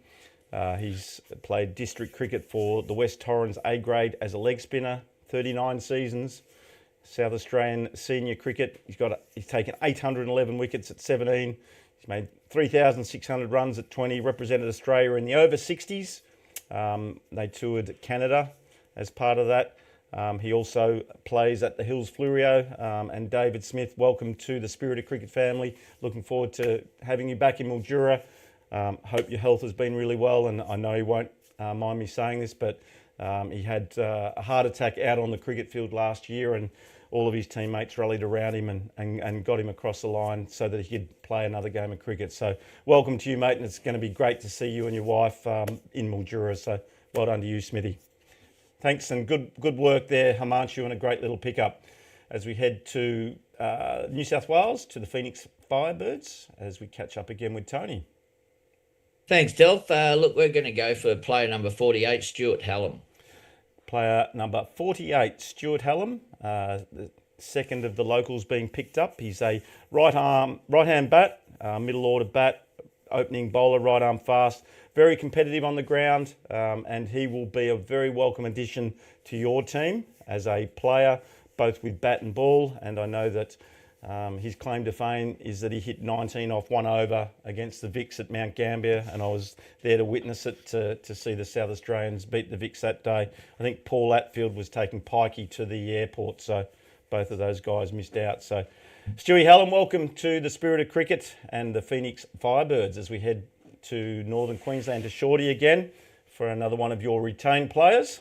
He's played district cricket for the West Torrens A grade as a leg spinner, 39 seasons. South Australian senior cricket. He's taken 811 wickets at 17. He's made 3,600 runs at 20. Represented Australia in the over 60s. They toured Canada as part of that. He also plays at the Hills Flurio. And David Smith, welcome to the Spirit of Cricket family. Looking forward to having you back in Mildura. Hope your health has been really well, and I know you won't mind me saying this, but he had a heart attack out on the cricket field last year, and all of his teammates rallied around him and got him across the line so that he could play another game of cricket. So welcome to you, mate, and it's going to be great to see you and your wife in Mildura. So well done to you, Smithy. Thanks, and good work there, Himanshu, and a great little pickup as we head to New South Wales, to the Phoenix Firebirds, as we catch up again with Tony. Thanks, Delph. Look, we're going to go for player number 48, Stuart Hallam. Player number 48, Stuart Hallam, the second of the locals being picked up. He's a right-hand bat, middle order bat, opening bowler, right arm fast, very competitive on the ground, and he will be a very welcome addition to your team as a player, both with bat and ball. And I know that his claim to fame is that he hit 19 off 1 over against the Vicks at Mount Gambier, and I was there to witness it, to see the South Australians beat the Vicks that day. I think Paul Atfield was taking Pikey to the airport, so both of those guys missed out. So Stewie Hallam, welcome to the Spirit of Cricket and the Phoenix Firebirds as we head to Northern Queensland to Shorty again for another one of your retained players.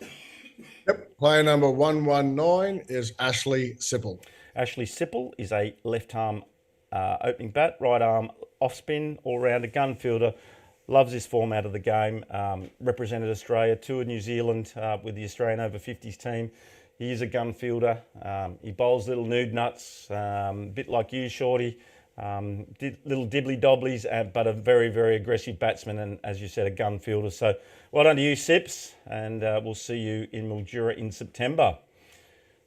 Yep. Player number 119 is Ashley Sipple. Ashley Sipple is a left-arm opening bat, right-arm off-spin, all-rounder gun fielder. Loves this format of the game. Represented Australia, toured New Zealand with the Australian over-50s team. He is a gun fielder. He bowls little nude nuts, a bit like you, Shorty. Little dibbly-dobblies, but a very, very aggressive batsman, and as you said, a gun fielder. So well done to you, Sips, and we'll see you in Mildura in September.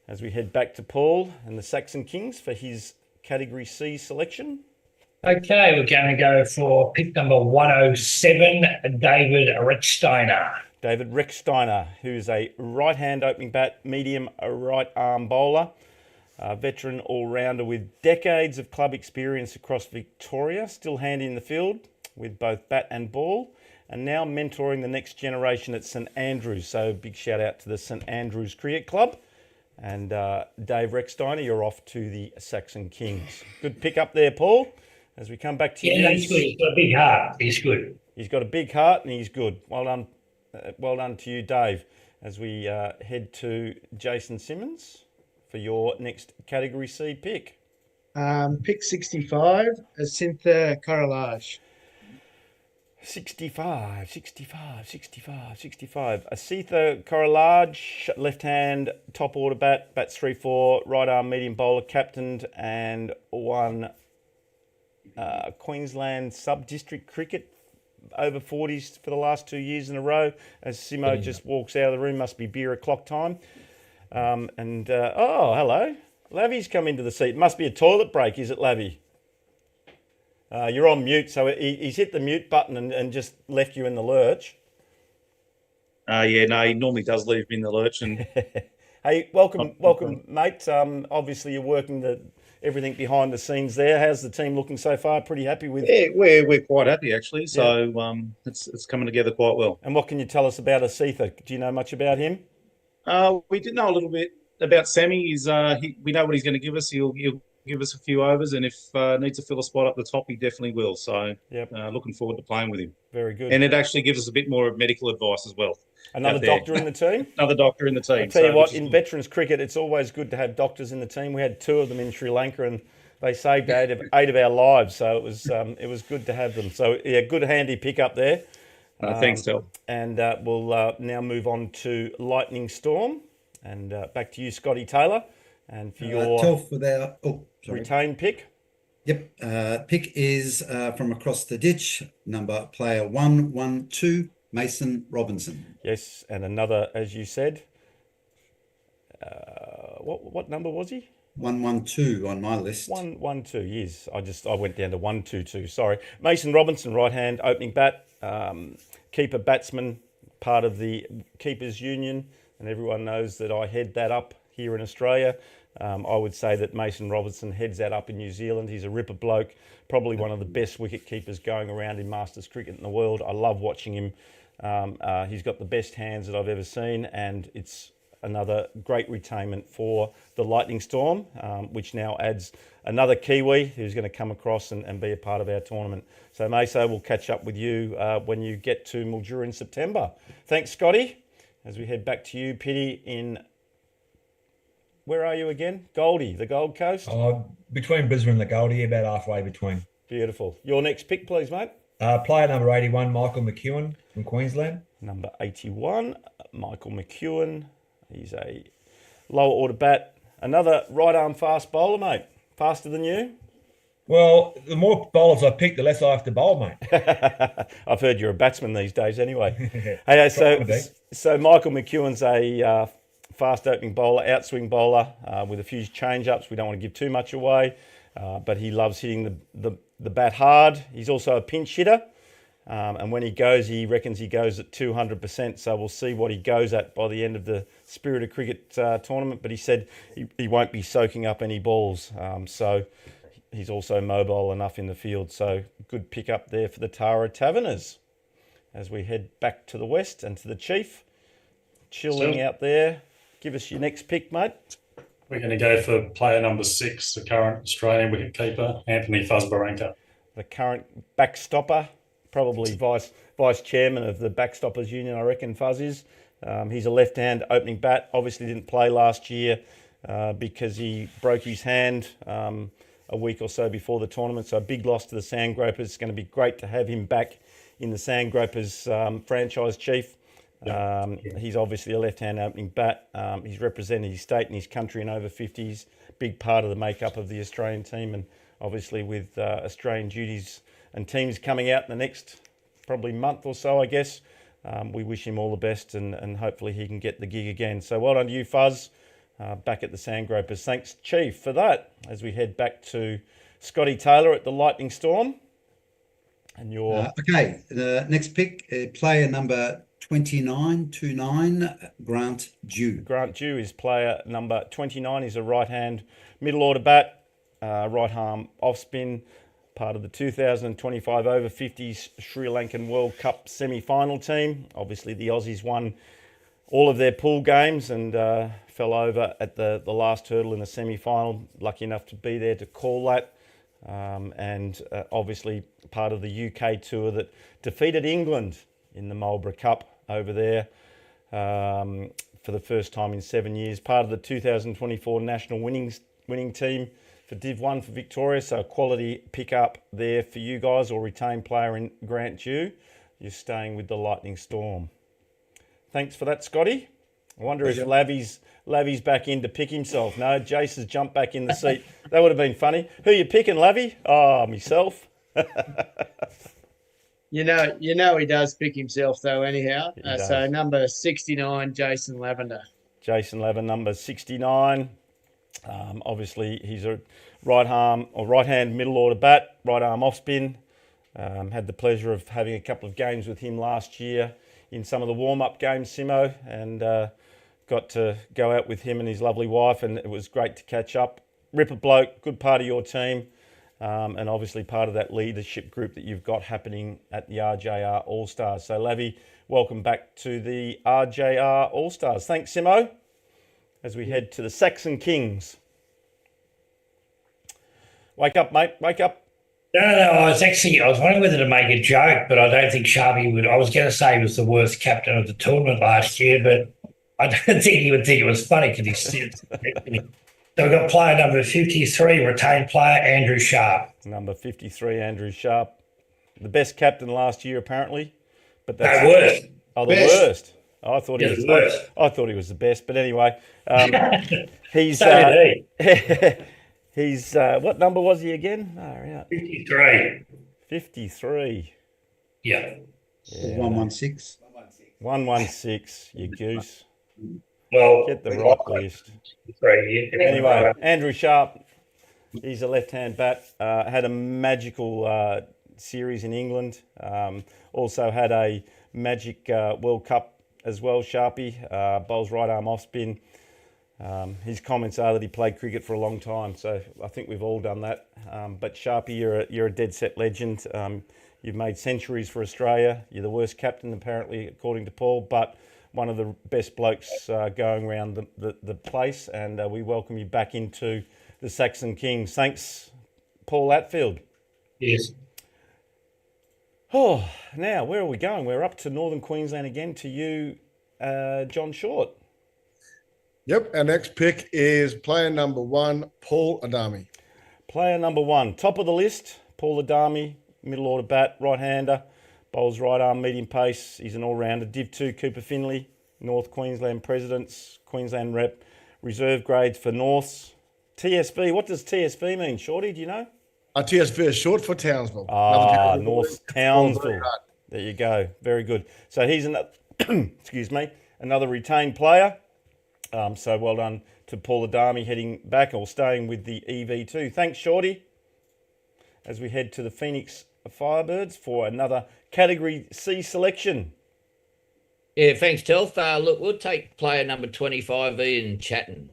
As we head back to Paul and the Saxon Kings for his Category C selection. Okay, we're going to go for pick number 107, David Recksteiner. David Recksteiner, who's a right-hand opening bat, medium right-arm bowler, a veteran all-rounder with decades of club experience across Victoria, still handy in the field with both bat and ball, and now mentoring the next generation at St Andrews. So big shout-out to the St Andrews Cricket Club. And Dave Recksteiner, you're off to the Saxon Kings. Good pick up there, Paul. As we come back to you. Yeah, he's good. He's got a big heart. He's good. He's got a big heart and he's good. Well done to you, Dave. As we head to Jason Simmons for your next Category C pick. Pick 65, Asintha Karalaj. 65. Asitha Korolaj, left-hand top order bat, bats 3-4, right arm medium bowler, captained and won Queensland sub-district cricket over 40s for the last 2 years in a row. As Simo just walks out of the room, must be beer o'clock time. Oh, hello. Lavi's come into the seat. Must be a toilet break, is it, Lavi? You're on mute, so he's hit the mute button and just left you in the lurch. Yeah, no, he normally does leave me in the lurch. And hey, welcome, mate. Obviously, you're working everything behind the scenes there. How's the team looking so far? Pretty happy with? Yeah, we're quite happy actually. So it's coming together quite well. And what can you tell us about Asitha? Do you know much about him? We did know a little bit about Sammy. We know what he's going to give us. He'll give us a few overs, and if needs to fill a spot up the top, he definitely will. So looking forward to playing with him. Very good. And it actually gives us a bit more medical advice as well. Another doctor in the team? Another doctor in the team. I tell you what, in veterans cricket, it's always good to have doctors in the team. We had 2 of them in Sri Lanka, and they saved 8 of our lives. So it was good to have them. So yeah, good handy pick up there. Thanks, Tel. And we'll now move on to Lightning Storm, and back to you, Scotty Taylor, and for your retained pick. Yep. Pick is from across the ditch, player 112, Mason Robinson. Yes, and another, as you said, what number was he? 112 on my list. 112, yes. I went down to 122, sorry. Mason Robinson, right hand, opening bat, keeper batsman, part of the Keepers Union, and everyone knows that I head that up here in Australia. I would say that Mason Robertson heads that up in New Zealand. He's a ripper bloke, probably one of the best wicket keepers going around in Masters cricket in the world. I love watching him. He's got the best hands that I've ever seen, and it's another great retainment for the Lightning Storm, which now adds another Kiwi who's going to come across and be a part of our tournament. So, Maso, we'll catch up with you when you get to Mildura in September. Thanks, Scotty. As we head back to you, Pity, in... Where are you again? Goldie, the Gold Coast? Between Brisbane and the Goldie, about halfway between. Beautiful. Your next pick, please, mate. Player number 81, Michael McEwen from Queensland. Number 81, Michael McEwen. He's a lower order bat. Another right arm fast bowler, mate. Faster than you? Well, the more bowlers I pick, the less I have to bowl, mate. I've heard you're a batsman these days anyway. Hey, so Michael McEwen's a fast opening bowler, outswing bowler with a few change-ups. We don't want to give too much away, but he loves hitting the bat hard. He's also a pinch hitter. And when he goes, he reckons he goes at 200%. So we'll see what he goes at by the end of the Spirit of Cricket tournament. But he said he won't be soaking up any balls. So he's also mobile enough in the field. So good pick up there for the Tara Taverners. As we head back to the west and to the Chief. Chilling out there. Give us your next pick, mate. We're going to go for player number 6, the current Australian wicketkeeper, Anthony Fuzbaranka. The current backstopper. Probably vice chairman of the Backstoppers Union, I reckon Fuzz is. He's a left-hand opening bat. Obviously didn't play last year because he broke his hand a week or so before the tournament. So a big loss to the Sandgropers. It's going to be great to have him back in the Sandgropers franchise, Chief. He's obviously a left-hand opening bat. He's represented his state and his country in over 50s. Big part of the makeup of the Australian team, and obviously with Australian duties and teams coming out in the next probably month or so, I guess. We wish him all the best and hopefully he can get the gig again. So well done to you, Fuzz, back at the Sandgropers. Thanks, Chief, for that. As we head back to Scotty Taylor at the Lightning Storm. And your... Okay, the next pick, player number 29, Grant Dew. Grant Dew is player number 29. He's a right-hand middle order bat, right arm off spin. Part of the 2025 over 50s Sri Lankan World Cup semi-final team. Obviously, the Aussies won all of their pool games and fell over at the last hurdle in the semi-final. Lucky enough to be there to call that. And obviously, part of the UK tour that defeated England in the Marlborough Cup over there for the first time in 7 years. Part of the 2024 national winning team for Div 1 for Victoria, so a quality pick-up there for you guys, or retained player in Grant Dew. You're staying with the Lightning Storm. Thanks for that, Scotty. I wonder if Lavy's back in to pick himself. No, Jace has jumped back in the seat. That would have been funny. Who you picking, Lavy? Oh, myself. You know he does pick himself, though, anyhow. So number 69, Jason Lavender. Jason Lavender, number 69. Obviously, he's a right-hand middle order bat, right arm off spin. Had the pleasure of having a couple of games with him last year in some of the warm-up games, Simo, and got to go out with him and his lovely wife, and it was great to catch up. Ripper bloke, good part of your team, and obviously part of that leadership group that you've got happening at the RJR Allstars. So, Lavy, welcome back to the RJR Allstars. Thanks, Simo. As we head to the Saxon Kings. Wake up, mate. Wake up. No, I was wondering whether to make a joke, but I don't think Sharpie would. I was going to say he was the worst captain of the tournament last year, but I don't think he would think it was funny because he's so we've got player number 53, retained player, Andrew Sharp. Number 53, Andrew Sharp. The best captain last year, apparently. But that's worst. Oh, the worst. I thought he was the best, but anyway, he's he's what number was he again? Oh, yeah. 53. 53. Yeah. 116. 116. You goose. Well, get the right list. Anyway, Andrew Sharp. He's a left-hand bat. Had a magical series in England. Also had a magic World Cup as well, Sharpie. Bowls right arm off spin. His comments are that he played cricket for a long time, so I think we've all done that. But Sharpie, you're a dead set legend. You've made centuries for Australia. You're the worst captain, apparently, according to Paul, but one of the best blokes going around the place, and we welcome you back into the Saxon Kings. Thanks, Paul Atfield. Yes. Oh, now, where are we going? We're up to Northern Queensland again, to you, John Short. Yep, our next pick is player number 1, Paul Adami. Player number 1, top of the list, Paul Adami, middle order bat, right-hander, bowls right arm, medium pace. He's an all-rounder. Div 2, Cooper Finley, North Queensland Presidents, Queensland rep, reserve grades for Norths. TSV, what does TSV mean, Shorty, do you know? TSV is short for Townsville. North Townsville. There you go, very good. So he's another, excuse me, another retained player. So well done to Paul Adami heading back or staying with the EV2. Thanks, Shorty. As we head to the Phoenix Firebirds for another Category C selection. Yeah, thanks, Telf. Look, we'll take player number 25, Ian Chatton.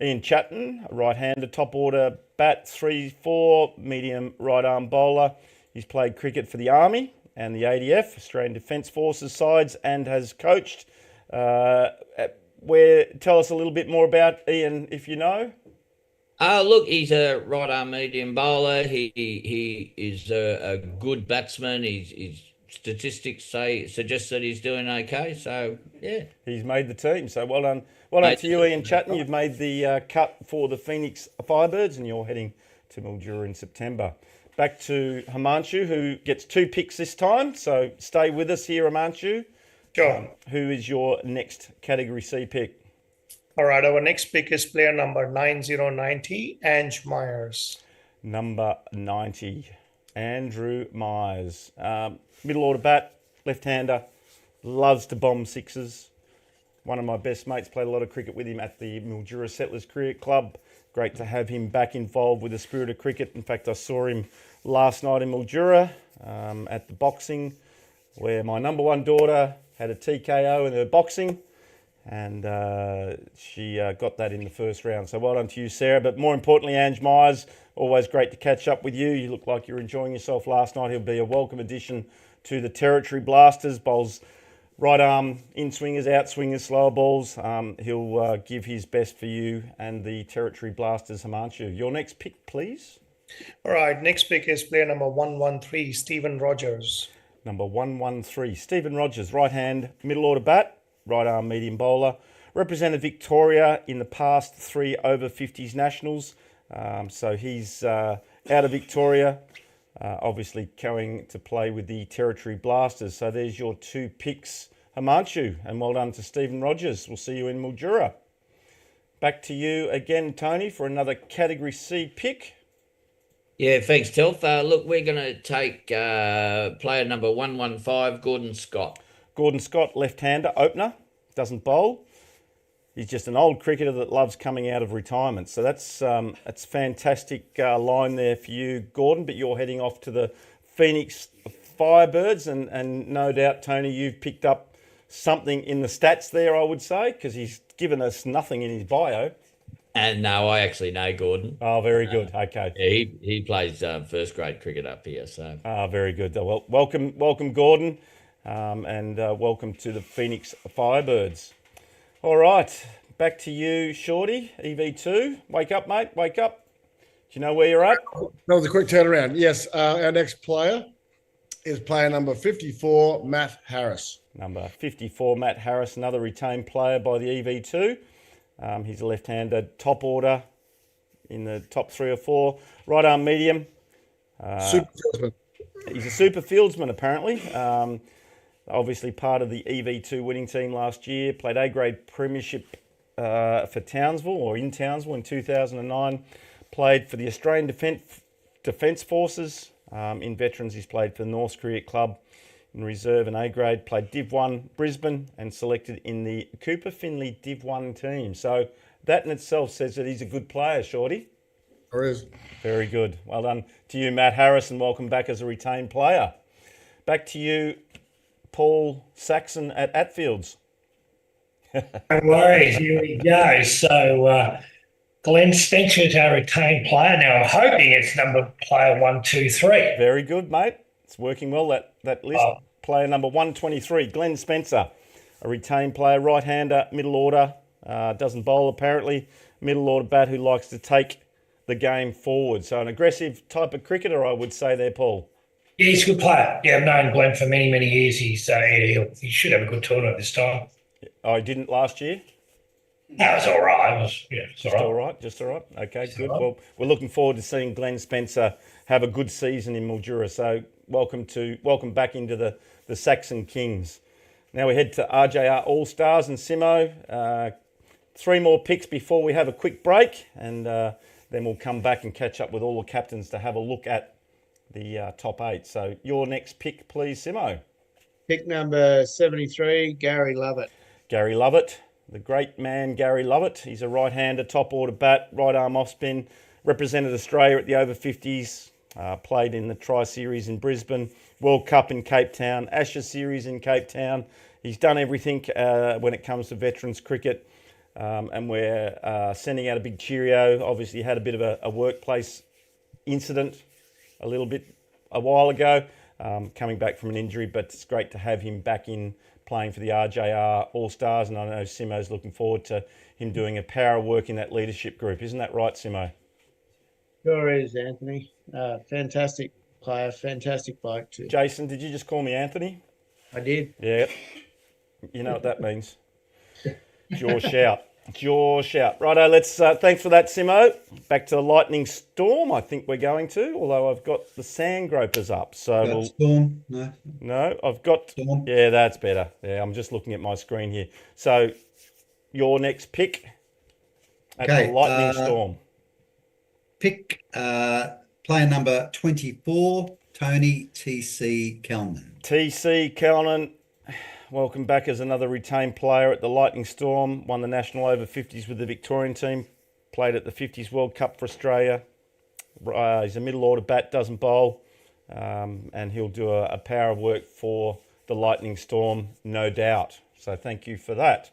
Ian Chatton, a right-hander, top order bat, 3-4, medium right-arm bowler. He's played cricket for the Army and the ADF, Australian Defence Forces sides, and has coached. Tell us a little bit more about Ian, if you know. Look, he's a right arm medium bowler. He is a good batsman. His statistics suggest that he's doing okay. So yeah, he's made the team. So well done to you, Ian Chatton. You've made the cut for the Phoenix Firebirds, and you're heading to Mildura in September. Back to Himanshu, who gets 2 picks this time. So stay with us here, Himanshu. Sure. Who is your next Category C pick? All right, our next pick is player number 9090, Ange Myers. Number 90, Andrew Myers. Middle order bat, left-hander, loves to bomb sixes. One of my best mates, played a lot of cricket with him at the Mildura Settlers Cricket Club. Great to have him back involved with the spirit of cricket. In fact, I saw him last night in Mildura at the boxing, where my number 1 daughter had a TKO in her boxing, and she got that in the first round. So well done to you, Sarah. But more importantly, Ange Myers, always great to catch up with you. You look like you're enjoying yourself last night. He'll be a welcome addition to the Territory Blasters. Bowls right arm, in swingers, out swingers, slower balls. He'll give his best for you and the Territory Blasters, Himanshu. Your next pick, please. All right, next pick is player number 113, Stephen Rogers. Number 113, Stephen Rogers, right hand, middle order bat, right arm medium bowler. Represented Victoria in the past 3 over 50s nationals. So he's out of Victoria, obviously going to play with the Territory Blasters. So there's your 2 picks, Himanshu, and well done to Stephen Rogers. We'll see you in Mildura. Back to you again, Tony, for another Category C pick. Yeah, thanks, Telf. Look, we're going to take player number 115, Gordon Scott. Gordon Scott, left-hander, opener, doesn't bowl. He's just an old cricketer that loves coming out of retirement. So that's fantastic line there for you, Gordon. But you're heading off to the Phoenix Firebirds, and no doubt, Tony, you've picked up something in the stats there, I would say, because he's given us nothing in his bio. And no, I actually know Gordon. Oh, very good. Okay. Yeah, he plays first grade cricket up here. So. Very good. Well, welcome, Gordon, and welcome to the Phoenix Firebirds. All right, back to you, Shorty. EV2, wake up, mate. Wake up. Do you know where you're at? That was a quick turnaround. Yes, our next player is player number 54, Matt Harris. Number 54, Matt Harris, another retained player by the EV2. He's a left-hander, top order in the top 3 or 4. Right arm medium. Super fieldsman. He's a super fieldsman, apparently. Obviously part of the EV2 winning team last year. Played A-grade premiership for Townsville, or in Townsville in 2009. Played for the Australian Defence Forces. In veterans, he's played for the North Cricket Club. In reserve and A-grade, played Div 1 Brisbane and selected in the Cooper Finley Div 1 team. So that in itself says that he's a good player, Shorty. There is. Very good. Well done to you, Matt Harris, and welcome back as a retained player. Back to you, Paul Saxon at Atfields. No worries. Here we go. So, Glenn Spencer is our retained player. Now, I'm hoping it's number player 123. Very good, mate. It's working well, that list. Player number 123, Glenn Spencer, a retained player, right-hander, middle order, doesn't bowl apparently, middle order bat who likes to take the game forward. So an aggressive type of cricketer, I would say there, Paul. Yeah, he's a good player. Yeah, I've known Glenn for many, many years. He should have a good tournament this time. Oh, he didn't last year? No, it's all right. It's all right. Just all right. Okay, just good. Right. Well, we're looking forward to seeing Glenn Spencer have a good season in Mildura. So welcome back into the Saxon Kings. Now we head to RJR Allstars and Simo. 3 more picks before we have a quick break, and then we'll come back and catch up with all the captains to have a look at the top 8. So your next pick, please, Simo. Pick number 73, Gary Lovett. Gary Lovett, the great man Gary Lovett. He's a right-hander, top order bat, right arm off spin. Represented Australia at the over 50s. Played in the Tri-Series in Brisbane, World Cup in Cape Town, Ashes Series in Cape Town. He's done everything when it comes to veterans cricket. And we're sending out a big cheerio. Obviously had a bit of a workplace incident a while ago, coming back from an injury, but it's great to have him back in playing for the RJR Allstars, and I know Simo's looking forward to him doing a power of work in that leadership group. Isn't that right, Simo? Sure is, Anthony. Fantastic player, fantastic bloke too. Jason, did you just call me Anthony? I did. Yeah. You know what that means. It's your shout. It's your shout. Righto, let's thanks for that, Simo. Back to the lightning storm, I think we're going to, although I've got the sand gropers up. So storm? No, I've got storm. Yeah, that's better. Yeah, I'm just looking at my screen here. So your next pick at the lightning storm. Pick player number 24, Tony TC Kellman. TC Kellman. Welcome back as another retained player at the Lightning Storm. Won the National Over 50s with the Victorian team. Played at the 50s World Cup for Australia. He's a middle order bat, doesn't bowl. And he'll do a power of work for the Lightning Storm, no doubt. So thank you for that.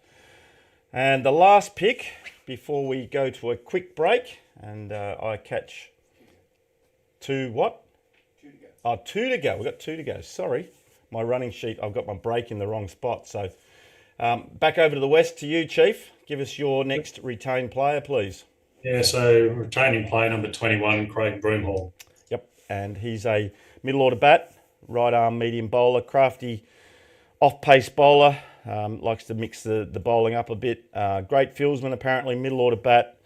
And the last pick, before we go to a quick break, and I catch 2 what? 2 to go. Oh, 2 to go. We've got 2 to go. Sorry. My running sheet, I've got my break in the wrong spot. So back over to the west to you, Chief. Give us your next retained player, please. Yeah, so retaining player number 21, Craig Broomhall. Yep, and he's a middle order bat, right arm medium bowler, crafty off-pace bowler, likes to mix the bowling up a bit. Great fieldsman, apparently, middle order bat,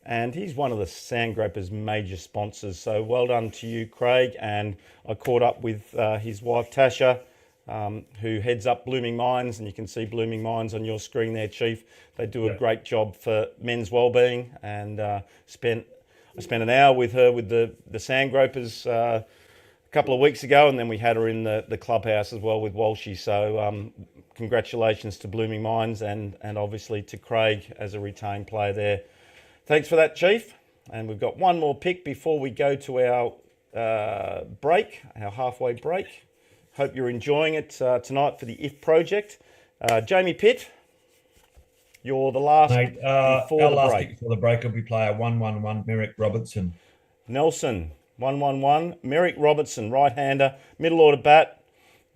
and he's one of the Sandgroper's major sponsors. So well done to you, Craig. And I caught up with his wife, Tasha, who heads up Blooming Minds, and you can see Blooming Minds on your screen there, Chief. They do a great job for men's wellbeing, and I spent an hour with her with the Sandgropers a couple of weeks ago, and then we had her in the clubhouse as well with Walshy. So congratulations to Blooming Minds and obviously to Craig as a retained player there. Thanks for that, Chief. And we've got one more pick before we go to our break, our halfway break. Hope you're enjoying it tonight for the IF project. Jamie Pitt, you're the last Mate, before our the last break. pick before the break will be player 111, Merrick Robertson. Nelson, 111. Merrick Robertson, right-hander, middle order bat,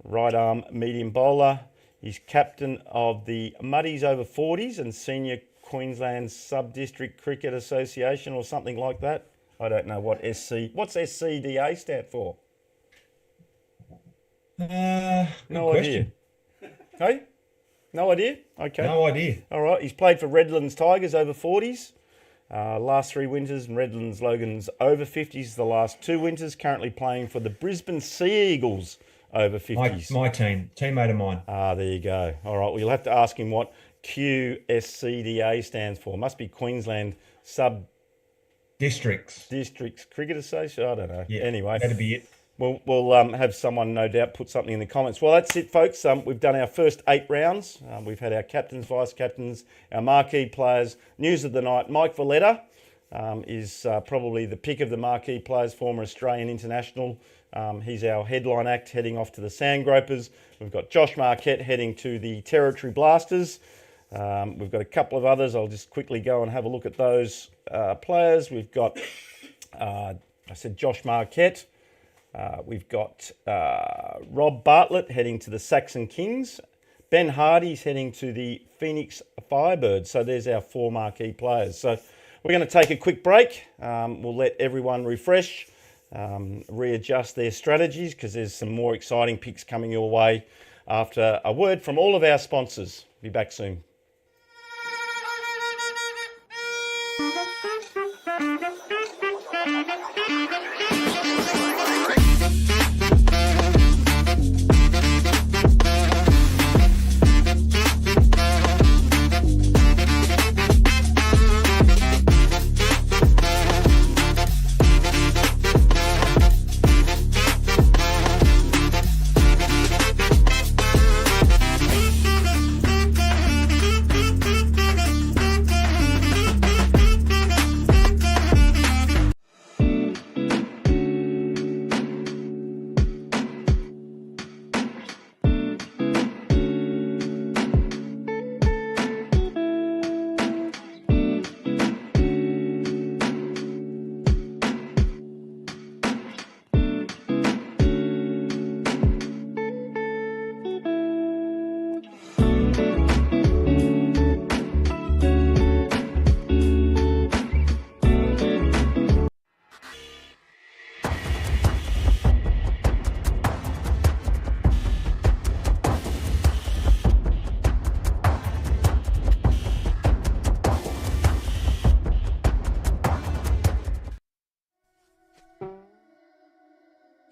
right arm medium bowler. He's captain of the Muddies over 40s and senior Queensland Sub-District Cricket Association or something like that. I don't know what's SCDA stand for. No idea. Hey? No idea? Okay. No idea. All right. He's played for Redlands Tigers over 40s. Last 3 winters, and Redlands Logans over 50s the last 2 winters. Currently playing for the Brisbane Sea Eagles over 50s. My teammate of mine. There you go. All right. Well, you'll have to ask him what QSCDA stands for. Must be Queensland Districts Cricket Association. I don't know. Yeah, anyway, that'd be it. We'll have someone no doubt put something in the comments. Well, that's it, folks. We've done our first 8 rounds. We've had our captains, vice captains, our marquee players. News of the night: Mike Valletta is probably the pick of the marquee players, former Australian international. He's our headline act heading off to the Sandgropers. We've got Josh Marquette heading to the Territory Blasters. We've got a couple of others. I'll just quickly go and have a look at those players. We've got, I said Josh Marquette. We've got Rob Bartlett heading to the Saxon Kings. Ben Hardy's heading to the Phoenix Firebirds. So there's our 4 marquee players. So we're going to take a quick break. We'll let everyone refresh, readjust their strategies, because there's some more exciting picks coming your way after a word from all of our sponsors. Be back soon.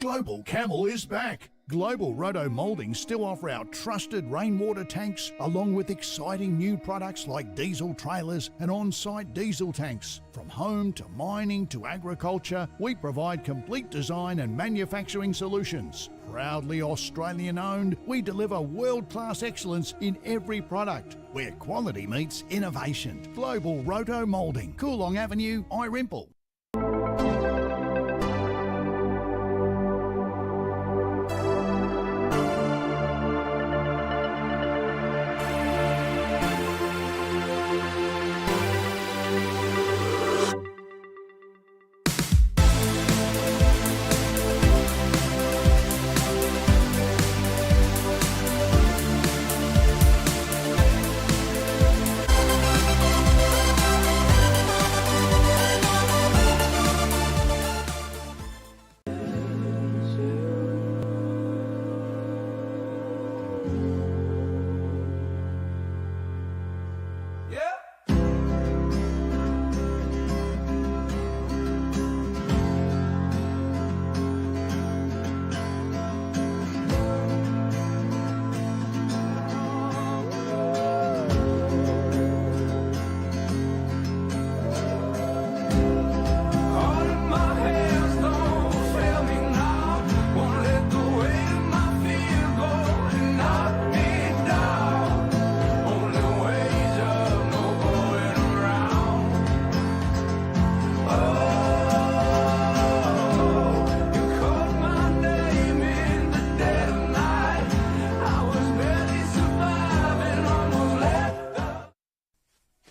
Global Camel is back. Global Roto Moulding still offer our trusted rainwater tanks, along with exciting new products like diesel trailers and on-site diesel tanks. From home to mining to agriculture, we provide complete design and manufacturing solutions. Proudly Australian owned, we deliver world-class excellence in every product, where quality meets innovation. Global Roto Moulding, Coolong Avenue, Irimple.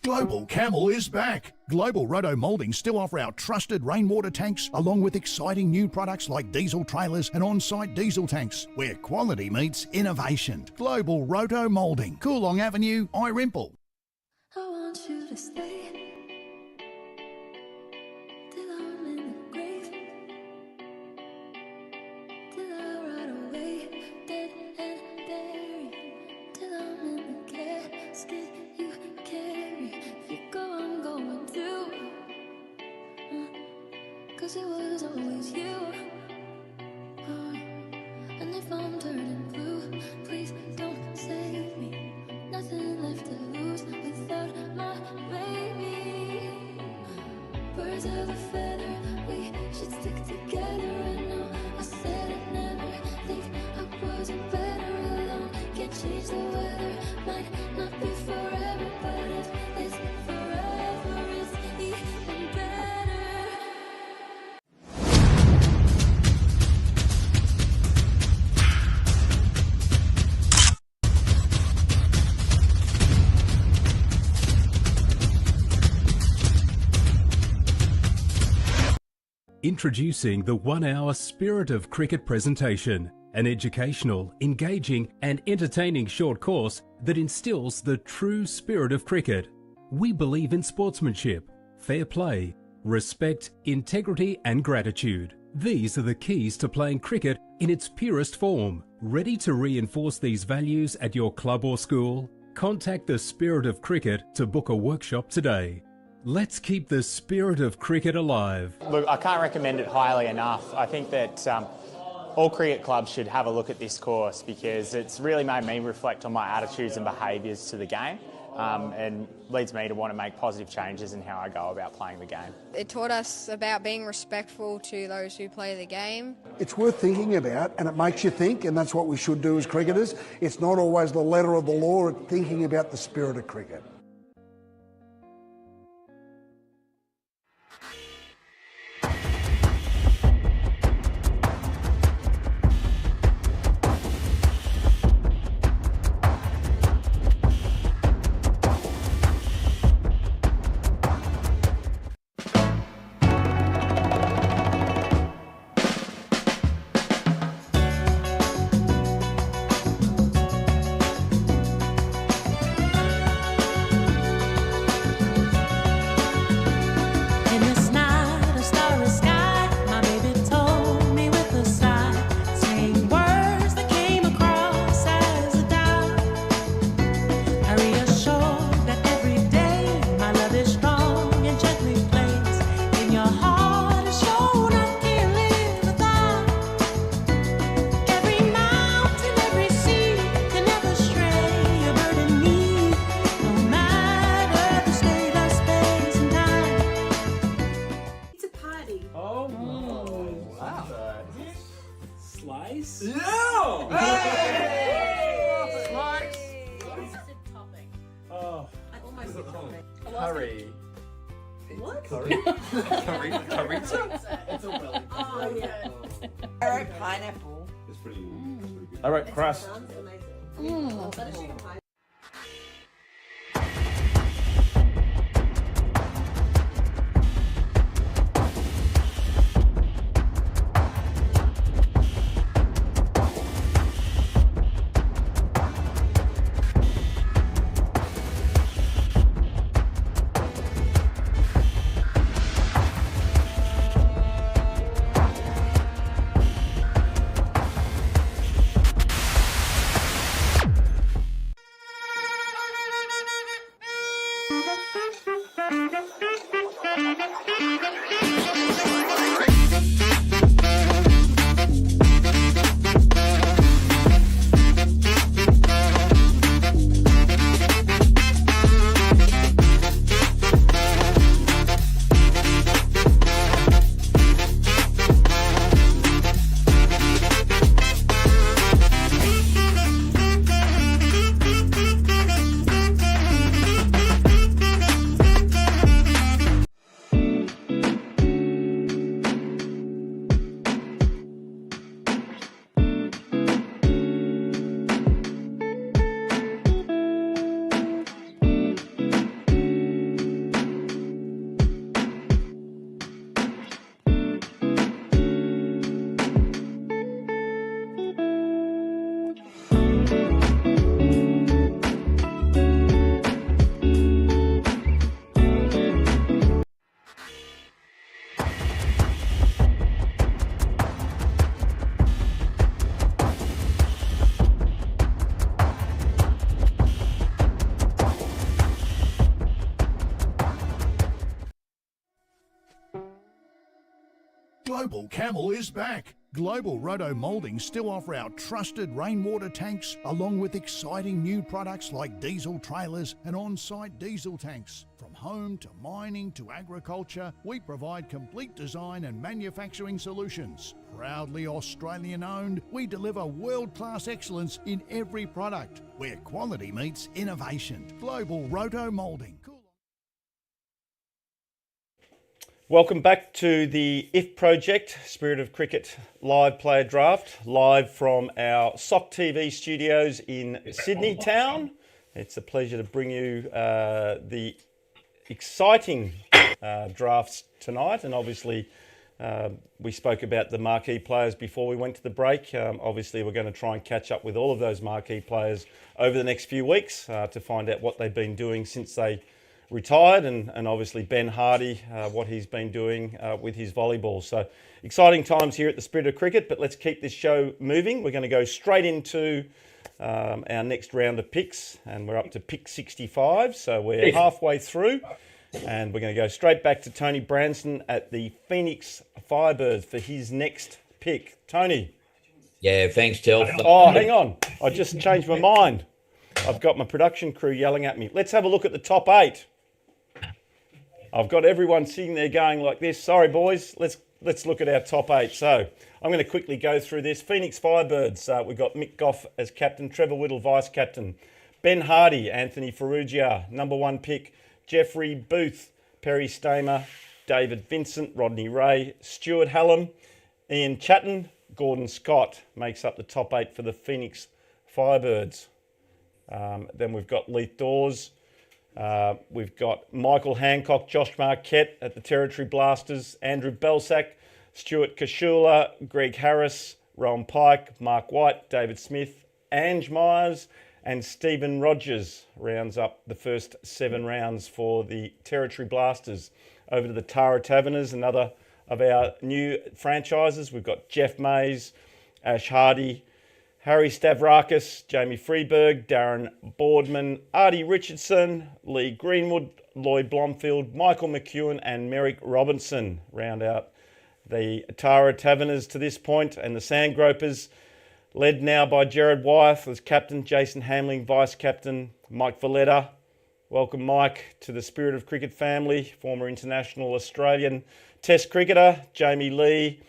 Global Camel is back. Global Roto Moulding still offer our trusted rainwater tanks, along with exciting new products like diesel trailers and on-site diesel tanks, where quality meets innovation. Global Roto Moulding, Coolong Avenue, Irimple. I want you to stay till I'm in the grave, till I ride away, dead and buried, till I'm in the casket you carry. If you go, I'm going too, 'cause it was always you. And if I'm turning blue, please don't save me. Nothing left to lose without my baby. Birds of a feather, we should stick together. I know I said I'd never think I wasn't better alone. Can't change the weather, might not be forever, but if it's forever, it's even better. Introducing the 1-hour Spirit of Cricket presentation, an educational, engaging and entertaining short course that instills the true spirit of cricket. We believe in sportsmanship, fair play, respect, integrity and gratitude. These are the keys to playing cricket in its purest form. Ready to reinforce these values at your club or school? Contact the Spirit of Cricket to book a workshop today. Let's keep the spirit of cricket alive. Look, I can't recommend it highly enough. I think that all cricket clubs should have a look at this course because it's really made me reflect on my attitudes and behaviours to the game and leads me to want to make positive changes in how I go about playing the game. It taught us about being respectful to those who play the game. It's worth thinking about and it makes you think, and that's what we should do as cricketers. It's not always the letter of the law, it's thinking about the spirit of cricket. Curry. What? Curry? It's a well. Oh, yeah. Carrot, pineapple. It's pretty good. I wrote crust. Sounds amazing. Global Camel is back. Global Roto Mouldings still offer our trusted rainwater tanks, along with exciting new products like diesel trailers and on-site diesel tanks. From home to mining to agriculture, we provide complete design and manufacturing solutions. Proudly Australian owned, we deliver world-class excellence in every product, where quality meets innovation. Global Roto Moulding. Welcome back to the IF Project, Spirit of Cricket live player draft, live from our SOC TV studios in Sydney town. It's a pleasure to bring you the exciting drafts tonight, and obviously We spoke about the marquee players before we went to the break. Obviously, we're going to try and catch up with all of those marquee players over the next few weeks to find out what they've been doing since they retired, and obviously Ben Hardy, what he's been doing with his volleyball. So exciting times here at the Spirit of Cricket, but let's keep this show moving. We're going to go straight into our next round of picks, and we're up to pick 65, so we're halfway through, and we're going to go straight back to Tony Branson at the Phoenix Firebirds for his next pick. Tony. Yeah, thanks, Tel. Oh, hang on. I just changed my mind. I've got my production crew yelling at me. Let's have a look at the top 8. I've got everyone sitting there going like this. Sorry, boys. Let's look at our top 8. So I'm going to quickly go through this. Phoenix Firebirds. We've got Mick Goff as captain, Trevor Whittle vice captain, Ben Hardy, Anthony Ferrugia, number 1 pick, Jeffrey Booth, Perry Stamer, David Vincent, Rodney Ray, Stuart Hallam, Ian Chatton, Gordon Scott makes up the top 8 for the Phoenix Firebirds. Then we've got Leith Dawes. We've got Michael Hancock, Josh Marquette at the Territory Blasters, Andrew Belsack, Stuart Kashula, Greg Harris, Rowan Pike, Mark White, David Smith, Ange Myers, and Stephen Rogers rounds up the first 7 rounds for the Territory Blasters. Over to the Tara Taverners, another of our new franchises. We've got Jeff Mays, Ash Hardy, Harry Stavrakis, Jamie Freeberg, Darren Boardman, Artie Richardson, Lee Greenwood, Lloyd Blomfield, Michael McEwen, and Merrick Robinson round out the Tara Taverners to this point, and the Sandgropers, led now by Jared Wyeth as captain, Jason Hamling vice captain, Mike Valletta. Welcome, Mike, to the Spirit of Cricket family, former international Australian Test cricketer, Jamie Lee,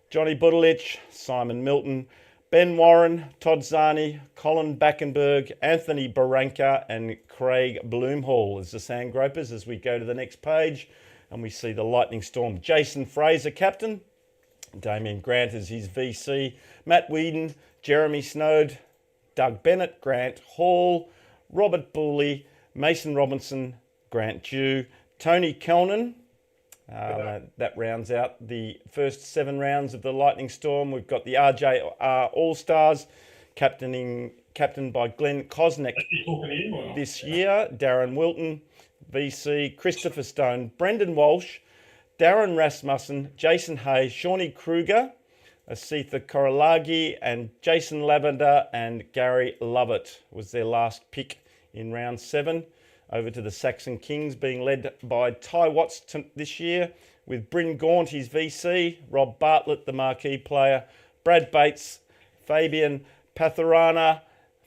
Johnny Budelich, Simon Milton, Ben Warren, Todd Zani, Colin Backenberg, Anthony Barranca, and Craig Bloomhall as the Sandgropers as we go to the next page and we see the Lightning Storm. Jason Fraser, captain. Damien Grant as his VC. Matt Whedon, Jeremy Snowd, Doug Bennett, Grant Hall, Robert Booley, Mason Robinson, Grant Dew, Tony Kelnan. That rounds out the first 7 rounds of the Lightning Storm. We've got the RJR Allstars, captained by Glenn Kosnick this year. Darren Wilton, VC, Christopher Stone, Brendan Walsh, Darren Rasmussen, Jason Hay, Shawnee Kruger, Asitha Korolagi, and Jason Lavender and Gary Lovett was their last pick in round 7. Over to the Saxon Kings, being led by Ty Watts this year, with Bryn Gaunt, his VC, Rob Bartlett, the marquee player, Brad Bates, Fabian Patharana,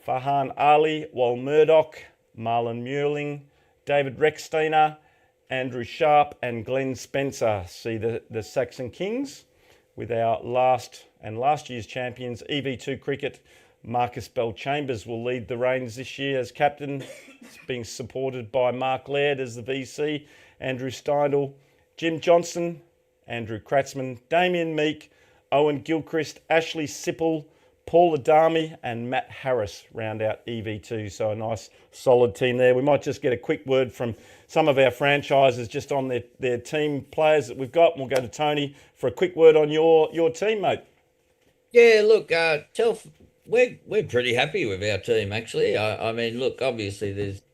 Farhan Ali, Wal Murdoch, Marlon Muirling, David Rexsteiner, Andrew Sharp, and Glenn Spencer see the Saxon Kings with our last year's champions, EV2 Cricket. Marcus Bell Chambers will lead the reins this year as captain. It's being supported by Mark Laird as the VC, Andrew Steindl, Jim Johnson, Andrew Kratzman, Damien Meek, Owen Gilchrist, Ashley Sipple, Paul Adami, and Matt Harris round out EV2. So a nice solid team there. We might just get a quick word from some of our franchises just on their team players that we've got. And we'll go to Tony for a quick word on your team, mate. Yeah, look, we're pretty happy with our team, actually. I mean, look, obviously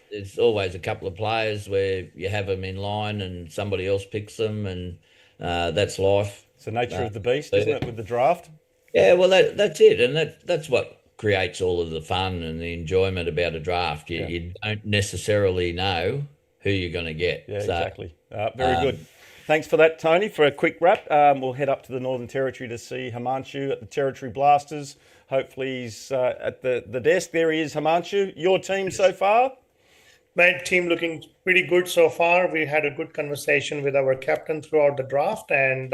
there's always a couple of players where you have them in line and somebody else picks them, and that's life. It's the nature of the beast, isn't it, with the draft? Yeah, well, that's it, and that's what creates all of the fun and the enjoyment about a draft. You don't necessarily know who you're going to get. Yeah, exactly. Very good. Thanks for that, Tony. For a quick wrap, we'll head up to the Northern Territory to see Himanshu at the Territory Blasters. Hopefully he's at the desk. There he is, Himanshu. Your team so far? My team looking pretty good so far. We had a good conversation with our captain throughout the draft, and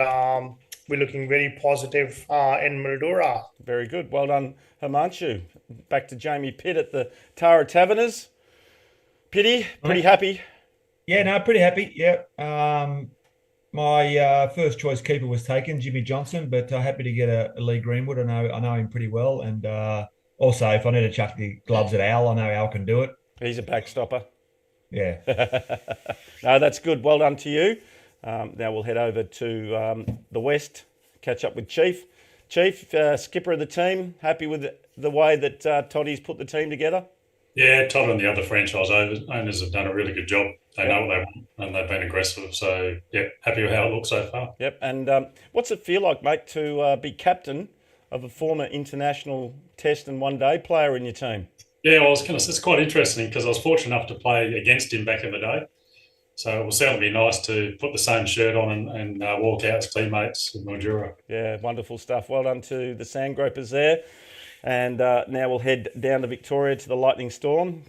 we're looking very positive in Mildura. Very good. Well done, Himanshu. Back to Jamie Pitt at the Tara Taverners. Pitty, pretty happy? Yeah, no, pretty happy. Yeah. My first choice keeper was taken, Jimmy Johnson, but happy to get a Lee Greenwood. I know him pretty well, and also if I need to chuck the gloves at Al, I know Al can do it. He's a backstopper. Yeah. No, that's good. Well done to you. Now we'll head over to the West, catch up with Chief. Chief, skipper of the team, happy with the way that Toddy's put the team together? Yeah, Todd and the other franchise owners have done a really good job. They know what they want and they've been aggressive. So, yeah, happy with how it looks so far. Yep. And what's it feel like, mate, to be captain of a former international test and one-day player in your team? Yeah, well, it's quite interesting because I was fortunate enough to play against him back in the day. So it will certainly be nice to put the same shirt on and walk out as teammates with Mildura. Yeah, wonderful stuff. Well done to the Sandgropers there. And now we'll head down to Victoria to the Lightning Storm.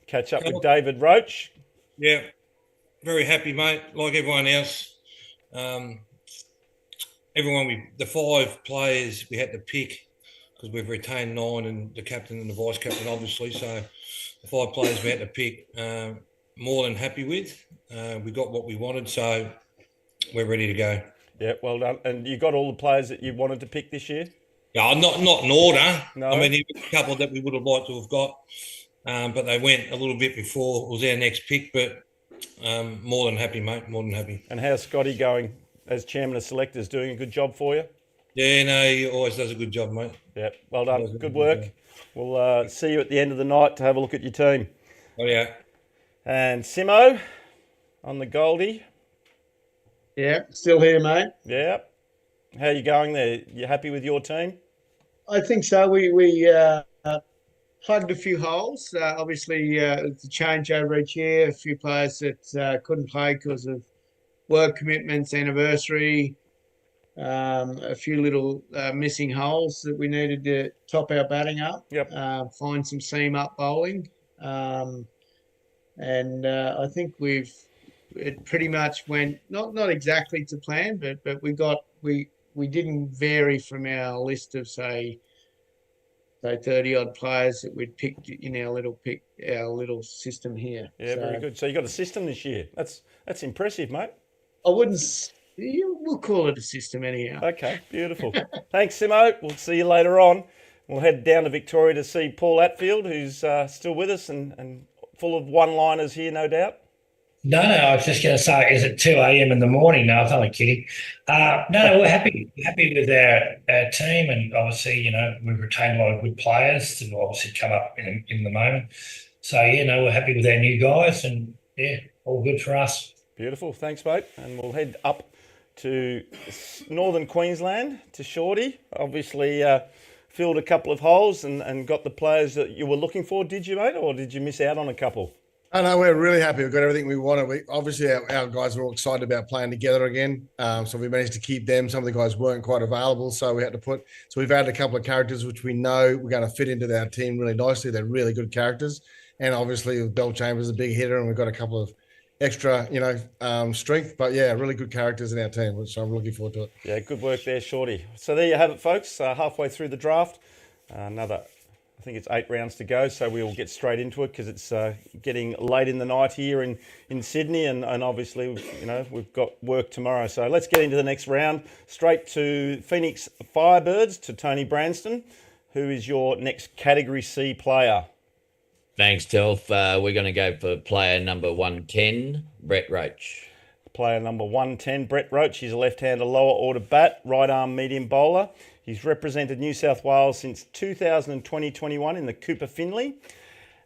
Catch up with David Roach. Yeah, very happy, mate. Like everyone else. The 5 players we had to pick because we've retained 9 and the captain and the vice captain, obviously. So the 5 players we had to pick, more than happy with. We got what we wanted, so we're ready to go. Yeah, well done. And you got all the players that you wanted to pick this year? Yeah, not in order. No. I mean, there was a couple that we would have liked to have got, but they went a little bit before it was our next pick. But more than happy, mate. More than happy. And how's Scotty going as chairman of selectors? Doing a good job for you? Yeah, no, he always does a good job, mate. Yeah, well done. Good work. We'll see you at the end of the night to have a look at your team. Oh, yeah. And Simo on the Goldie. Yeah, still here, mate. Yeah. How are you going there? You happy with your team? I think so. We plugged a few holes. Obviously, it's a changeover each year. A few players that couldn't play because of work commitments, anniversary, a few little missing holes that we needed to top our batting up. Yep. Find some seam up bowling. And I think it pretty much went not exactly to plan, but we didn't vary from our list of say 30 odd players that we'd picked in our little system here. Yeah, very good. So you got a system this year. That's impressive, mate. I wouldn't. We'll call it a system anyhow. Okay, beautiful. Thanks, Simo. We'll see you later on. We'll head down to Victoria to see Paul Atfield, who's still with us and full of one-liners here, no doubt. No, I was just going to say, is it 2 a.m. in the morning? No, I'm only kidding. No, we're happy with our team, and obviously, we've retained a lot of good players that will obviously come up in the moment. So, we're happy with our new guys, and yeah, all good for us. Beautiful. Thanks, mate. And we'll head up to northern Queensland, to Shorty. Obviously, filled a couple of holes and got the players that you were looking for, did you, mate? Or did you miss out on a couple? Oh, no, we're really happy. We've got everything we wanted. Obviously, our guys are all excited about playing together again. So we managed to keep them. Some of the guys weren't quite available, so we had to So we've added a couple of characters which we know we're going to fit into our team really nicely. They're really good characters. And obviously, Bell Chambers is a big hitter, and we've got a couple of extra, strength. But yeah, really good characters in our team, which I'm looking forward to it. Yeah, good work there, Shorty. So there you have it, folks. Halfway through the draft. I think it's 8 rounds to go, so we'll get straight into it because it's getting late in the night here in Sydney, and obviously, we've got work tomorrow. So let's get into the next round. Straight to Phoenix Firebirds, to Tony Branston, who is your next Category C player. Thanks, Telf. We're going to go for player number 110, Brett Roach. Player number 110, Brett Roach. He's a left-hander lower order bat, right-arm medium bowler. He's represented New South Wales since 2020-21 in the Cooper Finley.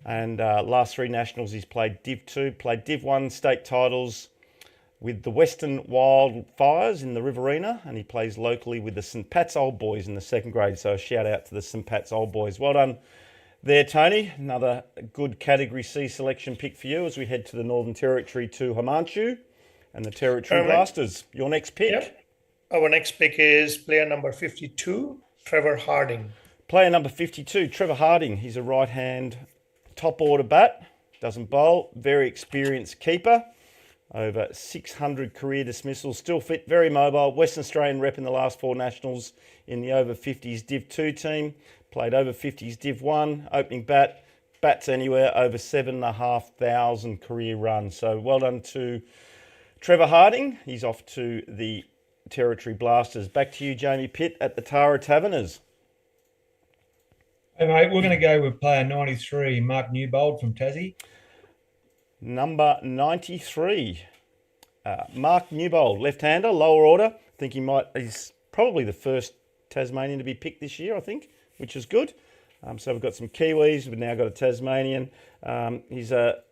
And last 3 nationals, he's played Div 2, played Div 1 state titles with the Western Wildfires in the Riverina, and he plays locally with the St Pat's Old Boys in the 2nd grade. So a shout out to the St Pat's Old Boys. Well done there, Tony. Another good Category C selection pick for you as we head to the Northern Territory to Himanshu and the Territory Blasters. Your next pick. Yep. Our next pick is player number 52, Trevor Harding. Player number 52, Trevor Harding. He's a right-hand top order bat, doesn't bowl, very experienced keeper, over 600 career dismissals, still fit, very mobile, Western Australian rep in the last 4 nationals in the over 50s Div 2 team, played over 50s Div 1, opening bats anywhere, over 7,500 career runs. So well done to Trevor Harding. He's off to the Territory Blasters. Back to you, Jamie Pitt, at the Tara Taverners. Hey, mate, we're going to go with player 93, Mark Newbold from Tassie. Number 93. Mark Newbold, left-hander, lower order. I think he's probably the first Tasmanian to be picked this year, I think, which is good. So we've got some Kiwis. We've now got a Tasmanian. He's a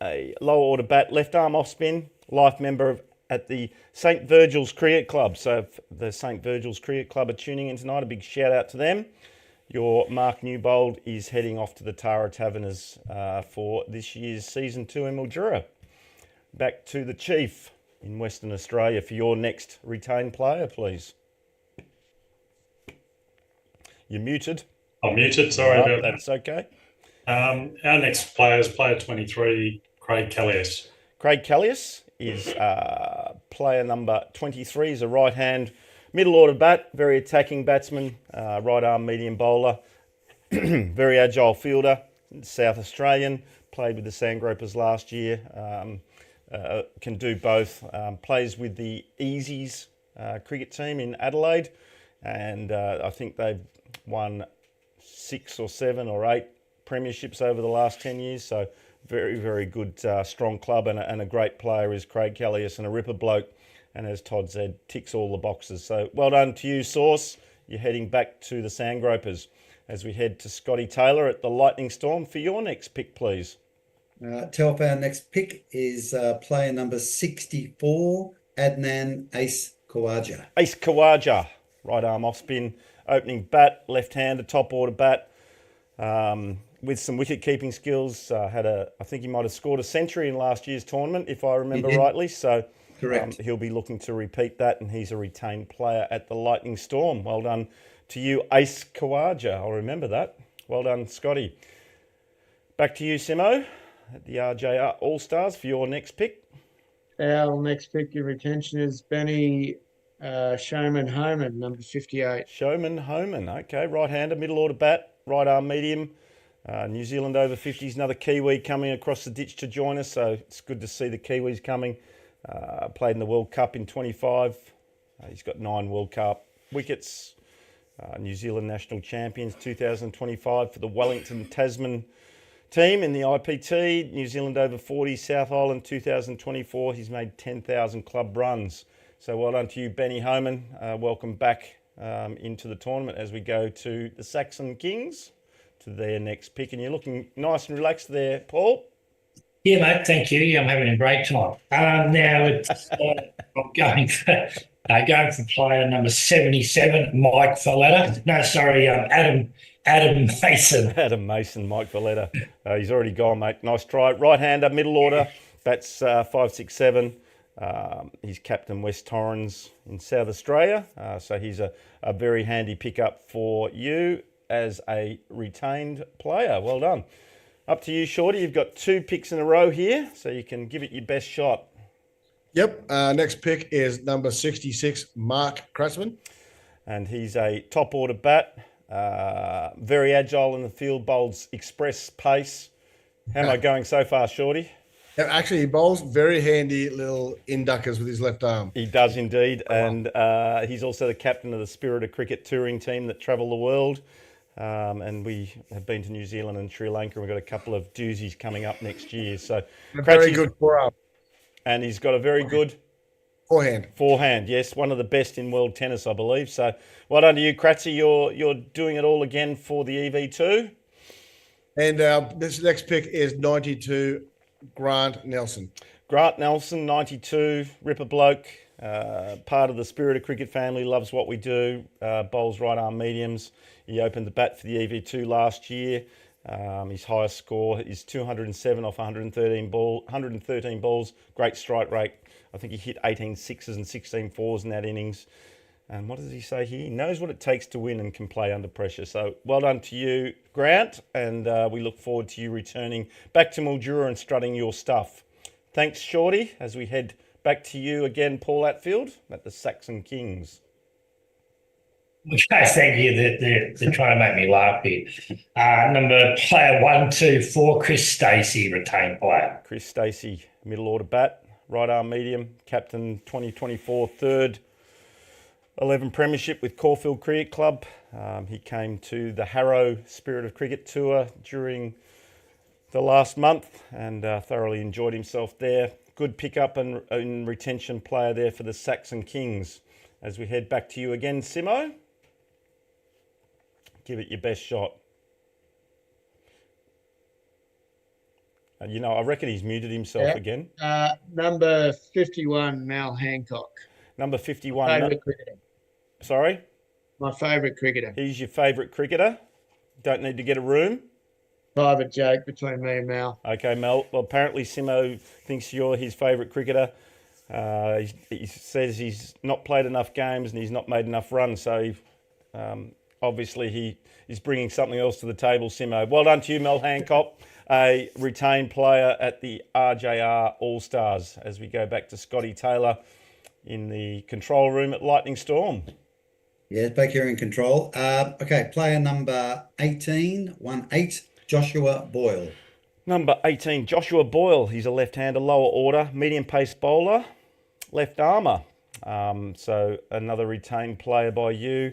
lower order bat, left arm off spin, life member at the St. Virgil's Cricket Club. So if the St. Virgil's Cricket Club are tuning in tonight, a big shout out to them. Your Mark Newbold is heading off to the Taverners for this year's Season 2 in Mildura. Back to the Chief in Western Australia for your next retained player, please. You're muted. I'm muted, sorry about that. That's okay. Our next player is player 23, Craig Callias. Craig Callias is player number 23. He's a right-hand middle order bat, very attacking batsman, right arm medium bowler, very agile fielder, South Australian, played with the Sandgropers last year, can do both, plays with the Easies cricket team in Adelaide, and I think they've won 6 or 7 or 8 premierships over the last 10 years, so very, very good, strong club, and a great player is Craig Callias, and a ripper bloke. And as Todd said, ticks all the boxes. So well done to you, Sauce. You're heading back to the Sandgropers as we head to Scotty Taylor at the Lightning Storm for your next pick, please. Telf, our next pick is player number 64, Adnan Ace Khawaja. Ace Khawaja, right arm off spin, opening bat, left-hander, top order bat, with some wicket-keeping skills. I think he might have scored a century in last year's tournament, if I remember rightly. So. Correct. He'll be looking to repeat that, and he's a retained player at the Lightning Storm. Well done to you, Ace Khawaja. I'll remember that. Well done, Scotty. Back to you, Simo, at the RJR Allstars for your next pick. Our next pick, your retention is Benny Showman Homan, number 58. Showman Homan, okay. Right-hander, middle order bat, right arm medium. New Zealand over 50s, another Kiwi coming across the ditch to join us, so it's good to see the Kiwis coming. Played in the World Cup in 25. He's got 9 World Cup wickets. New Zealand national champions 2025 for the Wellington Tasman team in the IPT. New Zealand over 40, South Island 2024. He's made 10,000 club runs. So well done to you, Benny Homan. Welcome back into the tournament as we go to the Saxon Kings to their next pick. And you're looking nice and relaxed there, Paul. Yeah, mate, thank you. Yeah, I'm having a great time. Now it's I'm going for player number 77, Mike Valletta. No, sorry, Adam Mason. Adam Mason, Mike Valletta. He's already gone, mate. Nice try. Right-hander, middle order. Bats 5, 6, 7. He's captain West Torrens in South Australia. So he's a very handy pickup for you as a retained player. Well done. Up to you, Shorty. You've got 2 picks in a row here, so you can give it your best shot. Yep. Next pick is number 66, Mark Kratzman. And he's a top order bat, very agile in the field, bowls express pace. How am I going so far, Shorty? Actually, he bowls very handy little induckers with his left arm. He does indeed. And he's also the captain of the Spirit of Cricket touring team that travel the world. And we have been to New Zealand and Sri Lanka. We've got a couple of doozies coming up next year. So very good forearm. And he's got a very good forehand. Yes, one of the best in world tennis, I believe. So well done to you, Kratzy. You're doing it all again for the EV2. And this next pick is 92, Grant Nelson. Grant Nelson, 92, ripper bloke, part of the Spirit of Cricket family, loves what we do, bowls right arm mediums. He opened the bat for the EV2 last year. His highest score is 207 off 113 balls. Great strike rate. I think he hit 18 sixes and 16 fours in that innings. And what does he say here? He knows what it takes to win and can play under pressure. So well done to you, Grant. And we look forward to you returning back to Mildura and strutting your stuff. Thanks, Shorty, as we head back to you again, Paul Atfield, at the Saxon Kings. Okay, thank you. They're trying to make me laugh here. Player 1, 2, 4, Chris Stacey, retained player. Chris Stacey, middle order bat, right arm medium, captain 2024 third 11 premiership with Caulfield Cricket Club. He came to the Harrow Spirit of Cricket tour during the last month and thoroughly enjoyed himself there. Good pickup and retention player there for the Saxon Kings. As we head back to you again, Simo, give it your best shot. I reckon he's muted himself again. Number 51, Mal Hancock. Number 51. Favourite cricketer. Sorry? My favourite cricketer. He's your favourite cricketer? Don't need to get a room? Private joke between me and Mal. Okay, Mel. Well, apparently Simo thinks you're his favourite cricketer. He says he's not played enough games and he's not made enough runs. So obviously he is bringing something else to the table, Simo. Well done to you, Mel Hancock, a retained player at the RJR Allstars, as we go back to Scotty Taylor in the control room at Lightning Storm. Yeah, back here in control. Okay, player number 18, 1-8, Joshua Boyle. Number 18, Joshua Boyle. He's a left-hander, lower order, medium-pace bowler, left armour. So another retained player by you.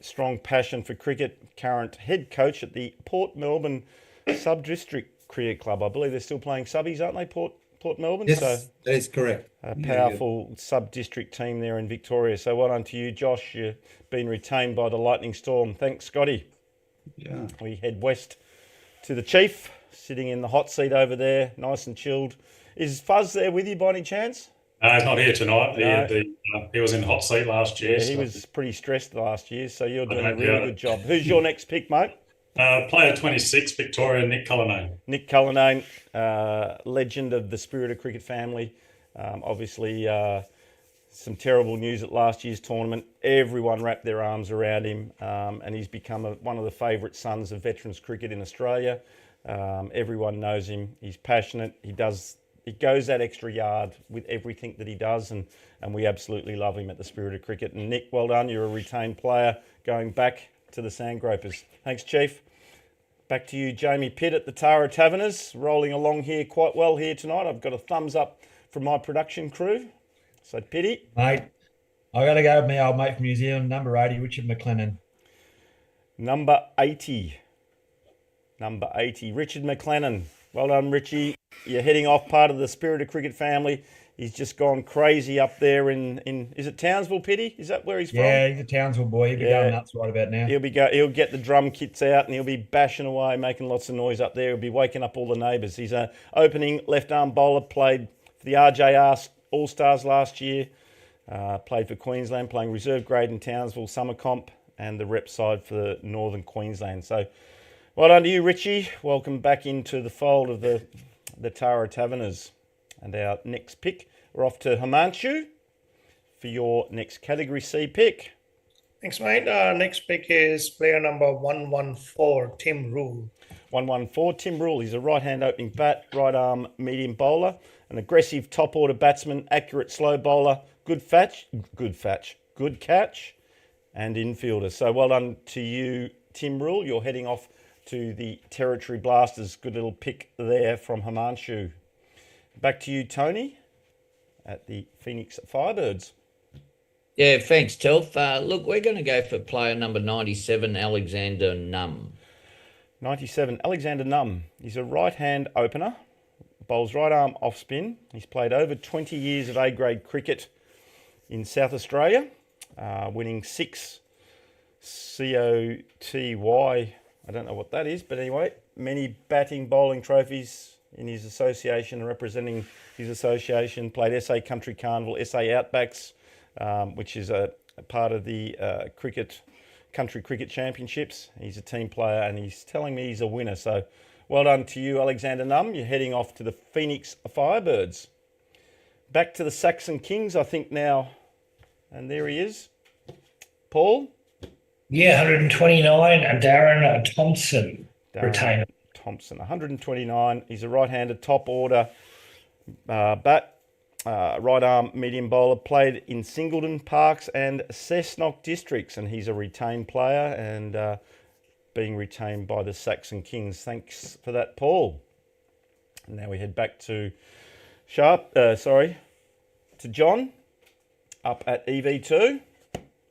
Strong passion for cricket. Current head coach at the Port Melbourne Sub-District Cricket Club. I believe they're still playing subbies, aren't they, Port Melbourne? Yes, that is correct. A powerful sub-district team there in Victoria. So well done to you, Josh. You've been retained by the Lightning Storm. Thanks, Scotty. Yeah. We head west to the Chief, sitting in the hot seat over there, nice and chilled. Is Fuzz there with you by any chance? No, he's not here tonight. No. He was in the hot seat last year. Yeah, he was pretty stressed last year, so you're doing a really good job. Who's your next pick, mate? Player 26, Victoria, Nick Cullinane. Nick Cullinane, legend of the Spirit of Cricket family. Obviously, some terrible news at last year's tournament. Everyone wrapped their arms around him, and he's become one of the favourite sons of veterans cricket in Australia. Everyone knows him. He's passionate. He goes that extra yard with everything that he does, and we absolutely love him at the Spirit of Cricket. And Nick, well done. You're a retained player going back to the Sandgropers. Thanks, Chief. Back to you, Jamie Pitt at the Tara Taverners, rolling along here quite well here tonight. I've got a thumbs up from my production crew. So, Pitty. Mate, I got to go with my old mate from New Zealand, number 80, Richard McLennan. Number 80, Richard McLennan. Well done, Richie. You're heading off part of the Spirit of Cricket family. He's just gone crazy up there in is it Townsville, Pitty? Is that where he's from? Yeah, he's a Townsville boy. He'll be going nuts right about now. He'll get the drum kits out and he'll be bashing away, making lots of noise up there. He'll be waking up all the neighbours. He's an opening left-arm bowler, played for the RJR Allstars last year, played for Queensland, playing reserve grade in Townsville, summer comp, and the rep side for Northern Queensland. So well done to you, Richie. Welcome back into the fold of the Tara Taverners. And our next pick, we're off to Himanshu for your next Category C pick. Thanks, mate. Next pick is player number 114, Tim Rule. 114, Tim Rule. He's a right-hand opening bat, right-arm medium bowler, an aggressive top-order batsman, accurate slow bowler, good catch, and infielder. So well done to you, Tim Rule. You're heading off to the Territory Blasters. Good little pick there from Himanshu. Back to you, Tony, at the Phoenix Firebirds. Yeah, thanks, Telf. Look, we're going to go for player number 97, Alexander Num. 97, Alexander Num. He's a right-hand opener, bowls right-arm off-spin. He's played over 20 years of A-grade cricket in South Australia, winning 6 COTY. I don't know what that is, but anyway, many batting, bowling trophies in his association, representing his association. Played SA Country Carnival, SA Outbacks, which is a part of the Country Cricket Championships. He's a team player and he's telling me he's a winner. So well done to you, Alexander Num. You're heading off to the Phoenix Firebirds. Back to the Saxon Kings, I think now. And there he is. Paul? Yeah, 129, and Darren Thompson, retainer. Thompson, 129. He's a right-hander, top order bat, right arm medium bowler. Played in Singleton, Parks, and Cessnock districts, and he's a retained player and being retained by the Saxon Kings. Thanks for that, Paul. And now we head back to to John up at EV2.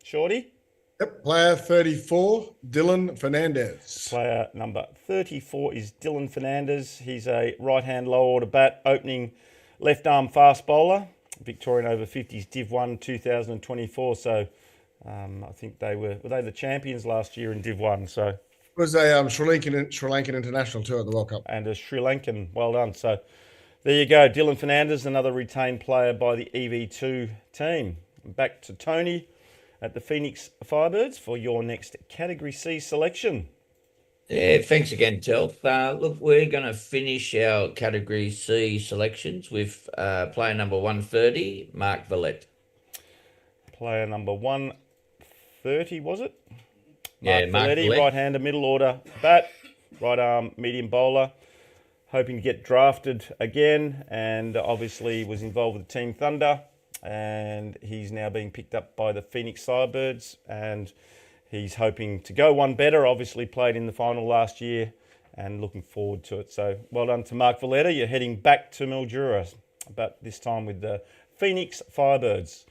Shorty. Yep. Player 34, Dylan Fernandez. Player number 34 is Dylan Fernandez. He's a right-hand low-order bat, opening left-arm fast bowler. Victorian over 50s Div 1 2024. So I think were they the champions last year in Div 1. So it was a Sri Lankan international too at the World Cup. And a Sri Lankan. Well done. So there you go. Dylan Fernandez, another retained player by the EV2 team. Back to Tony at the Phoenix Firebirds for your next Category C selection. Yeah, thanks again, Telf. Look, we're going to finish our Category C selections with player number 130, Mark Villette. Player number 130, was it? Yeah, Mark Villette. Right-hander, middle order bat, right arm, medium bowler. Hoping to get drafted again, and obviously was involved with Team Thunder, and he's now being picked up by the Phoenix Firebirds, and he's hoping to go one better. Obviously played in the final last year and looking forward to it. So well done to Mark Villetta. You're heading back to Mildura, but this time with the Phoenix Firebirds.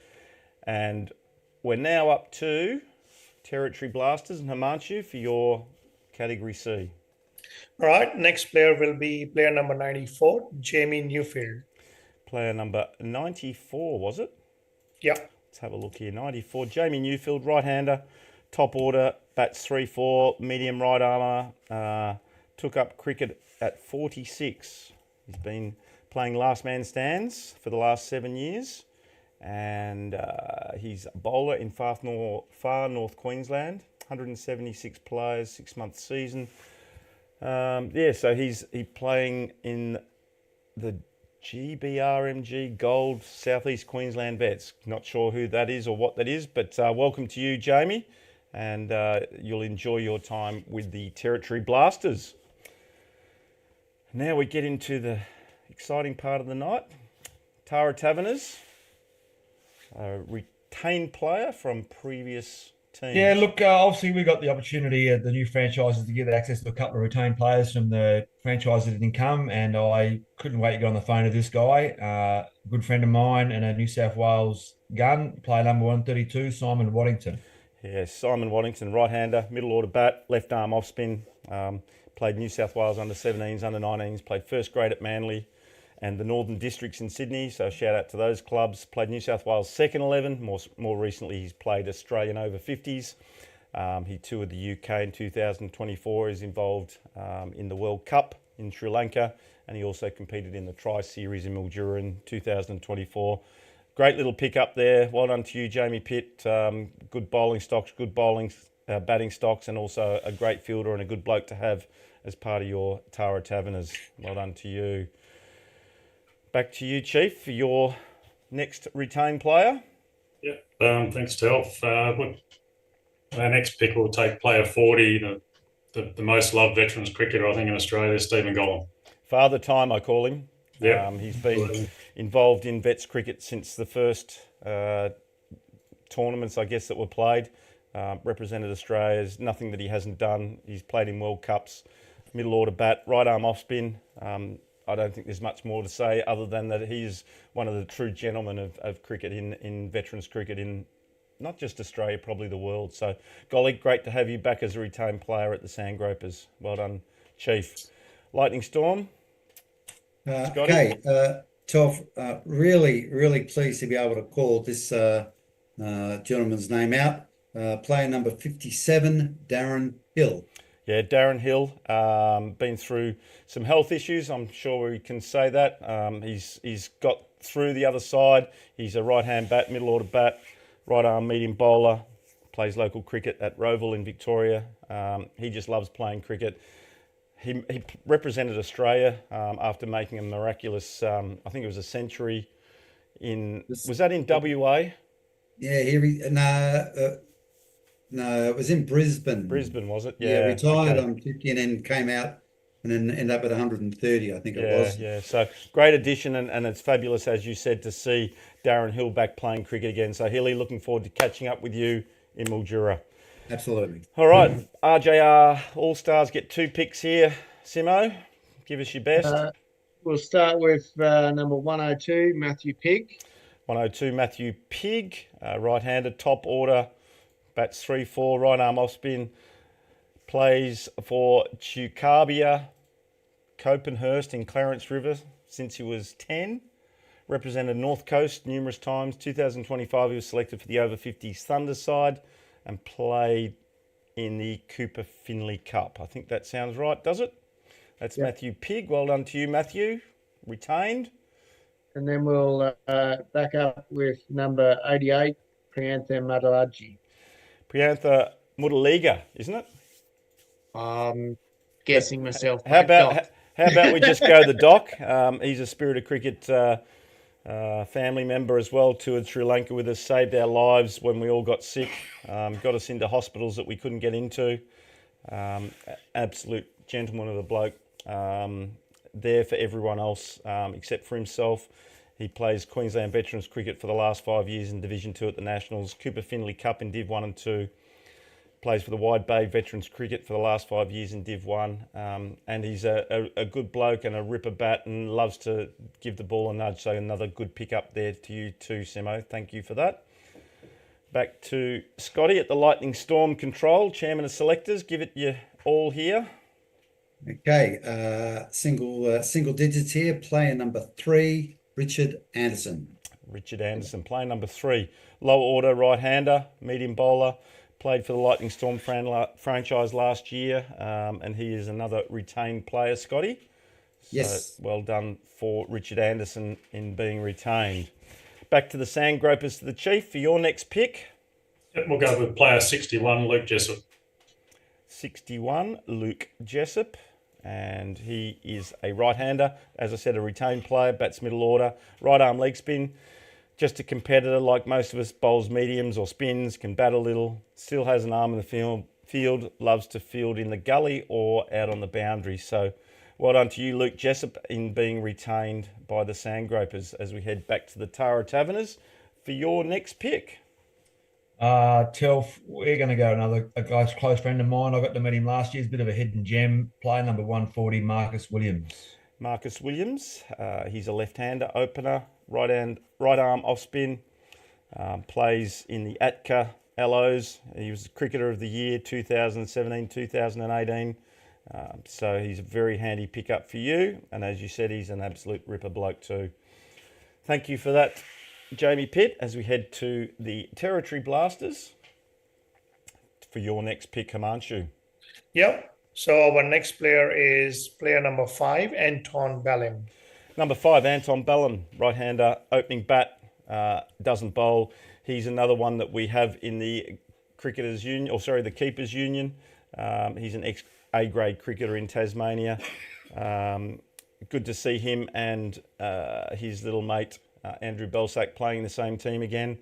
And we're now up to Territory Blasters and Himanshu for your Category C. All right, next player will be player number 94, Jamie Newfield. Player number 94, was it? Yeah. Let's have a look here. 94, Jamie Newfield, right-hander, top order, bats 3-4, medium right armour, took up cricket at 46. He's been playing last man stands for the last 7 years, and he's a bowler in far north Queensland, 176 players, 6-month season. So he's playing in the GBRMG Gold Southeast Queensland Vets. Not sure who that is or what that is, but welcome to you, Jamie, and you'll enjoy your time with the Territory Blasters. Now we get into the exciting part of the night. Tara Taverners, a retained player from previous teams. Yeah, look, obviously we got the opportunity at the new franchises to get access to a couple of retained players from the franchise that didn't come, and I couldn't wait to get on the phone to this guy, a good friend of mine and a New South Wales gun, player number 132, Simon Waddington. Yes, Simon Waddington, right-hander, middle order bat, left arm off spin, played New South Wales under 17s, under 19s, played first grade at Manly and the Northern Districts in Sydney, so shout out to those clubs. Played New South Wales second 11, more recently he's played Australian over 50s. He toured the UK in 2024, is involved in the World Cup in Sri Lanka, and he also competed in the Tri-Series in Mildura in 2024. Great little pick up there. Well done to you, Jamie Pitt. Good bowling stocks, good batting stocks, and also a great fielder and a good bloke to have as part of your Tara Taverners. Well done to you. Back to you, Chief, for your next retained player. Yeah, thanks, Telf. Our next pick will take player 40, the most loved veterans cricketer, I think, in Australia, Stephen Gollan. Father Time, I call him. Yeah. He's been involved in vets cricket since the first tournaments, I guess, that were played. Represented Australia. There's nothing that he hasn't done. He's played in World Cups, middle order bat, right arm off spin. I don't think there's much more to say other than that he's one of the true gentlemen of cricket in veterans cricket in not just Australia, probably the world. So, Golly, great to have you back as a retained player at the Sandgropers. Well done, Chief. Lightning Storm. Okay, Toph, really pleased to be able to call this gentleman's name out. Player number 57, Darren Hill. Yeah, Darren Hill, been through some health issues. I'm sure we can say that. He's got through the other side. He's a right-hand bat, middle order bat, right arm medium bowler. Plays local cricket at Roval in Victoria. He just loves playing cricket. He represented Australia after making a miraculous, I think it was a century was that in WA? Yeah, no, it was in Brisbane. Brisbane, was it? Yeah, retired on 50 and then came out and then ended up at 130, I think it was. Yeah, so great addition, and it's fabulous, as you said, to see Darren Hill back playing cricket again. So, Hilly, looking forward to catching up with you in Mildura. Absolutely. All right, RJR Allstars get 2 picks here. Simo, give us your best. We'll start with number 102, Matthew Pigg. 102, Matthew Pigg, right-hander, top order, Bats 3-4, right arm off spin. Plays for Chukabia, Copenhurst in Clarence River since he was 10. Represented North Coast numerous times. 2025 he was selected for the over 50s Thunder side and played in the Cooper Finley Cup. I think that sounds right, does it? That's Matthew Pigg. Well done to you, Matthew. Retained. And then we'll back up with number 88, Priyantha Madalaji. Priyantha Mudaliga, isn't it? Guessing myself. How about we just go the doc? He's a Spirit of Cricket family member as well. Toured Sri Lanka with us, saved our lives when we all got sick, got us into hospitals that we couldn't get into. Absolute gentleman of a bloke. There for everyone else except for himself. He plays Queensland Veterans Cricket for the last 5 years in Division 2 at the Nationals, Cooper Finley Cup in Div 1 and 2. Plays for the Wide Bay Veterans Cricket for the last 5 years in Div 1. And he's a good bloke and a ripper bat and loves to give the ball a nudge. So another good pick up there to you too, Simo. Thank you for that. Back to Scotty at the Lightning Storm Control, Chairman of Selectors. Give it you all here. Okay, single digits here. Player number 3, Richard Anderson. Richard Anderson, player number 3. Lower order right-hander, medium bowler. Played for the Lightning Storm franchise last year, and he is another retained player, Scotty. Yes. So well done for Richard Anderson in being retained. Back to the Sandgropers to the Chief for your next pick. We'll go with player 61, Luke Jessup. 61, Luke Jessup, and he is a right-hander. As I said, a retained player, bats middle order, right arm leg spin. Just a competitor like most of us, bowls mediums or spins, can bat a little, still has an arm in the field, loves to field in the gully or out on the boundary. So well done to you, Luke Jessup, in being retained by the Sandgropers as we head back to the Tara Taverners for your next pick. Telf, we're going to go another close friend of mine. I got to meet him last year. He's a bit of a hidden gem. Player number 140, Marcus Williams. Marcus Williams, he's a left-hander opener, right arm off spin. Plays in the Atka Allos. He was Cricketer of the Year 2017, 2018. So he's a very handy pickup for you. And as you said, he's an absolute ripper bloke too. Thank you for that, Jamie Pitt, as we head to the Territory Blasters for your next pick, Himanshu. Yep. So our next player is player number 5, Anton Ballem. Number 5, Anton Ballem, right-hander, opening bat, doesn't bowl. He's another one that we have in the Cricketers Union, the Keepers Union. He's an ex-A-grade cricketer in Tasmania. Good to see him and his little mate, Andrew Belsack, playing the same team again.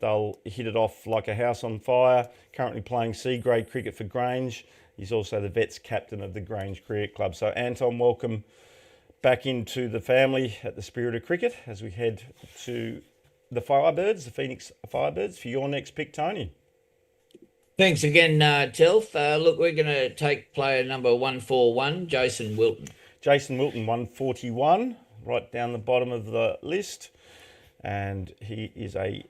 They'll hit it off like a house on fire. Currently playing C-grade cricket for Grange. He's also the Vets captain of the Grange Cricket Club. So Anton, welcome back into the family at the Spirit of Cricket as we head to the Firebirds, the Phoenix Firebirds, for your next pick, Tony. Thanks again, Telf. Look, we're going to take player number 141, Jason Wilton. Jason Wilton, 141, right down the bottom of the list. And he is a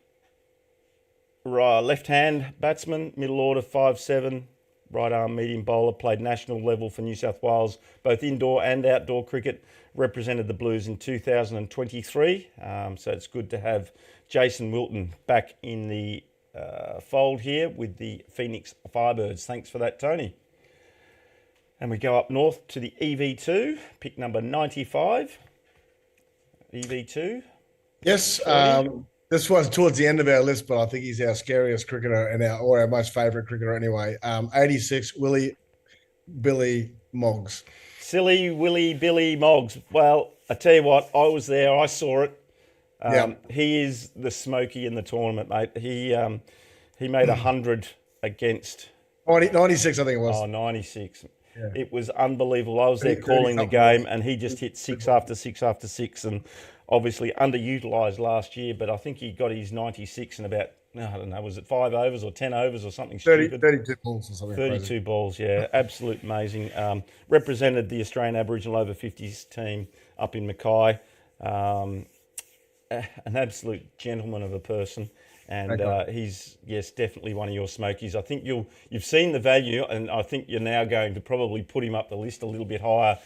left-hand batsman, middle order, 5'7", right arm medium bowler, played national level for New South Wales, both indoor and outdoor cricket, represented the Blues in 2023. So it's good to have Jason Wilton back in the fold here with the Phoenix Firebirds. Thanks for that, Tony. And we go up north to the EV2, pick number 95. EV2. Yes, this was towards the end of our list, but I think he's our scariest cricketer and our most favourite cricketer anyway. 86, Billy Moggs. Silly Willie Billy Moggs. Well, I tell you what, I was there, I saw it. He is the smoky in the tournament, mate. He made 100 against 96, I think it was. Oh, 96. Yeah. It was unbelievable. I was there calling the game, and he just hit 6 after 6 after 6, and obviously underutilised last year. But I think he got his 96 in about, I don't know, was it 5 overs or 10 overs or something 32 balls or something. 32 crazy. Balls, yeah, absolute amazing. Represented the Australian Aboriginal over 50s team up in Mackay. an absolute gentleman of a person. And he's, yes, definitely one of your smokies. I think you've seen the value, and I think you're now going to probably put him up the list a little bit higher.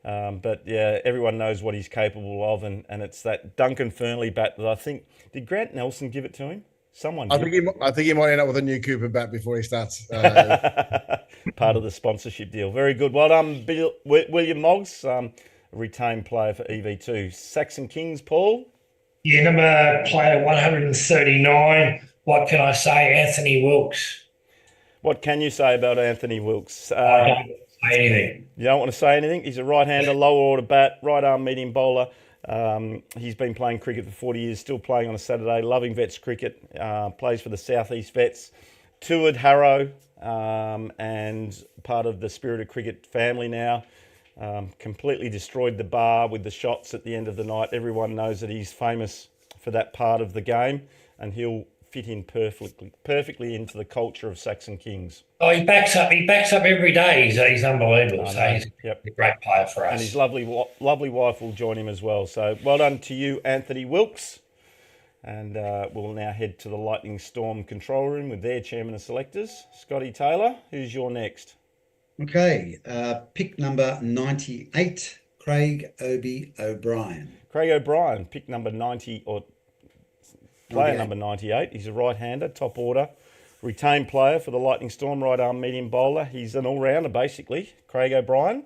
But yeah, everyone knows what he's capable of, and it's that Duncan Fernley bat that I think, did Grant Nelson give it to him? Someone did. I think he might end up with a new Cooper bat before he starts. Part of the sponsorship deal. Very good. Well done, William Moggs, retained player for EV2. Saxon Kings, Paul? Yeah, number player 139. What can I say? Anthony Wilkes. What can you say about Anthony Wilkes? I don't say anything. You don't want to say anything? He's a right-hander, lower order bat, right-arm medium bowler. He's been playing cricket for 40 years, still playing on a Saturday, loving Vets cricket, plays for the South East Vets, toured Harrow, and part of the Spirit of Cricket family now. Completely destroyed the bar with the shots at the end of the night. Everyone knows that he's famous for that part of the game, and he'll fit in perfectly into the culture of Saxon Kings. Oh, he backs up every day. He's unbelievable. So he's a great player for us. And his lovely wife will join him as well. So well done to you, Anthony Wilkes. And we'll now head to the Lightning Storm control room with their chairman of selectors, Scotty Taylor. Who's your next? Okay, pick number 98, Craig Obi O'Brien. Craig O'Brien, pick number 90, or player number 98. He's a right-hander, top order, retained player for the Lightning Storm, right-arm medium bowler. He's an all-rounder, basically. Craig O'Brien,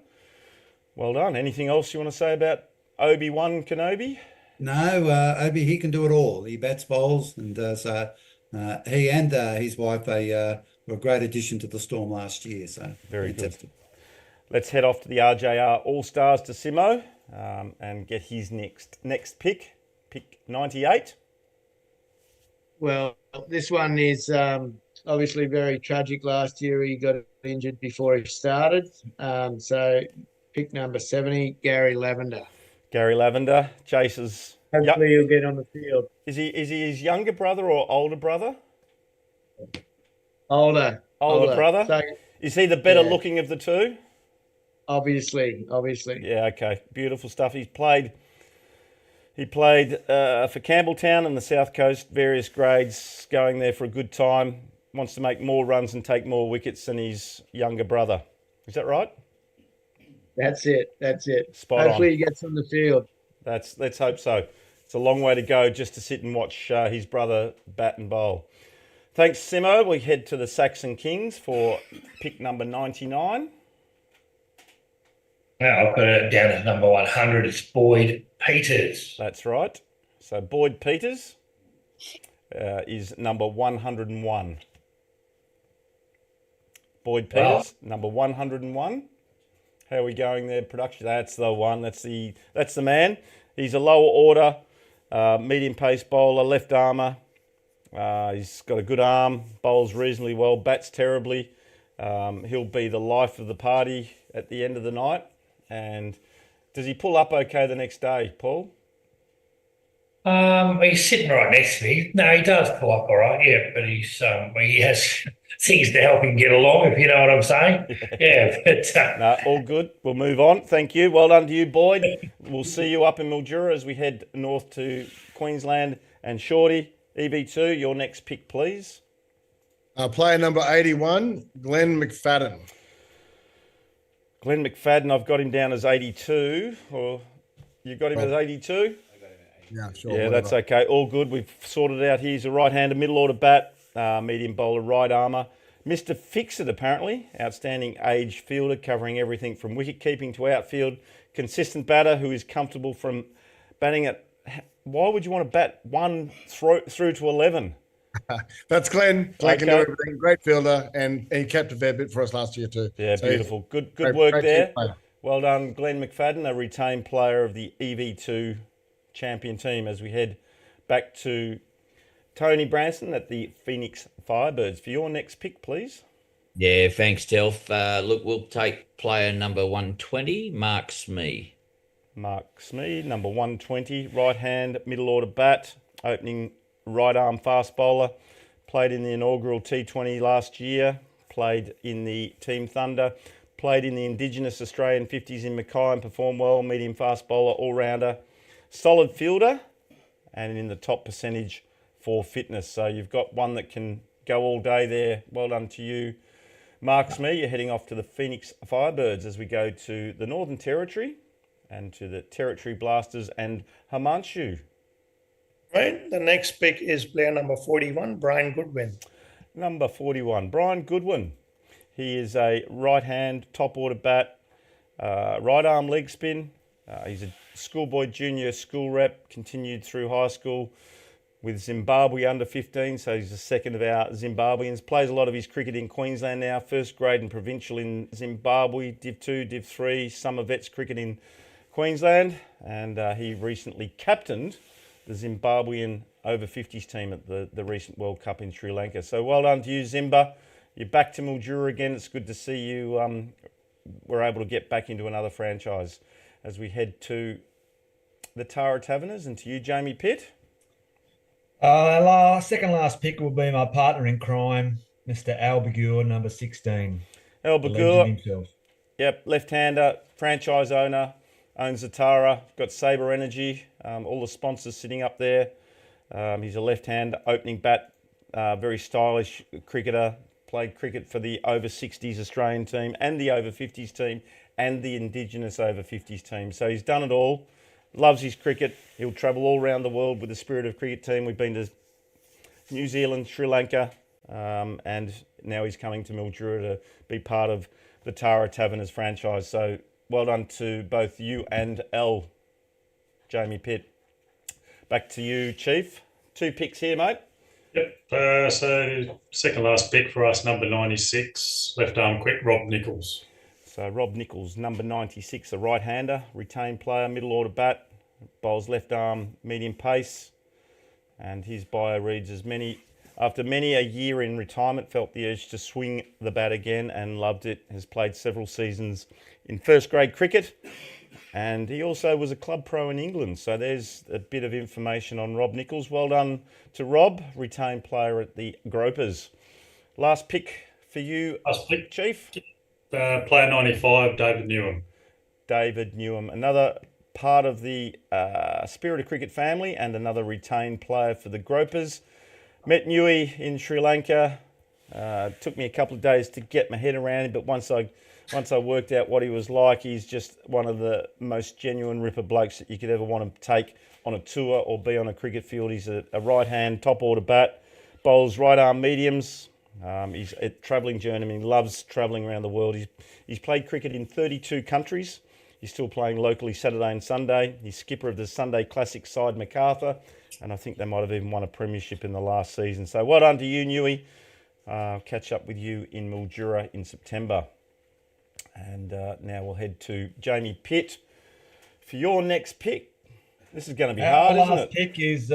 well done. Anything else you want to say about Obi-Wan Kenobi? No, Obi, he can do it all. He bats, bowls, and he and his wife were a great addition to the Storm last year. So very fantastic. Good. Let's head off to the RJR Allstars to Simo and get his next pick 98. Well, this one is obviously very tragic. Last year he got injured before he started. So pick number 70, Gary Lavender. Gary Lavender, Chase's. Hopefully he'll get on the field. Is he his younger brother or older brother? Older brother. So, is he the better looking of the two? Obviously. Yeah. Okay. Beautiful stuff. He played for Campbelltown and the South Coast, various grades, going there for a good time. Wants to make more runs and take more wickets than his younger brother. Is that right? That's it. Spot Hopefully on. he gets on the field. Let's hope so. It's a long way to go just to sit and watch his brother bat and bowl. Thanks, Simo. We head to the Saxon Kings for pick number 99. Now I've got it down as number 100. It's Boyd Peters. That's right. So Boyd Peters is number 101. Boyd Peters, number 101. How are we going there, production? That's the one. That's the man. He's a lower order, medium pace bowler, left armour. He's got a good arm, bowls reasonably well, bats terribly. He'll be the life of the party at the end of the night. And does he pull up okay the next day, Paul? He's sitting right next to me. No, he does pull up all right, yeah, but he has things to help him get along, if you know what I'm saying. Yeah, but... No, all good. We'll move on. Thank you. Well done to you, Boyd. We'll see you up in Mildura as we head north to Queensland. And Shorty, EV2, your next pick, please. Player number 81, Glenn McFadden. Glenn McFadden, I've got him down as 82. Or you got him as 82? Yeah, sure. Yeah, whatever. that's okay. All good. We've sorted it out. He's a right-hander, middle order bat, medium bowler, right armour. Mr. Fix-It, apparently. Outstanding age fielder, covering everything from wicket-keeping to outfield. Consistent batter who is comfortable from batting at... Why would you want to bat 1 through to 11? That's Glenn. Glenn can do everything. Great fielder, and he kept a fair bit for us last year too. Yeah, so beautiful. Good work there. Well done, Glenn McFadden, a retained player of the EV2 champion team, as we head back to Tony Branson at the Phoenix Firebirds. For your next pick, please. Yeah, thanks, Telf. Look, we'll take player number 120, Mark Smee. Mark Smee, number 120, right hand, middle order bat, opening right arm fast bowler. Played in the inaugural T20 last year, played in the Team Thunder, played in the Indigenous Australian 50s in Mackay and performed well, medium fast bowler, all rounder. Solid fielder and in the top percentage for fitness. So you've got one that can go all day there. Well done to you. Marks me, you're heading off to the Phoenix Firebirds as we go to the Northern Territory and to the Territory Blasters and Himanshu. Right. The next pick is player number 41, Brian Goodwin. Number 41, Brian Goodwin. He is a right-hand top order bat, right arm leg spin. He's a schoolboy junior school rep, continued through high school with Zimbabwe under 15, so he's the second of our Zimbabweans. Plays a lot of his cricket in Queensland now, first grade and provincial in Zimbabwe, Div 2, Div 3, summer vets cricket in Queensland, and he recently captained the Zimbabwean over 50s team at the recent World Cup in Sri Lanka. So well done to you, Zimba. You're back to Mildura again. It's good to see you were able to get back into another franchise as we head to the Tara Taverners and to you, Jamie Pitt. Second last pick will be my partner in crime, Mr. Al Bagur, number 16. Al The legend Bagur, himself. yep, left-hander, franchise owner, owns the Tara, got Sabre Energy, all the sponsors sitting up there. He's a left-hand opening bat, very stylish cricketer, played cricket for the over 60s Australian team and the over 50s team and the Indigenous over 50s team. So he's done it all. Loves his cricket. He'll travel all around the world with the Spirit of Cricket team. We've been to New Zealand, Sri Lanka, and now he's coming to Mildura to be part of the Tara Taverners franchise. So well done to both you and L, Jamie Pitt. Back to you, Chief. 2 picks here, mate. Yep. So second last pick for us, number 96, left arm quick, Rob Nichols. So Rob Nichols, number 96, a right-hander, retained player, middle order bat, bowls left arm, medium pace, and his bio reads after many a year in retirement, felt the urge to swing the bat again and loved it. Has played several seasons in first grade cricket, and he also was a club pro in England. So there's a bit of information on Rob Nichols. Well done to Rob, retained player at the Groers. Last pick for you, Chief. Player 95, David Newham. David Newham, another part of the Spirit of Cricket family and another retained player for the Gropers. Met Newey in Sri Lanka. Took me a couple of days to get my head around him, but once I worked out what he was like, he's just one of the most genuine ripper blokes that you could ever want to take on a tour or be on a cricket field. He's a right-hand top order bat, bowls right arm mediums. He's a travelling journeyman. He loves travelling around the world. He's played cricket in 32 countries. He's still playing locally Saturday and Sunday. He's skipper of the Sunday Classic side, MacArthur, and I think they might have even won a premiership in the last season. So well done to you, Newey. I'll catch up with you in Mildura in September. And now we'll head to Jamie Pitt for your next pick. This is going to be hard, isn't it? Our last pick is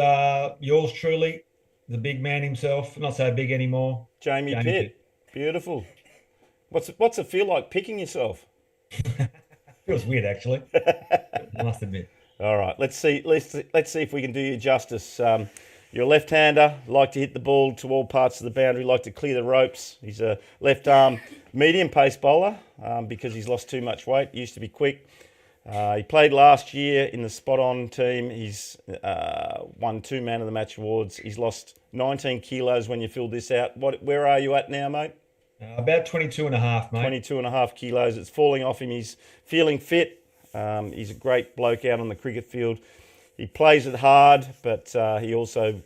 yours truly, the big man himself, not so big anymore. Jamie Pitt. Beautiful. What's it feel like picking yourself? Feels weird, actually. I must admit. All right, let's see if we can do you justice. You're a left-hander, like to hit the ball to all parts of the boundary, like to clear the ropes. He's a left-arm medium pace bowler because he's lost too much weight. He used to be quick. He played last year in the spot-on team. He's won 2 Man of the Match awards. He's lost 19 kilos when you filled this out. Where are you at now, mate? About 22 and a half, mate. 22 and a half kilos. It's falling off him. He's feeling fit. He's a great bloke out on the cricket field. He plays it hard, but he also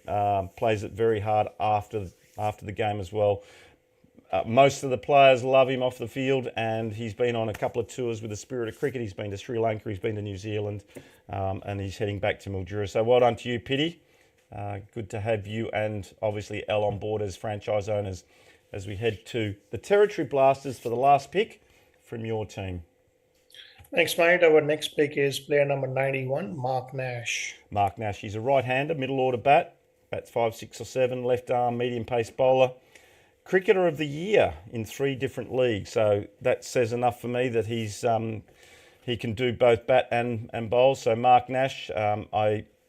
plays it very hard after the game as well. Most of the players love him off the field, and he's been on a couple of tours with the Spirit of Cricket. He's been to Sri Lanka, he's been to New Zealand, and he's heading back to Mildura. So well done to you, Pitty. Good to have you and obviously Elle on board as franchise owners as we head to the Territory Blasters for the last pick from your team. Thanks, mate. Our next pick is player number 91, Mark Nash. Mark Nash, he's a right-hander, middle order bat, bats 5, 6 or 7, left arm, medium pace bowler. Cricketer of the Year in 3 different leagues. So that says enough for me that he can do both bat and bowl. So Mark Nash,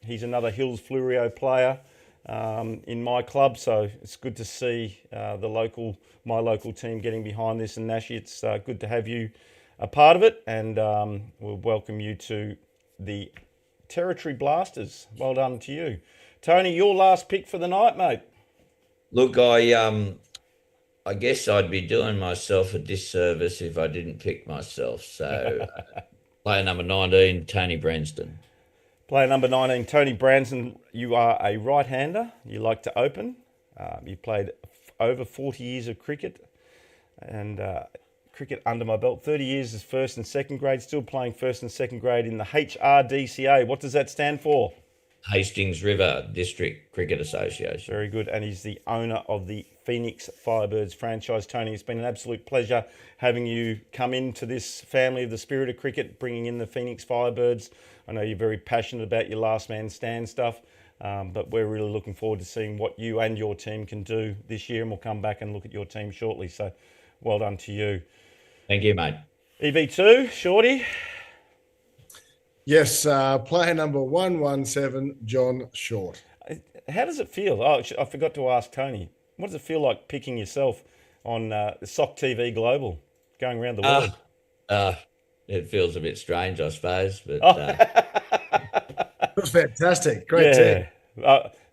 he's another Hills Flurio player in my club. So it's good to see my local team getting behind this. And Nash, it's good to have you a part of it. And we'll welcome you to the Territory Blasters. Well done to you. Tony, your last pick for the night, mate. Look, I guess I'd be doing myself a disservice if I didn't pick myself. So, player number 19, Tony Branston. Player number 19, Tony Branston. You are a right-hander. You like to open. You played over 40 years of cricket, and cricket under my belt. 30 years as first and second grade. Still playing first and second grade in the HRDCA. What does that stand for? Hastings River District Cricket Association. Very good. And he's the owner of the Phoenix Firebirds franchise. Tony, it's been an absolute pleasure having you come into this family of the spirit of cricket, bringing in the Phoenix Firebirds. I know you're very passionate about your last man stand stuff, but we're really looking forward to seeing what you and your team can do this year, and we'll come back and look at your team shortly. So well done to you. Thank you, mate. EV2, Shorty. Yes, player number 117, John Short. How does it feel? Oh, I forgot to ask Tony. What does it feel like picking yourself on SOC TV Global, going around the world? It feels a bit strange, I suppose, but It was fantastic. Great team.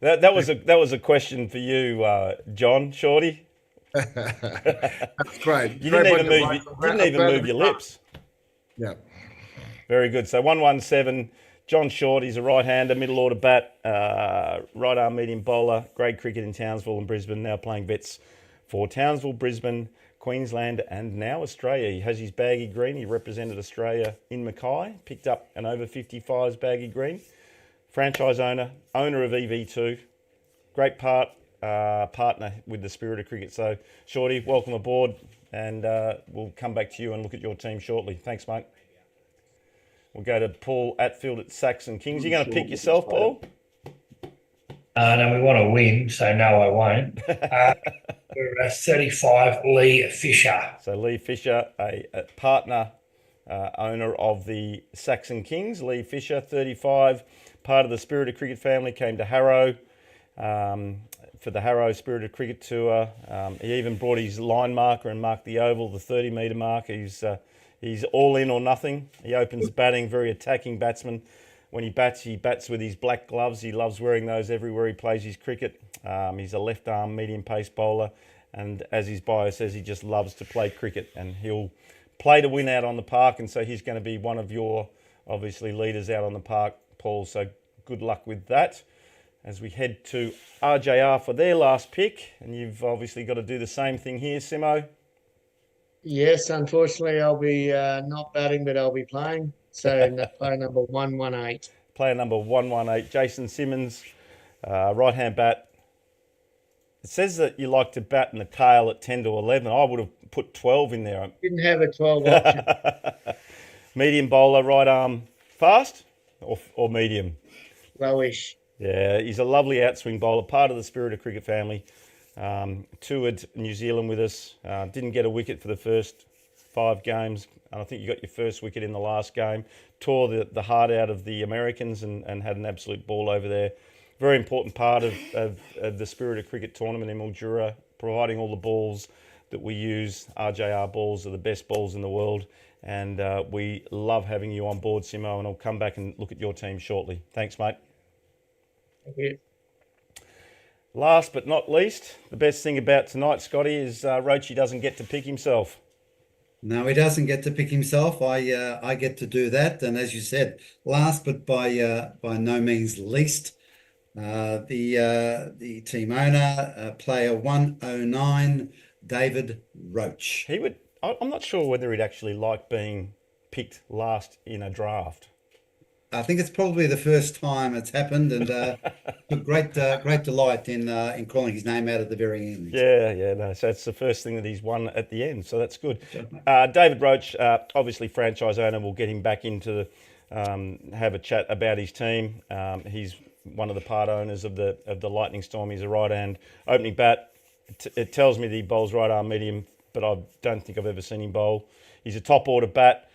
That was a question for you, John, Shorty. That's great. You didn't even move your lips. Yeah. Very good. So 117, John Short. He's a right-hander, middle order bat, right arm medium bowler. Grade cricket in Townsville and Brisbane. Now playing vets for Townsville, Brisbane, Queensland, and now Australia. He has his baggy green. He represented Australia in Mackay. Picked up an over 55s baggy green. Franchise owner of EV2. Great partner with the spirit of cricket. So, Shorty, welcome aboard, and we'll come back to you and look at your team shortly. Thanks, mate. We'll go to Paul Atfield at Saxon Kings. You're going to pick yourself, Paul? No, we want to win, so no, I won't. We're 35, Lee Fisher. So Lee Fisher, a partner, owner of the Saxon Kings. Lee Fisher, 35, part of the Spirit of Cricket family, came to Harrow for the Harrow Spirit of Cricket Tour. He even brought his line marker and marked the oval, the 30-metre mark. He's all in or nothing. He opens batting, very attacking batsman. When he bats with his black gloves. He loves wearing those everywhere he plays his cricket. He's a left-arm medium-pace bowler. And as his bio says, he just loves to play cricket. And he'll play to win out on the park. And so he's going to be one of your, obviously, leaders out on the park, Paul. So good luck with that. As we head to RJR for their last pick. And you've obviously got to do the same thing here, Simo. Yes, unfortunately, I'll be not batting, but I'll be playing. So player number 118. Player number 118, Jason Simmons, right-hand bat. It says that you like to bat in the tail at 10 to 11. I would have put 12 in there. Didn't have a 12 option. Medium bowler, right arm, fast or medium? Lowish. Yeah, he's a lovely outswing bowler, part of the Spirit of Cricket family. Toured New Zealand with us, didn't get a wicket for the first 5 games, and I think you got your first wicket in the last game. Tore the heart out of the Americans and had an absolute ball over there. Very important part of the Spirit of Cricket tournament in Mildura, providing all the balls that we use. RJR balls are the best balls in the world, and we love having you on board, Simo, and I'll come back and look at your team shortly. Thanks, mate. Thank you. Last but not least, the best thing about tonight, Scotty, is Roachy doesn't get to pick himself. No, he doesn't get to pick himself. I get to do that. And as you said, last but by no means least, the team owner, player 109, David Roach. I'm not sure whether he'd actually like being picked last in a draft. I think it's probably the first time it's happened, and took great delight in calling his name out at the very end. No. So it's the first thing that he's won at the end, so that's good. David Roach, obviously franchise owner, will get him back into have a chat about his team. He's one of the part owners of the Lightning Storm. He's a right hand opening bat. It tells me that he bowls right arm medium, but I don't think I've ever seen him bowl. He's a top order bat.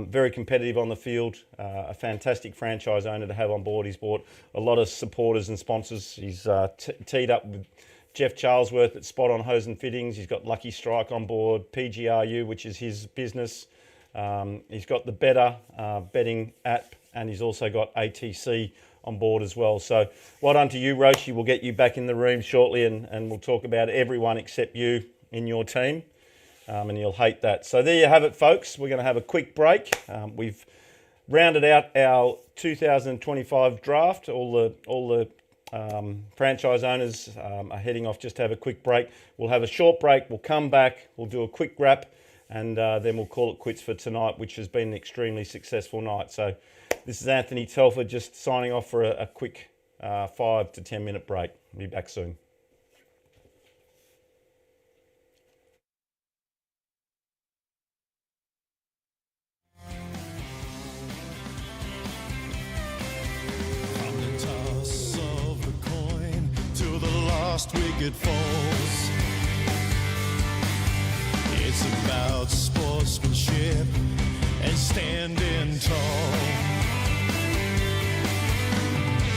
Very competitive on the field, a fantastic franchise owner to have on board. He's brought a lot of supporters and sponsors. He's teed up with Jeff Charlesworth at Spot On Hose and Fittings. He's got Lucky Strike on board, PGRU, which is his business. He's got the Better betting app and he's also got ATC on board as well. So well done to you, Roshi. We'll get you back in the room shortly, and we'll talk about everyone except you in your team, and you'll hate that. So there you have it, folks. We're going to have a quick break. We've rounded out our 2025 draft. All the franchise owners are heading off just to have a quick break. We'll have a short break. We'll come back. We'll do a quick wrap, and then we'll call it quits for tonight, which has been an extremely successful night. So this is Anthony Telford just signing off for a quick 5 to 10 minute break. Be back soon. From the toss of the coin till the last wicket falls, it's about sportsmanship and standing tall.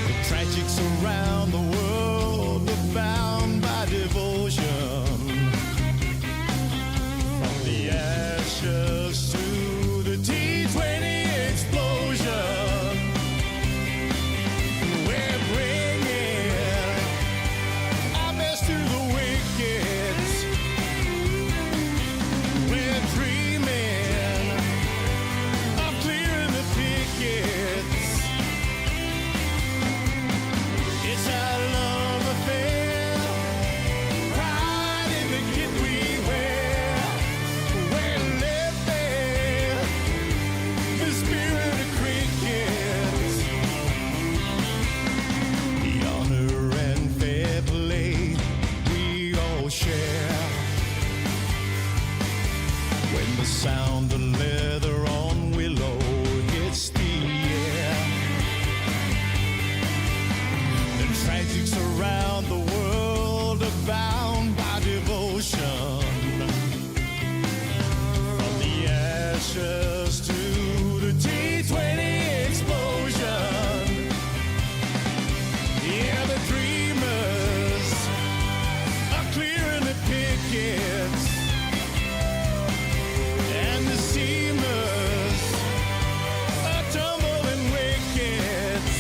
The tragics around the world are bound by devotion. From the ashes to the T20 explosion, we're bringing our best to the wickets. We're dreaming of clearing the pickets. It's our love affair, pride in the kit we wear. We're living the spirit of cricket. The honor and fair play we all share. When the sound of leather on willow hits the air, the tragics around the world are bound by devotion. From the ashes to the T20 explosion, yeah, the dreamers are clearing the pickets, and the seamers are tumbling wickets.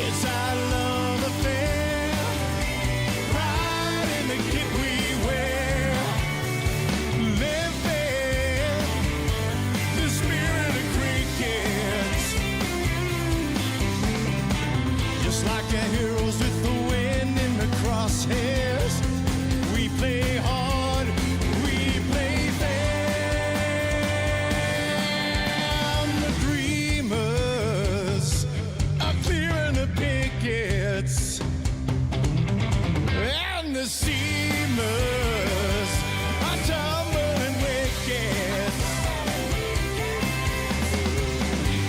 It's our love affair, pride in the kit we wear. Living the spirit of cricket, just like our heroes with the wind in the crosshairs. We play hard, we play fair. The dreamers are clearing the pickets, and the seamers are tumbling wickets.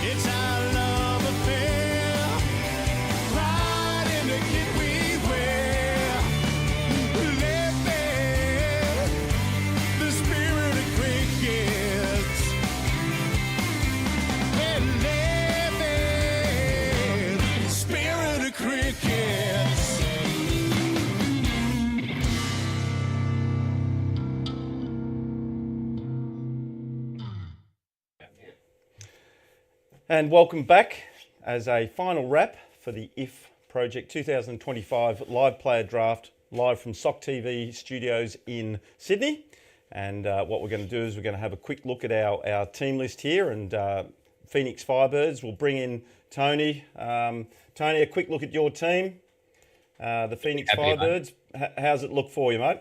It's our love affair, pride in the kit we wear. Living the spirit of cricket. We're living the spirit of cricket. And welcome back as a final wrap for the IF Project 2025 live player draft, live from SOC TV studios in Sydney. And what we're going to do is we're going to have a quick look at our team list here, and Phoenix Firebirds. We'll bring in Tony. Tony, a quick look at your team, the Phoenix Happy, Firebirds. How's it look for you, mate?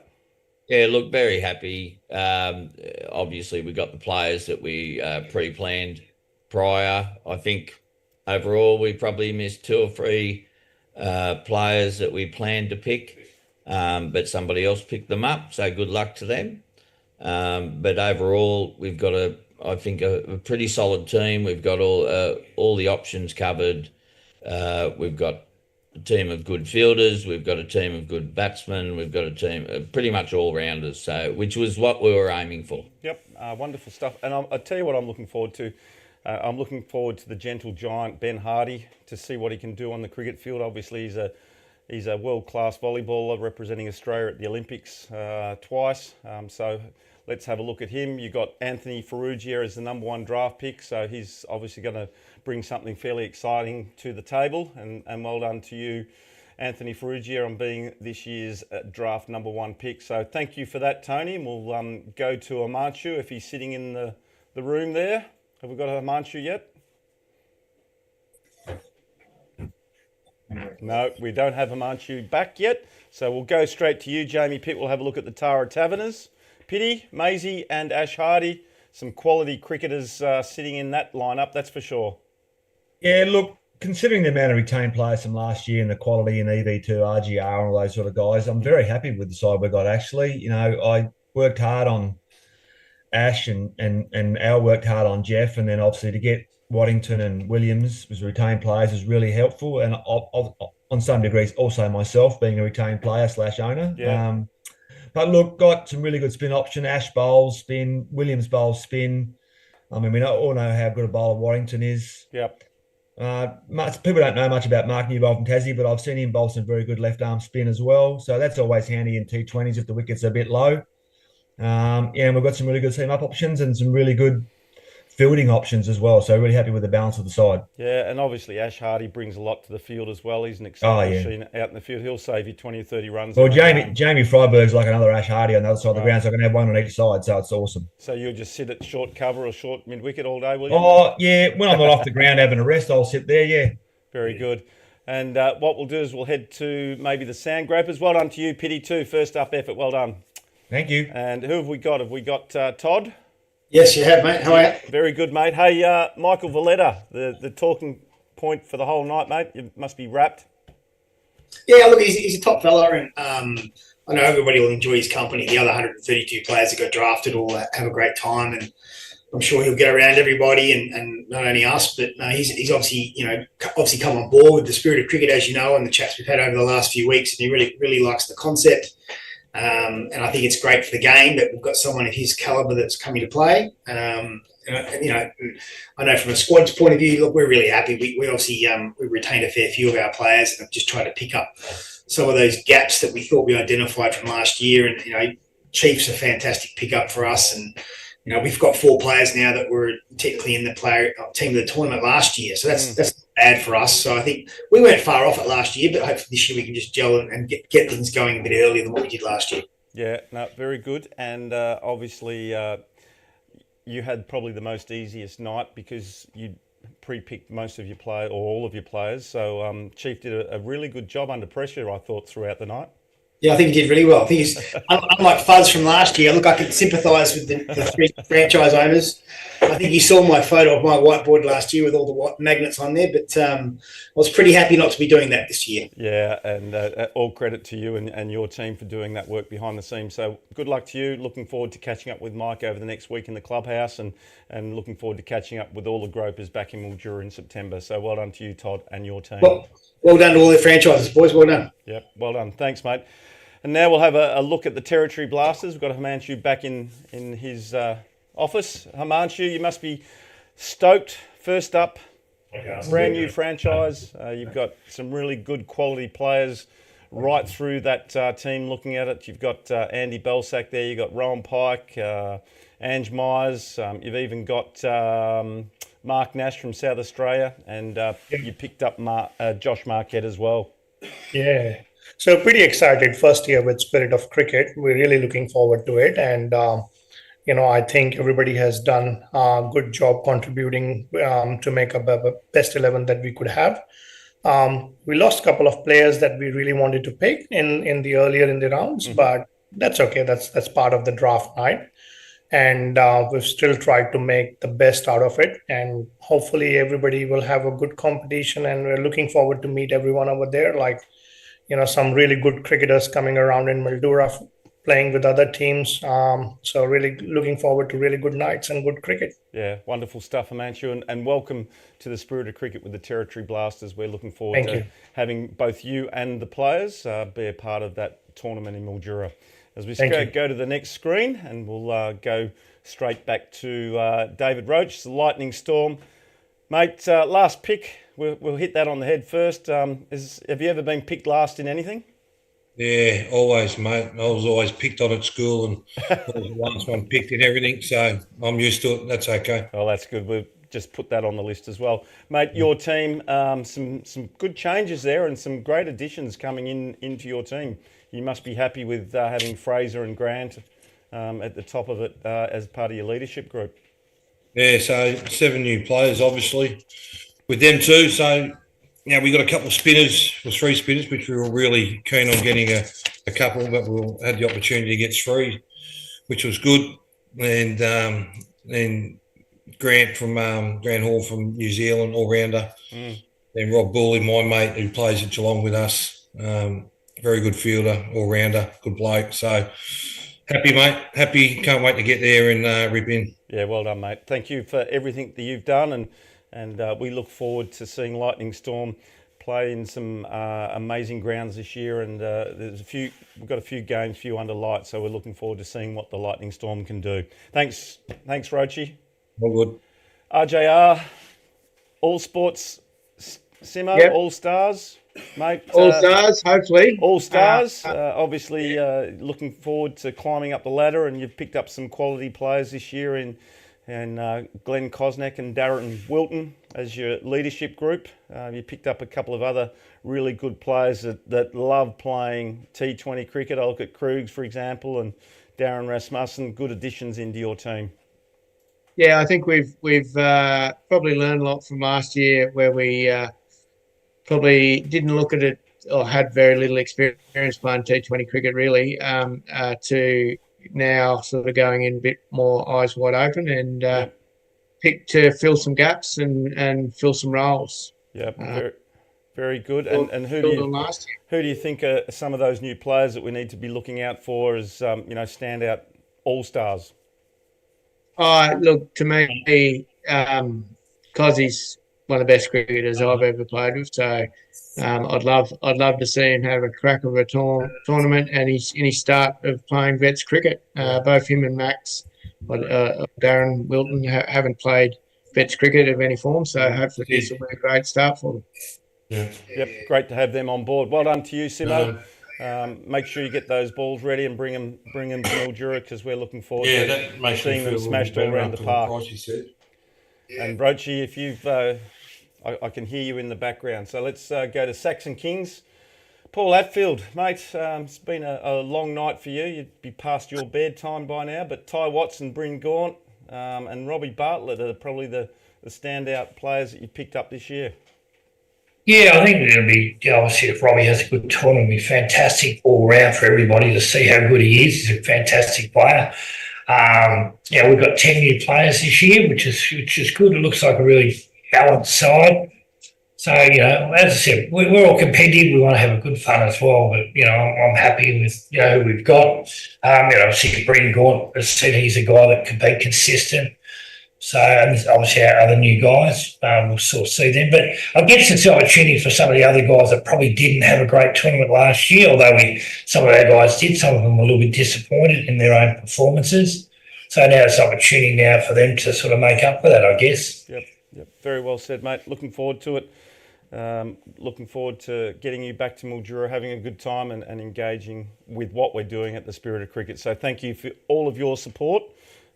Yeah, look, very happy. Obviously, we got the players that we pre-planned prior. I think overall we probably missed 2 or 3 players that we planned to pick, but somebody else picked them up. So good luck to them. But overall, we've got I think a pretty solid team. We've got all the options covered. We've got a team of good fielders. We've got a team of good batsmen. We've got a team of pretty much all rounders. So which was what we were aiming for. Yep, wonderful stuff. And I'll tell you what I'm looking forward to. I'm looking forward to the gentle giant Ben Hardy, to see what he can do on the cricket field. Obviously, he's a world-class volleyballer representing Australia at the Olympics twice. So let's have a look at him. You got Anthony Ferrugia as the number 1 draft pick, so he's obviously going to bring something fairly exciting to the table. And well done to you, Anthony Ferrugia, on being this year's draft number 1 pick. So thank you for that, Tony. And we'll go to Amanchu if he's sitting in the room there. Have we got Amanchu yet? No, we don't have Amanchu back yet. So we'll go straight to you, Jamie Pitt. We'll have a look at the Tara Taverners. Pitty, Maisie and Ash Hardy. Some quality cricketers sitting in that lineup, that's for sure. Yeah, look, considering the amount of retained players from last year and the quality in EV2, RJR and all those sort of guys, I'm very happy with the side we got, actually. You know, I worked hard on Ash and Al worked hard on Jeff, and then obviously to get Waddington and Williams as retained players is really helpful. And on some degrees, also myself being a retained player / owner. Yeah. But look, got some really good spin option. Ash bowls spin, Williams bowls spin. I mean, we all know how good a bowler Waddington is. Yep. People don't know much about Mark Newbold from Tassie, but I've seen him bowl some very good left arm spin as well. So that's always handy in T20s if the wickets are a bit low. And we've got some really good team up options and some really good fielding options as well. So really happy with the balance of the side. Yeah, and obviously Ash Hardy brings a lot to the field as well. He's an exciting machine out in the field. He'll save you 20 or 30 runs. Well, Jamie Freiberg's like another Ash Hardy on the other side of the ground, so I can have one on each side, so it's awesome. So you'll just sit at short cover or short mid-wicket all day, will you? Oh, yeah. When I'm not off the ground having a rest, I'll sit there, yeah. Very good. And what we'll do is we'll head to maybe the Sand Gropers. Well done to you, Pitty, too. First up effort. Well done. Thank you. And who have we got? Have we got Todd? Yes, you have, mate. How are you? Very good, mate. Hey, Michael Valletta, the talking point for the whole night, mate. You must be wrapped. Yeah, look, he's a top fella, and I know everybody will enjoy his company. The other 132 players that got drafted will have a great time, and I'm sure he'll get around everybody, and not only us, but he's obviously, obviously come on board with the spirit of cricket, as you know, and the chats we've had over the last few weeks, and he really likes the concept. And I think it's great for the game that we've got someone of his caliber that's coming to play. And I know from a squad's point of view, look, we're really happy. We obviously we retained a fair few of our players and have just tried to pick up some of those gaps that we thought we identified from last year. And Chief's a fantastic pickup for us, and we've got 4 players now that were technically in the team of the tournament last year. So that's not bad for us. So I think we weren't far off it last year, but hopefully this year we can just gel and get things going a bit earlier than what we did last year. Yeah, no, very good. And obviously you had probably the most easiest night because you pre-picked most of your players or all of your players. So Chief did a really good job under pressure, I thought, throughout the night. Yeah, I think he did really well. I think he's unlike Fuzz from last year. Look, I can sympathise with the 3 franchise owners. I think you saw my photo of my whiteboard last year with all the magnets on there, but I was pretty happy not to be doing that this year. Yeah, and all credit to you and your team for doing that work behind the scenes. So good luck to you. Looking forward to catching up with Mike over the next week in the clubhouse, and looking forward to catching up with all the Gropers back in Mildura in September. So well done to you, Todd, and your team. Well done to all the franchises, boys. Well done. Yep, well done. Thanks, mate. And now we'll have a look at the Territory Blasters. We've got Himanshu back in his office. Himanshu, you must be stoked. First up, brand new franchise. You've got some really good quality players right through that team looking at it. You've got Andy Belsack there. You've got Rowan Pike, Ange Myers. You've even got Mark Nash from South Australia. And you picked up Josh Marquette as well. Yeah. So pretty excited first year with Spirit of Cricket. We're really looking forward to it. And, I think everybody has done a good job contributing to make up a best 11 that we could have. We lost a couple of players that we really wanted to pick in the earlier in the rounds, but that's okay. That's part of the draft night. And we've still tried to make the best out of it. And hopefully everybody will have a good competition. And we're looking forward to meet everyone over there. Some really good cricketers coming around in Mildura playing with other teams. So really looking forward to really good nights and good cricket. Yeah, wonderful stuff, Himanshu. And welcome to the Spirit of Cricket with the Territory Blasters. We're looking forward to having both you and the players be a part of that tournament in Mildura. As we go to the next screen, and we'll go straight back to David Roach, the Lightning Storm. Mate, last pick. We'll hit that on the head first. Have you ever been picked last in anything? Yeah, always, mate. I was always picked on at school and I was the last one picked in everything, so I'm used to it. That's okay. Well, that's good. We've just put that on the list as well. Mate, your team, some good changes there and some great additions coming into your team. You must be happy with having Fraser and Grant at the top of it as part of your leadership group. Yeah, so 7 new players, obviously, with them too. So, we got a couple of spinners, or 3 spinners, which we were really keen on getting a couple, but we had the opportunity to get 3, which was good. And then Grant from Grant Hall from New Zealand, all-rounder. Then Rob Gooley, my mate, who plays at Geelong with us. Very good fielder, all-rounder, good bloke. So, happy, mate. Happy. Can't wait to get there and rip in. Yeah, well done, mate. Thank you for everything that you've done, and we look forward to seeing Lightning Storm play in some amazing grounds this year. And we've got a few games, few under light, so we're looking forward to seeing what the Lightning Storm can do. Thanks, Rochi. All good. RJR, All Sports, Simo, Yep. All Stars. Mate, All Stars, hopefully. All Stars. Obviously, looking forward to climbing up the ladder, and you've picked up some quality players this year in Glenn Kosnek and Darren Wilton as your leadership group. You picked up a couple of other really good players that love playing T20 cricket. I look at Krugs, for example, and Darren Rasmussen. Good additions into your team. Yeah, I think we've probably learned a lot from last year, where we probably didn't look at it or had very little experience playing T20 cricket really, to now sort of going in a bit more eyes wide open and pick to fill some gaps and fill some roles. Yeah, very good. And who do you think are some of those new players that we need to be looking out for as standout all-stars? Look, to me, Cozzie's one of the best cricketers I've ever played with. So I'd love to see him have a crack of a tournament and in his start of playing vets cricket. Both him and Max, Darren Wilton, haven't played vets cricket of any form. So hopefully this will be a great start for them. Yeah. Yep, great to have them on board. Well done to you, Simo. Make sure you get those balls ready and bring them to Mildura, because we're looking forward to seeing them smashed all around the park. And Brochi, if you've, I can hear you in the background. So let's go to Saxon Kings. Paul Atfield, mate, it's been a long night for you. You'd be past your bedtime by now, but Ty Watson, Bryn Gaunt, and Robbie Bartlett are probably the standout players that you picked up this year. Yeah, I think it'll be, obviously, if Robbie has a good tournament, it'll be fantastic all round for everybody to see how good he is. He's a fantastic player. We've got 10 new players this year, which is good. It looks like a really balanced side. So, as I said, we're all competitive. We want to have a good fun as well. But, I'm happy with, who we've got. Obviously, Bryn Gaunt, as I said, he's a guy that can be consistent. So, and obviously our other new guys, we'll sort of see them. But I guess it's an opportunity for some of the other guys that probably didn't have a great tournament last year, although some of our guys did. Some of them were a little bit disappointed in their own performances. So now it's an opportunity now for them to sort of make up for that, I guess. Yep. Very well said, mate. Looking forward to it. Looking forward to getting you back to Mildura, having a good time and engaging with what we're doing at the Spirit of Cricket. So thank you for all of your support.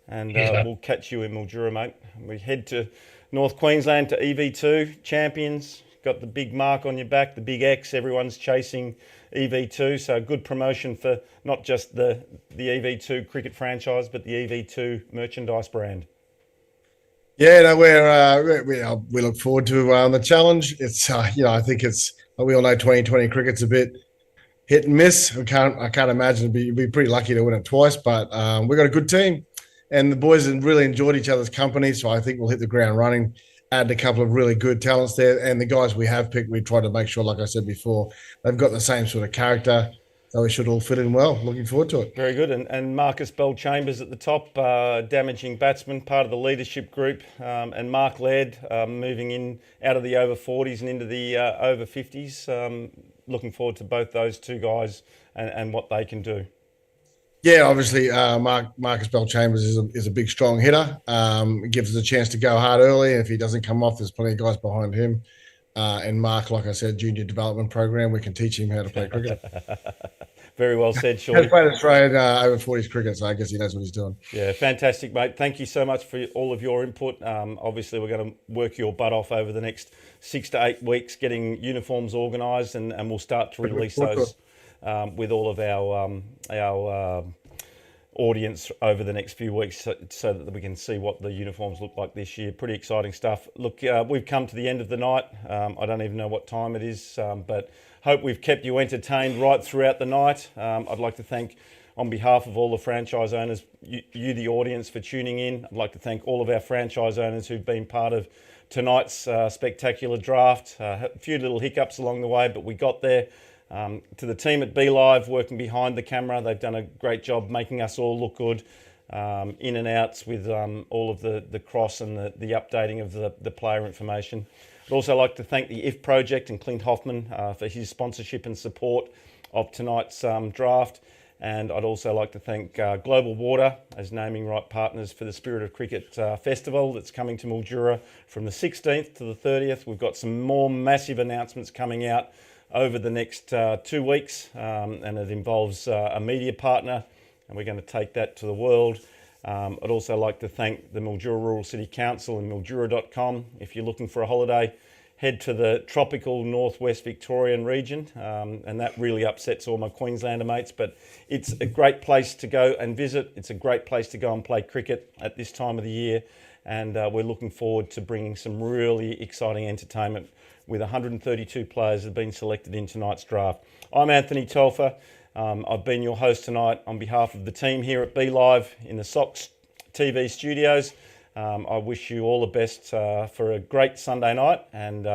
And we'll catch you in Mildura, mate. We head to North Queensland to EV2 champions. Got the big mark on your back, the big X. Everyone's chasing EV2. So good promotion for not just the EV2 cricket franchise, but the EV2 merchandise brand. Yeah, no, we look forward to the challenge. It's I think we all know 2020 cricket's a bit hit and miss. I can't imagine it'd be pretty lucky to win it twice, but we've got a good team. And the boys have really enjoyed each other's company, so I think we'll hit the ground running, add a couple of really good talents there. And the guys we have picked, we try to make sure, like I said before, they've got the same sort of character, so we should all fit in well. Looking forward to it. Very good. And Marcus Bell-Chambers at the top, damaging batsman, part of the leadership group, and Mark Laird moving in out of the over 40s and into the over 50s. Looking forward to both those two guys and what they can do. Yeah, obviously, Marcus Bell-Chambers is a big, strong hitter. It gives us a chance to go hard early. And if he doesn't come off, there's plenty of guys behind him. And Mark, like I said, junior development program, we can teach him how to play cricket. Very well said, He's Shorty. played Australian over 40s cricket, so I guess he knows what he's doing. Yeah, fantastic, mate. Thank you so much for all of your input. Obviously, we're going to work your butt off over the next 6 to 8 weeks, getting uniforms organised, and we'll start to release those with all of our audience over the next few weeks, so that we can see what the uniforms look like this year. Pretty exciting stuff. Look, we've come to the end of the night. I don't even know what time it is, but hope we've kept you entertained right throughout the night. I'd like to thank, on behalf of all the franchise owners, you the audience, for tuning in. I'd like to thank all of our franchise owners who've been part of tonight's spectacular draft. A few little hiccups along the way, but we got there. To the team at Be Live working behind the camera, they've done a great job making us all look good, in and outs with all of the cross and the updating of the player information. I'd also like to thank the IF Project and Clint Hoffman for his sponsorship and support of tonight's draft. And I'd also like to thank Global Water as naming right partners for the Spirit of Cricket Festival that's coming to Mildura from the 16th to the 30th. We've got some more massive announcements coming out over the next 2 weeks, and it involves a media partner, and we're going to take that to the world. I'd also like to thank the Mildura Rural City Council and Mildura.com. If you're looking for a holiday, head to the tropical northwest Victorian region, and that really upsets all my Queenslander mates, but it's a great place to go and visit. It's a great place to go and play cricket at this time of the year, and we're looking forward to bringing some really exciting entertainment with 132 players that have been selected in tonight's draft. I'm Anthony Telfer. I've been your host tonight on behalf of the team here at Be Live in the SOC TV studios. I wish you all the best for a great Sunday night, and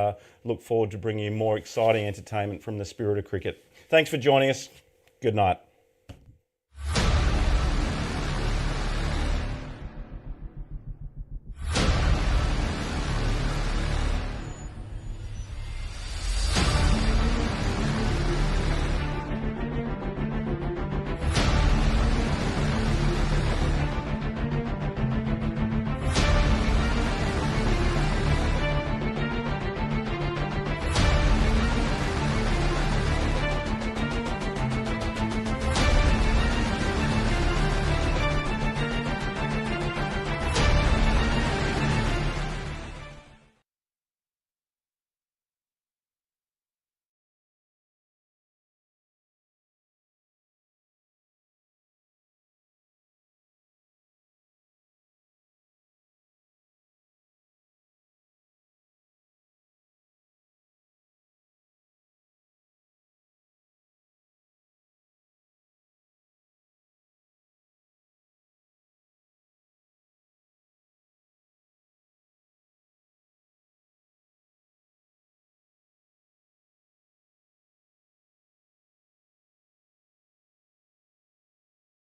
look forward to bringing you more exciting entertainment from the Spirit of Cricket. Thanks for joining us. Good night.